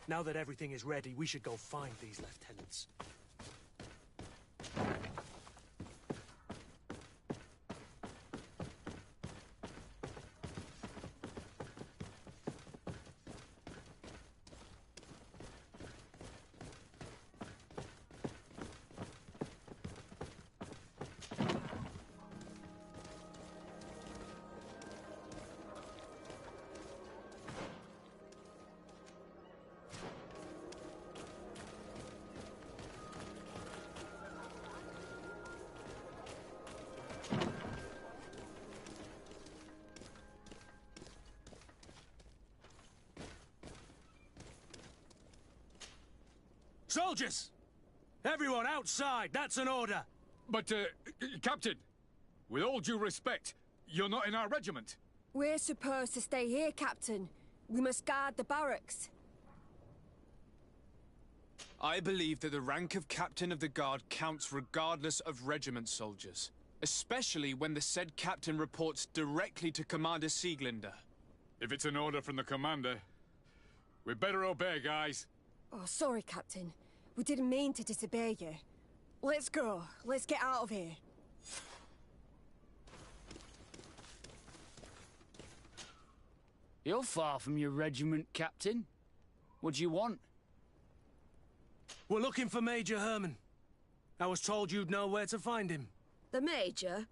Now that everything is ready, we should go find these lieutenants. Soldiers! Everyone outside! That's an order! But, Captain, with all due respect, you're not in our regiment. We're supposed to stay here, Captain. We must guard the barracks. I believe that the rank of Captain of the Guard counts regardless of regiment soldiers. Especially when the said captain reports directly to Commander Sieglander. If it's an order from the commander, we'd better obey, guys. Oh, sorry, Captain. We didn't mean to disobey you. Let's go. Let's get out of here. You're far from your regiment, Captain. What do you want? We're looking for Major Herman. I was told you'd know where to find him. The Major?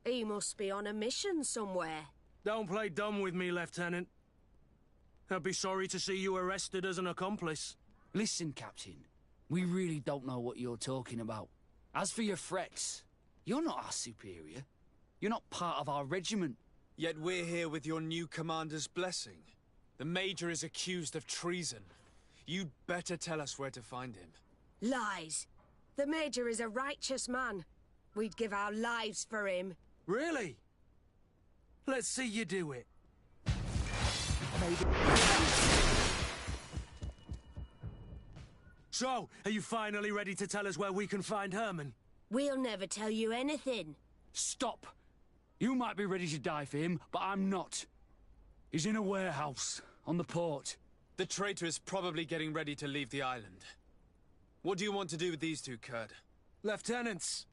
He must be on a mission somewhere. Don't play dumb with me, Lieutenant. I'd be sorry to see you arrested as an accomplice. Listen, Captain. We really don't know what you're talking about. As for your threats, you're not our superior. You're not part of our regiment. Yet we're here with your new commander's blessing. The Major is accused of treason. You'd better tell us where to find him. Lies. The Major is a righteous man. We'd give our lives for him. Really? Let's see you do it. So, are you finally ready to tell us where we can find Herman? We'll never tell you anything. Stop! You might be ready to die for him, but I'm not. He's in a warehouse, on the port. The traitor is probably getting ready to leave the island. What do you want to do with these two, Kurt? Lieutenants,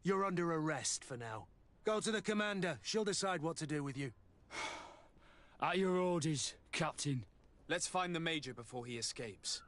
you're under arrest for now. Go to the commander. She'll decide what to do with you. At your orders, Captain. Let's find the Major before he escapes.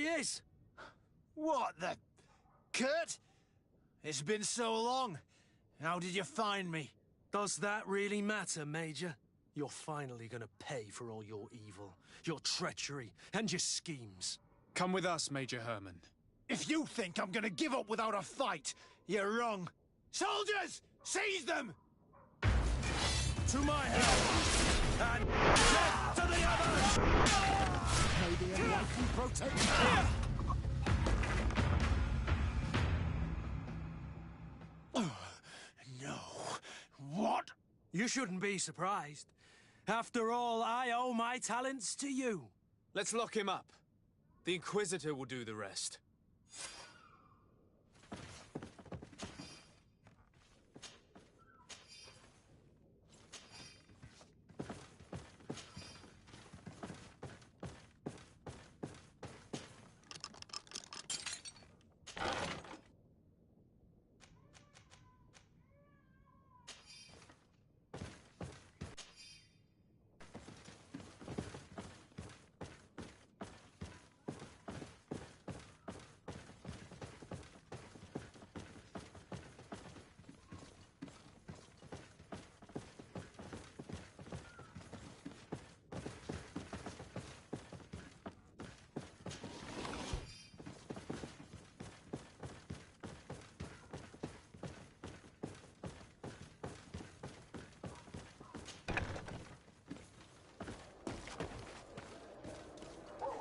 he is! What the... Kurt? It's been so long. How did you find me? Does that really matter, Major? You're finally gonna pay for all your evil, your treachery, and your schemes. Come with us, Major Herman. If you think I'm gonna give up without a fight, you're wrong. Soldiers! Seize them! To my help! And death to the others! Maybe anyone can protect me. No. What? You shouldn't be surprised. After all, I owe my talents to you. Let's lock him up. The Inquisitor will do the rest.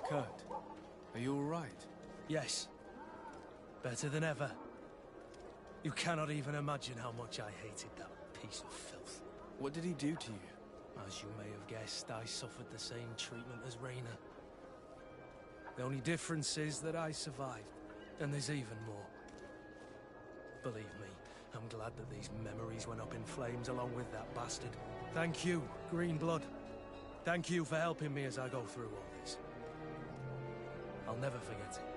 Kurt, are you all right? Yes. Better than ever. You cannot even imagine how much I hated that piece of filth. What did he do to you? As you may have guessed, I suffered the same treatment as Raina. The only difference is that I survived, and there's even more. Believe me, I'm glad that these memories went up in flames along with that bastard. Thank you, Greenblood. Thank you for helping me as I go through all this. I'll never forget it.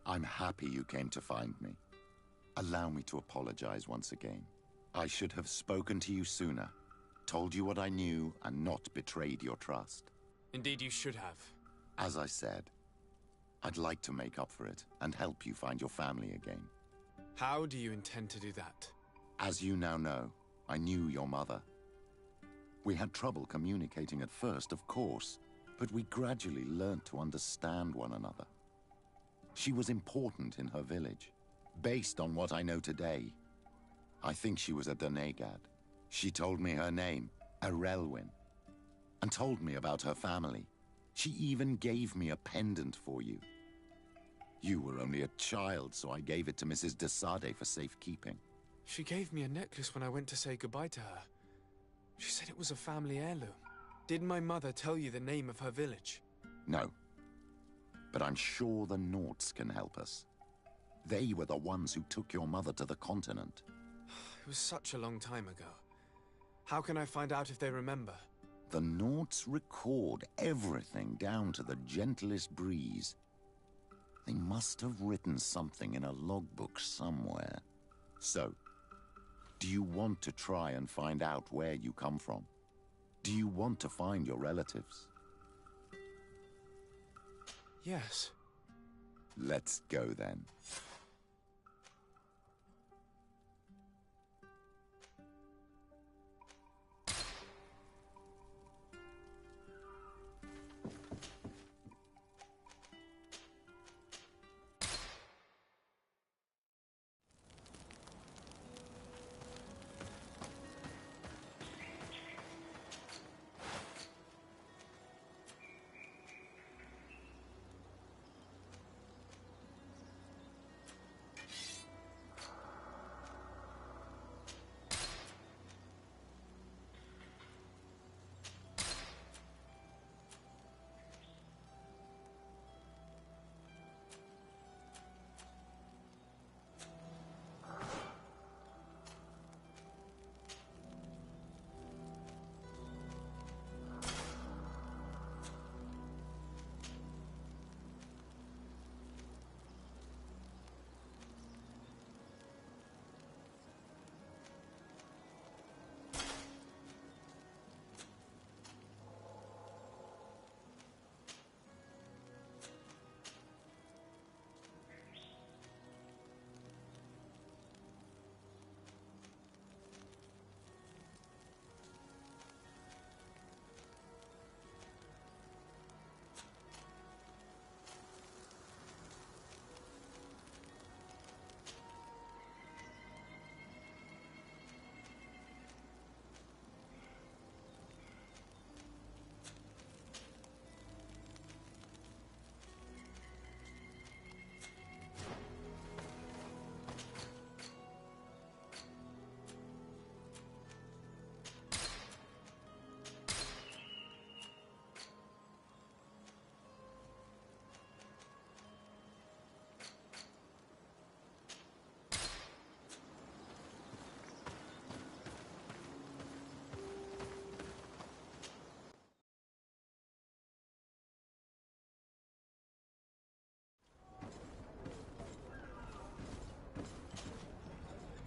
I'm happy you came to find me. Allow me to apologize once again. I should have spoken to you sooner, told you what I knew, and not betrayed your trust. Indeed, you should have. As I said, I'd like to make up for it and help you find your family again. How do you intend to do that? As you now know, I knew your mother. We had trouble communicating at first, of course, but we gradually learned to understand one another. She was important in her village. Based on what I know today, I think she was a Donegad. She told me her name, Arelwyn, and told me about her family. She even gave me a pendant for you. You were only a child, so I gave it to Mrs. de Sade for safekeeping. She gave me a necklace when I went to say goodbye to her. She said it was a family heirloom. Did my mother tell you the name of her village? No. But I'm sure the Nauts can help us. They were the ones who took your mother to the continent. It was such a long time ago. How can I find out if they remember? The Nauts record everything down to the gentlest breeze. They must have written something in a logbook somewhere. So, do you want to try and find out where you come from? Do you want to find your relatives? Yes. Let's go then.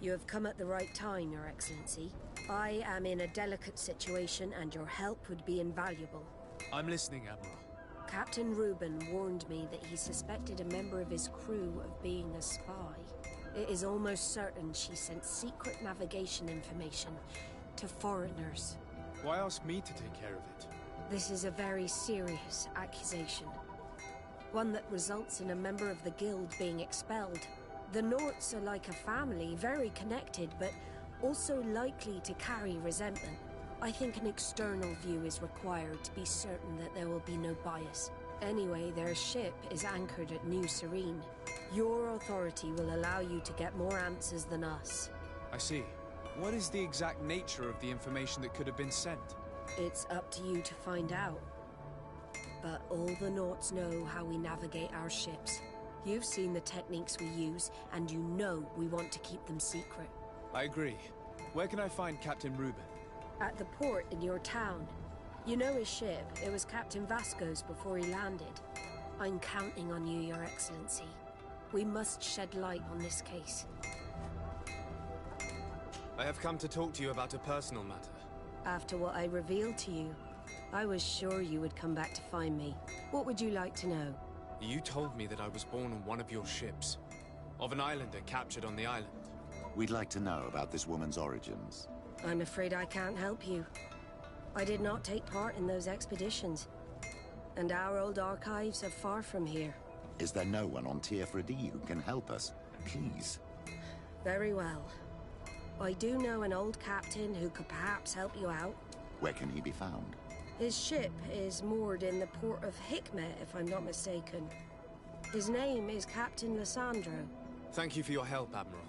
You have come at the right time, Your Excellency. I am in a delicate situation and your help would be invaluable. I'm listening, Admiral. Captain Reuben warned me that he suspected a member of his crew of being a spy. It is almost certain she sent secret navigation information to foreigners. Why ask me to take care of it? This is a very serious accusation. One that results in a member of the guild being expelled. The Norts are like a family, very connected, but also likely to carry resentment. I think an external view is required to be certain that there will be no bias. Anyway, their ship is anchored at New Serene. Your authority will allow you to get more answers than us. I see. What is the exact nature of the information that could have been sent? It's up to you to find out. But all the Nauts know how we navigate our ships. You've seen the techniques we use, and you know we want to keep them secret. I agree. Where can I find Captain Reuben? At the port in your town. You know his ship. It was Captain Vasco's before he landed. I'm counting on you, Your Excellency. We must shed light on this case. I have come to talk to you about a personal matter. After what I revealed to you, I was sure you would come back to find me. What would you like to know? You told me that I was born on one of your ships. Of an islander captured on the island. We'd like to know about this woman's origins. I'm afraid I can't help you. I did not take part in those expeditions. And our old archives are far from here. Is there no one on Teofra D who can help us? Please. Very well. I do know an old captain who could perhaps help you out. Where can he be found? His ship is moored in the port of Hikmet, if I'm not mistaken. His name is Captain Lissandro. Thank you for your help, Admiral.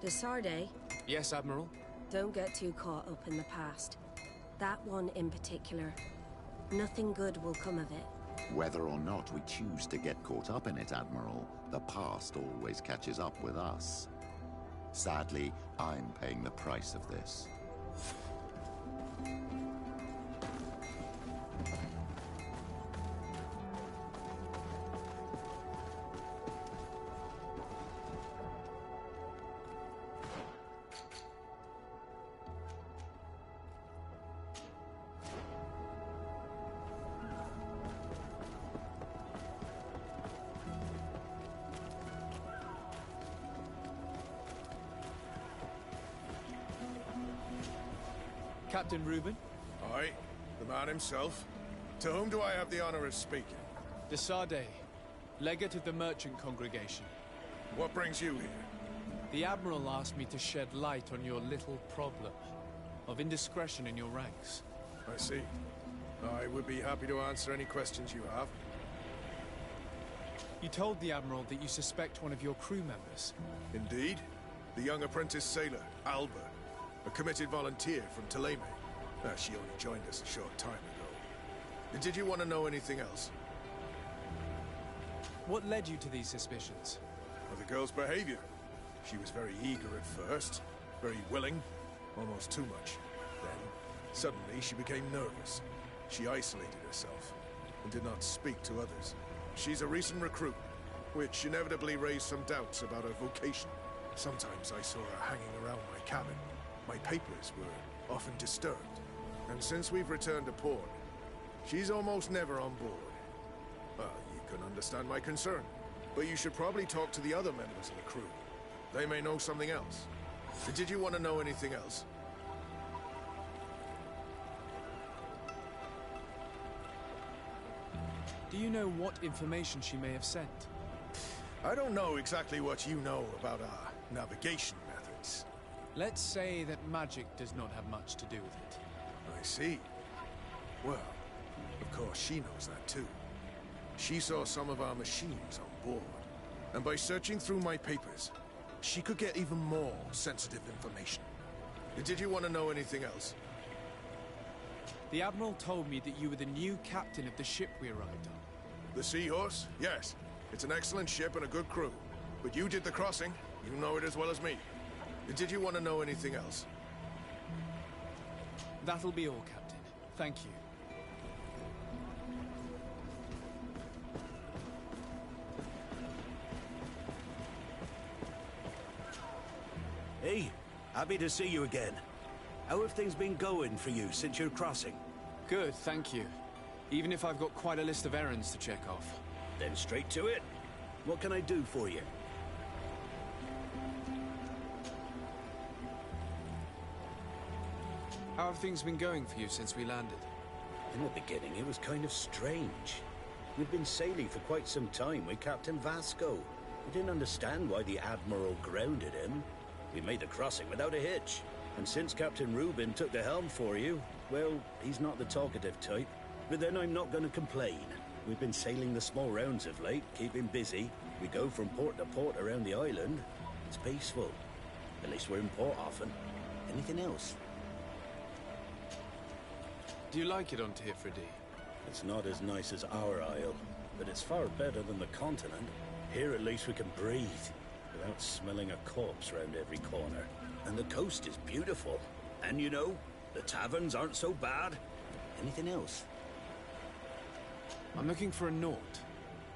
De Sardet? Yes, Admiral? Don't get too caught up in the past. That one in particular. Nothing good will come of it. Whether or not we choose to get caught up in it, Admiral, the past always catches up with us. Sadly, I'm paying the price of this. Captain Reuben? Aye, the man himself. To whom do I have the honor of speaking? De Sardet, legate of the merchant congregation. What brings you here? The Admiral asked me to shed light on your little problem of indiscretion in your ranks. I see. I would be happy to answer any questions you have. You told the Admiral that you suspect one of your crew members. Indeed. The young apprentice sailor, Alba. A committed volunteer from Thélème. She only joined us a short time ago. Did you want to know anything else? What led you to these suspicions? Well, the girl's behavior. She was very eager at first, very willing, almost too much. Then, suddenly, she became nervous. She isolated herself and did not speak to others. She's a recent recruit, which inevitably raised some doubts about her vocation. Sometimes I saw her hanging around my cabin. My papers were often disturbed. And since we've returned to port, she's almost never on board. Well, you can understand my concern. But you should probably talk to the other members of the crew. They may know something else. Did you want to know anything else? Do you know what information she may have sent? I don't know exactly what you know about our navigation methods. Let's say that magic does not have much to do with it. I see. Well, of course she knows that too. She saw some of our machines on board. And by searching through my papers, she could get even more sensitive information. Did you want to know anything else? The Admiral told me that you were the new captain of the ship we arrived on. The Seahorse? Yes. It's an excellent ship and a good crew. But you did the crossing. You know it as well as me. Did you want to know anything else? That'll be all, Captain. Thank you. Hey, happy to see you again. How have things been going for you since your crossing? Good, thank you. Even if I've got quite a list of errands to check off. Then straight to it. What can I do for you? How have things been going for you since we landed? In the beginning, it was kind of strange. We'd been sailing for quite some time with Captain Vasco. We didn't understand why the Admiral grounded him. We made the crossing without a hitch. And since Captain Reuben took the helm for you, well, he's not the talkative type. But then I'm not going to complain. We've been sailing the small rounds of late, keeping busy. We go from port to port around the island. It's peaceful. At least we're in port often. Anything else? Do you like it on Teofra D? It's not as nice as our isle, but it's far better than the continent. Here at least we can breathe, without smelling a corpse round every corner. And the coast is beautiful. And you know, the taverns aren't so bad. Anything else? I'm looking for a Naut.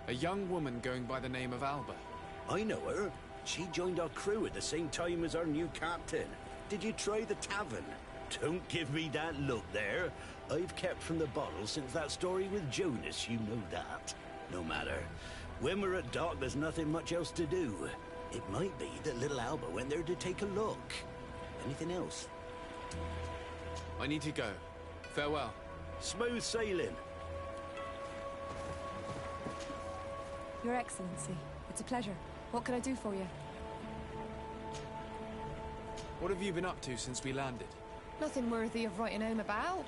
A young woman going by the name of Alba. I know her. She joined our crew at the same time as our new captain. Did you try the tavern? Don't give me that look there. I've kept from the bottle since that story with Jonas, you know that. No matter. When we're at dock, there's nothing much else to do. It might be that little Alba went there to take a look. Anything else? I need to go. Farewell. Smooth sailing. Your Excellency, it's a pleasure. What can I do for you? What have you been up to since we landed? Nothing worthy of writing home about.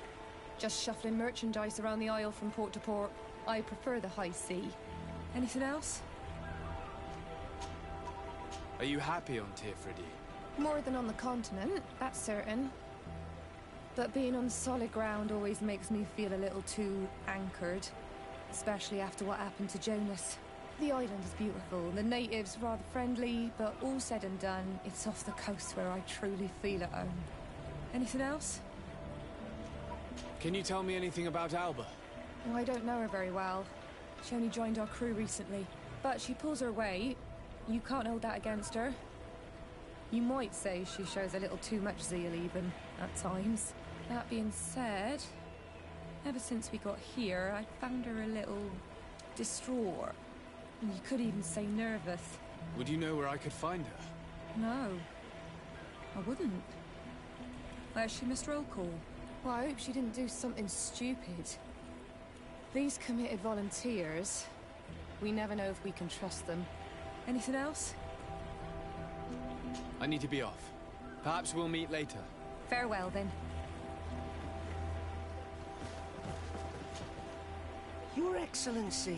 Just shuffling merchandise around the Isle from port to port. I prefer the high sea. Anything else? Are you happy on Tirfridi? More than on the continent, that's certain. But being on solid ground always makes me feel a little too anchored. Especially after what happened to Jonas. The island is beautiful, the natives rather friendly, but all said and done, it's off the coast where I truly feel at home. Anything else? Can you tell me anything about Alba? Oh, I don't know her very well. She only joined our crew recently. But she pulls her weight. You can't hold that against her. You might say she shows a little too much zeal even, at times. That being said, ever since we got here, I found her a little distraught. You could even say nervous. Would you know where I could find her? No, I wouldn't. Where's she missed roll call? Well, I hope she didn't do something stupid. These committed volunteers, we never know if we can trust them. Anything else? I need to be off. Perhaps we'll meet later. Farewell, then. Your Excellency,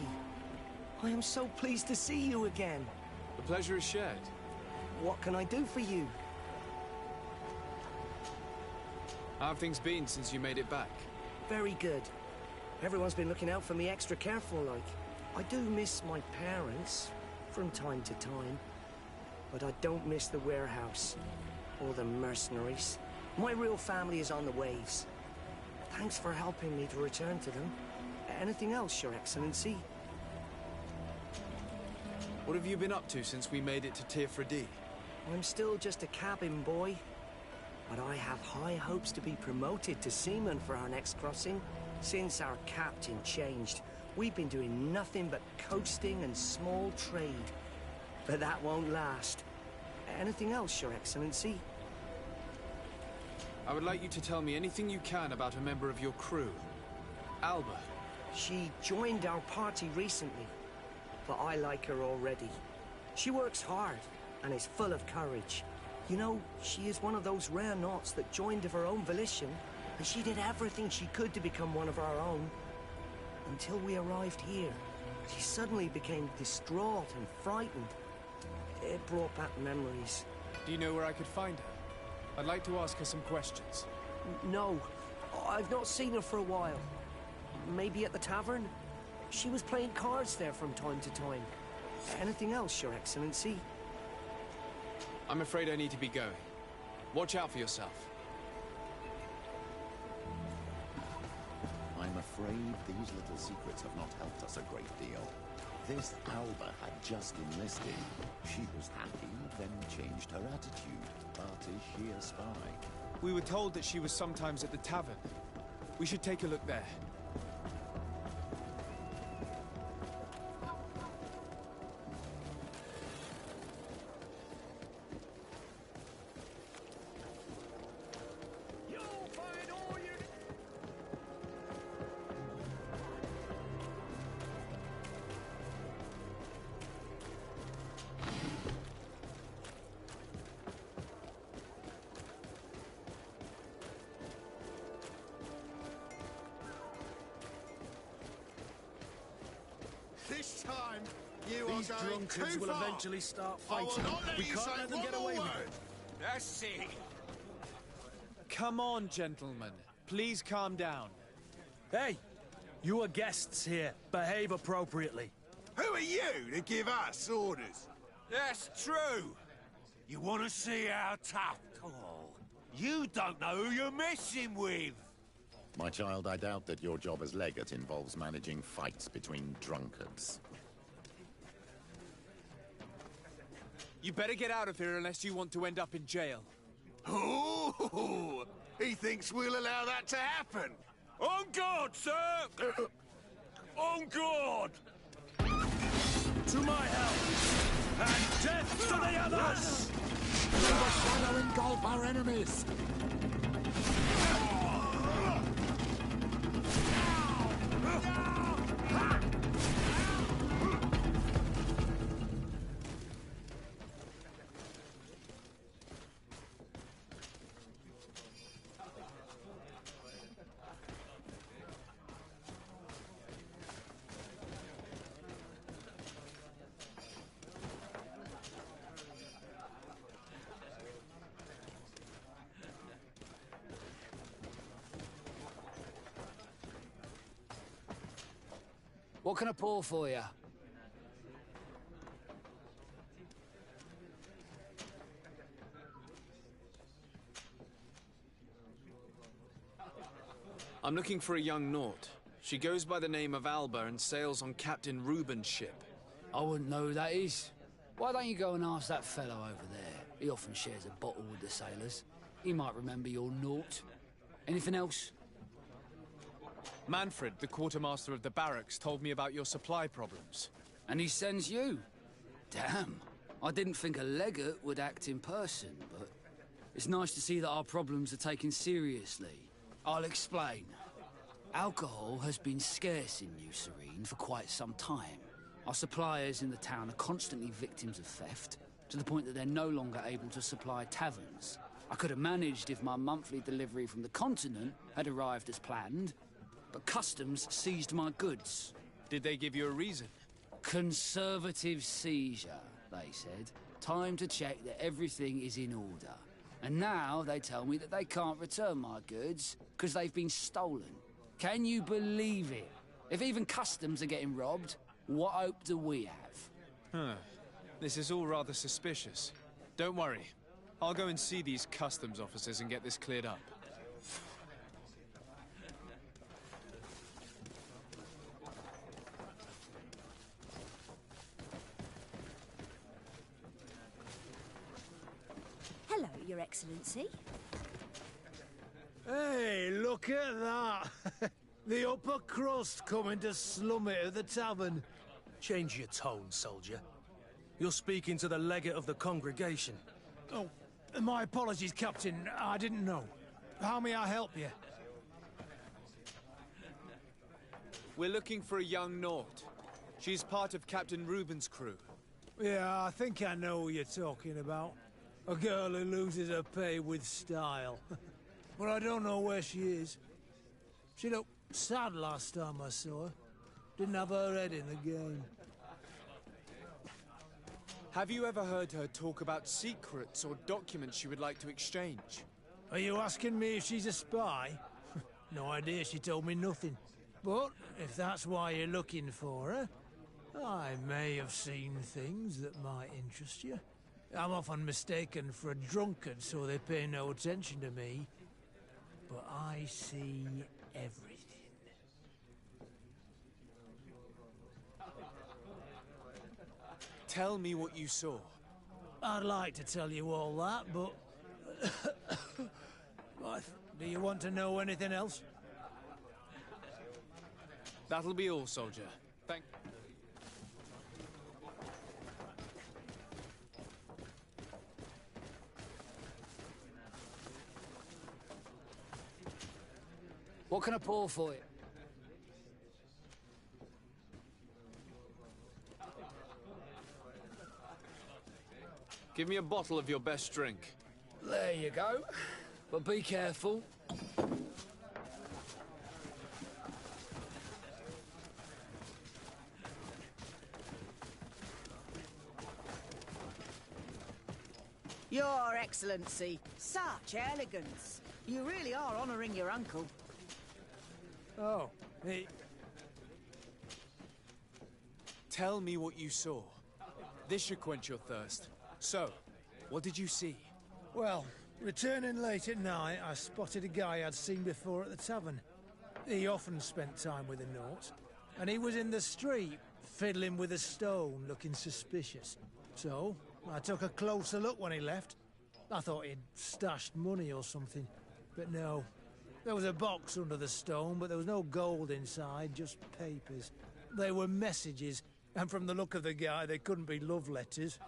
I am so pleased to see you again. The pleasure is shared. What can I do for you? How have things been since you made it back? Very good. Everyone's been looking out for me extra careful, like. I do miss my parents, from time to time. But I don't miss the warehouse, or the mercenaries. My real family is on the waves. Thanks for helping me to return to them. Anything else, Your Excellency? What have you been up to since we made it to Tirfridi? I'm still just a cabin boy. But I have high hopes to be promoted to seaman for our next crossing. Since our captain changed, we've been doing nothing but coasting and small trade. But that won't last. Anything else, Your Excellency? I would like you to tell me anything you can about a member of your crew. Alba. She joined our party recently, but I like her already. She works hard and is full of courage. You know, she is one of those rare naughts that joined of her own volition, and she did everything she could to become one of our own. Until we arrived here, she suddenly became distraught and frightened. It brought back memories. Do you know where I could find her? I'd like to ask her some questions. No, I've not seen her for a while. Maybe at the tavern? She was playing cards there from time to time. Anything else, Your Excellency? I'm afraid I need to be going. Watch out for yourself. I'm afraid these little secrets have not helped us a great deal. This Alba had just enlisted. She was happy, then changed her attitude. But is she a spy? We were told that she was sometimes at the tavern. We should take a look there. This time, you These are going drunkards too will far. eventually start I will fighting. not let We you can't say let them one get more away with word. it. That's it. Come on, gentlemen. Please calm down. Hey, you are guests here. Behave appropriately. Who are you to give us orders? That's true. You want to see how tough? Oh, you don't know who you're messing with. My child, I doubt that your job as legate involves managing fights between drunkards. You better get out of here unless you want to end up in jail. Ooh, he thinks we'll allow that to happen. On guard, sir! On guard! To my help! And death to the others! May the shadow engulf our enemies! What can I pour for you? I'm looking for a young Naut. She goes by the name of Alba and sails on Captain Reuben's ship. I wouldn't know who that is. Why don't you go and ask that fellow over there? He often shares a bottle with the sailors. He might remember your Naut. Anything else? Manfred, the quartermaster of the barracks, told me about your supply problems. And he sends you? Damn. I didn't think a legate would act in person, but it's nice to see that our problems are taken seriously. I'll explain. Alcohol has been scarce in New Serene for quite some time. Our suppliers in the town are constantly victims of theft, to the point that they're no longer able to supply taverns. I could have managed if my monthly delivery from the continent had arrived as planned, but customs seized my goods. Did they give you a reason? Conservative seizure, they said. Time to check that everything is in order. And now they tell me that they can't return my goods because they've been stolen. Can you believe it? If even customs are getting robbed, what hope do we have? Huh. This is all rather suspicious. Don't worry. I'll go and see these customs officers and get this cleared up. Hello, Your Excellency. Hey, look at that! The upper crust coming to slum it at the tavern. Change your tone, soldier. You're speaking to the legate of the congregation. Oh, my apologies, Captain. I didn't know. How may I help you? We're looking for a young Naut. She's part of Captain Reuben's crew. Yeah, I think I know who you're talking about. A girl who loses her pay with style. But I don't know where she is. She looked sad last time I saw her. Didn't have her head in the game. Have you ever heard her talk about secrets or documents she would like to exchange? Are you asking me if she's a spy? No idea, she told me nothing. But if that's why you're looking for her, I may have seen things that might interest you. I'm often mistaken for a drunkard, so they pay no attention to me. But I see everything. Tell me what you saw. I'd like to tell you all that, but... Do you want to know anything else? That'll be all, soldier. Thank... What can I pour for you? Give me a bottle of your best drink. There you go. But be careful. Your Excellency, such elegance. You really are honouring your uncle. Oh, he... Tell me what you saw. This should quench your thirst. So, what did you see? Well, returning late at night, I spotted a guy I'd seen before at the tavern. He often spent time with a Naut, and he was in the street, fiddling with a stone, looking suspicious. So, I took a closer look when he left. I thought he'd stashed money or something. But no. There was a box under the stone, but there was no gold inside, just papers. They were messages, and from the look of the guy, they couldn't be love letters.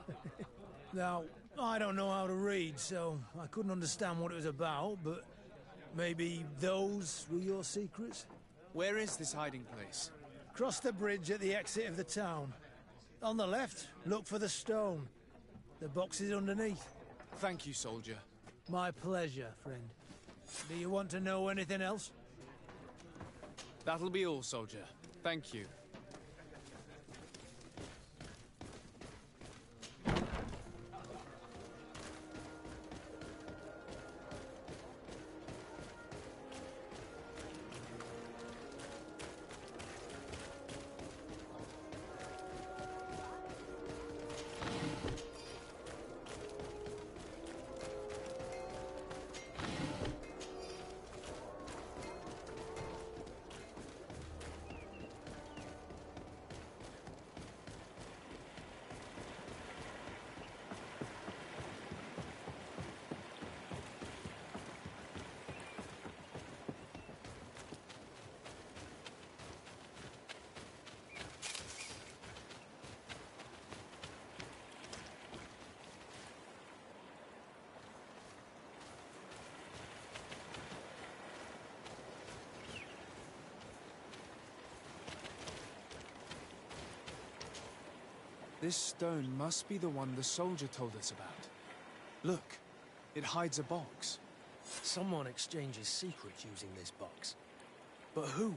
Now, I don't know how to read, so I couldn't understand what it was about, but maybe those were your secrets? Where is this hiding place? Cross the bridge at the exit of the town. On the left, look for the stone. The box is underneath. Thank you, soldier. My pleasure, friend. Do you want to know anything else? That'll be all, soldier. Thank you. This stone must be the one the soldier told us about. Look, it hides a box. Someone exchanges secrets using this box. But who?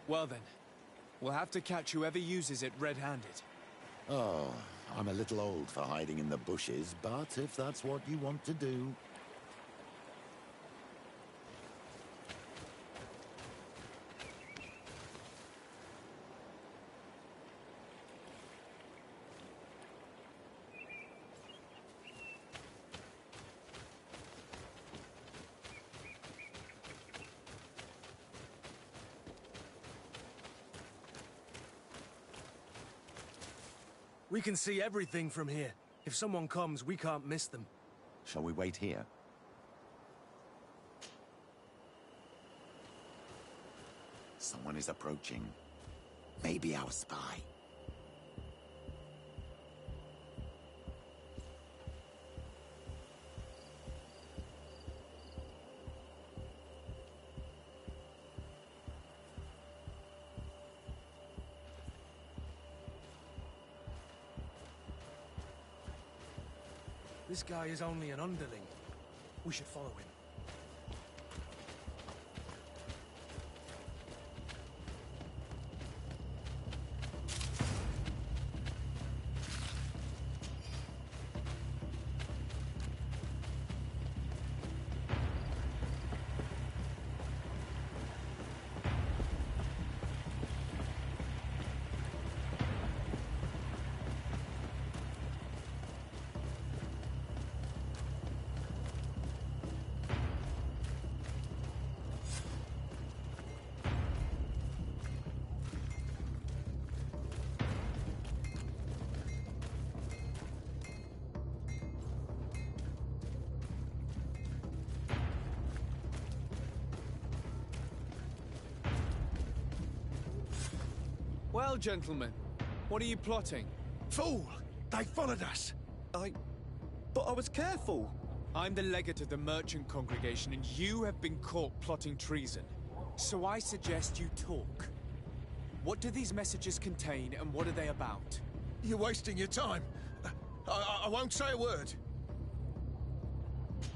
Well then, we'll have to catch whoever uses it red-handed. Oh, I'm a little old for hiding in the bushes, but if that's what you want to do... We can see everything from here. If someone comes, we can't miss them. Shall we wait here? Someone is approaching. Maybe our spy. This guy is only an underling. We should follow him. Well, gentlemen, what are you plotting? Fool! They followed us! But I was careful! I'm the legate of the merchant congregation, and you have been caught plotting treason. So I suggest you talk. What do these messages contain, and what are they about? You're wasting your time. I won't say a word.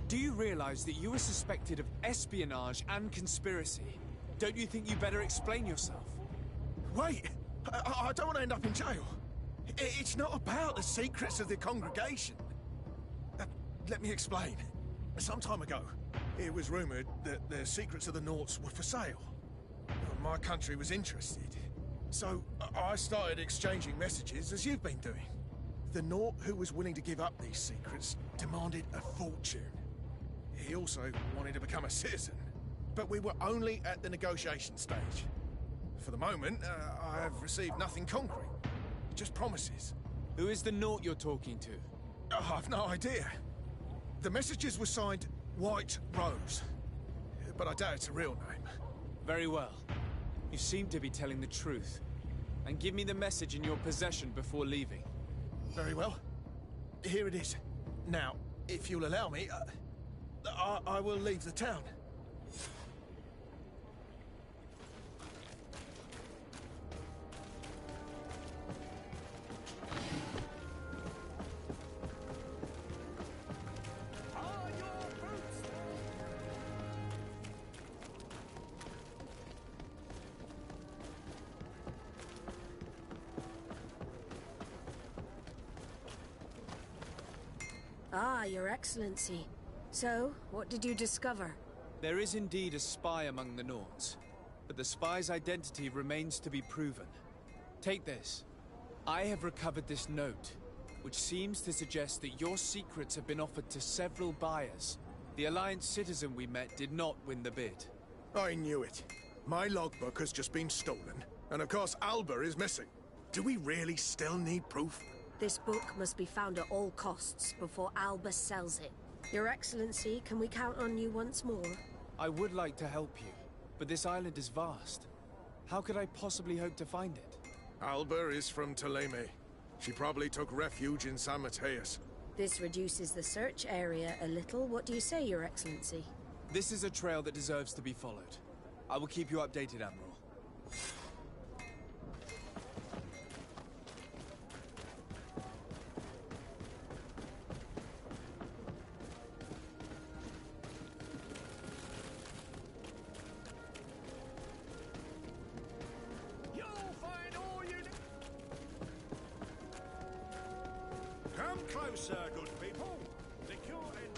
Do you realize that you are suspected of espionage and conspiracy? Don't you think you better explain yourself? Wait! I don't want to end up in jail. It's not about the secrets of the congregation. Let me explain. Some time ago, it was rumored that the secrets of the Naughts were for sale. My country was interested. So I started exchanging messages as you've been doing. The Naught who was willing to give up these secrets demanded a fortune. He also wanted to become a citizen. But we were only at the negotiation stage. For the moment, I have received nothing concrete. Just promises. Who is the Naught you're talking to? Oh, I've no idea. The messages were signed White Rose, but I doubt it's a real name. Very well. You seem to be telling the truth. And give me the message in your possession before leaving. Very well. Here it is. Now, if you'll allow me, I will leave the town. Ah, Your Excellency. So, what did you discover? There is indeed a spy among the Nords, but the spy's identity remains to be proven. Take this. I have recovered this note, which seems to suggest that your secrets have been offered to several buyers. The Alliance citizen we met did not win the bid. I knew it. My logbook has just been stolen, and of course Alba is missing. Do we really still need proof? This book must be found at all costs before Alba sells it. Your Excellency, can we count on you once more? I would like to help you, but this island is vast. How could I possibly hope to find it? Alba is from Thélème. She probably took refuge in San Mateus. This reduces the search area a little. What do you say, Your Excellency? This is a trail that deserves to be followed. I will keep you updated, Admiral. Come closer, good people. Secure and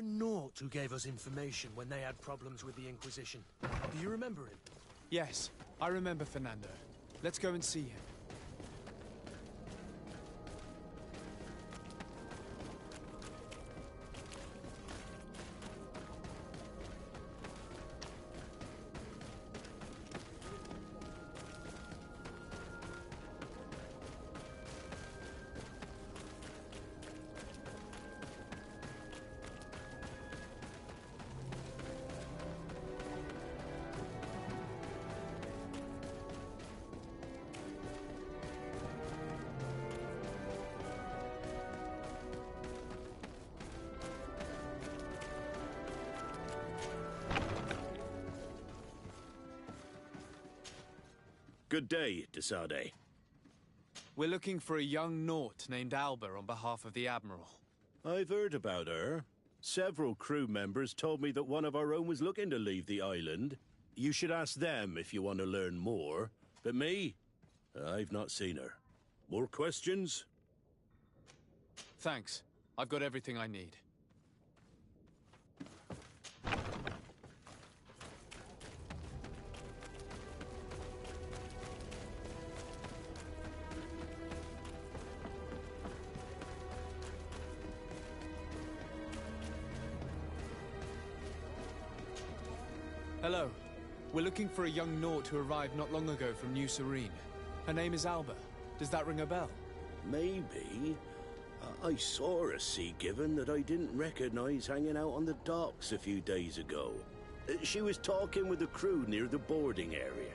a Naut who gave us information when they had problems with the Inquisition? Do you remember him? Yes, I remember Fernando. Let's go and see him. Good day, Desade. We're looking for a young Naut named Alba on behalf of the Admiral. I've heard about her. Several crew members told me that one of our own was looking to leave the island. You should ask them if you want to learn more. But me? I've not seen her. More questions? Thanks. I've got everything I need. Hello. We're looking for a young Naut who arrived not long ago from New Serene. Her name is Alba. Does that ring a bell? Maybe. I saw a Sea Given that I didn't recognize hanging out on the docks a few days ago. She was talking with the crew near the boarding area.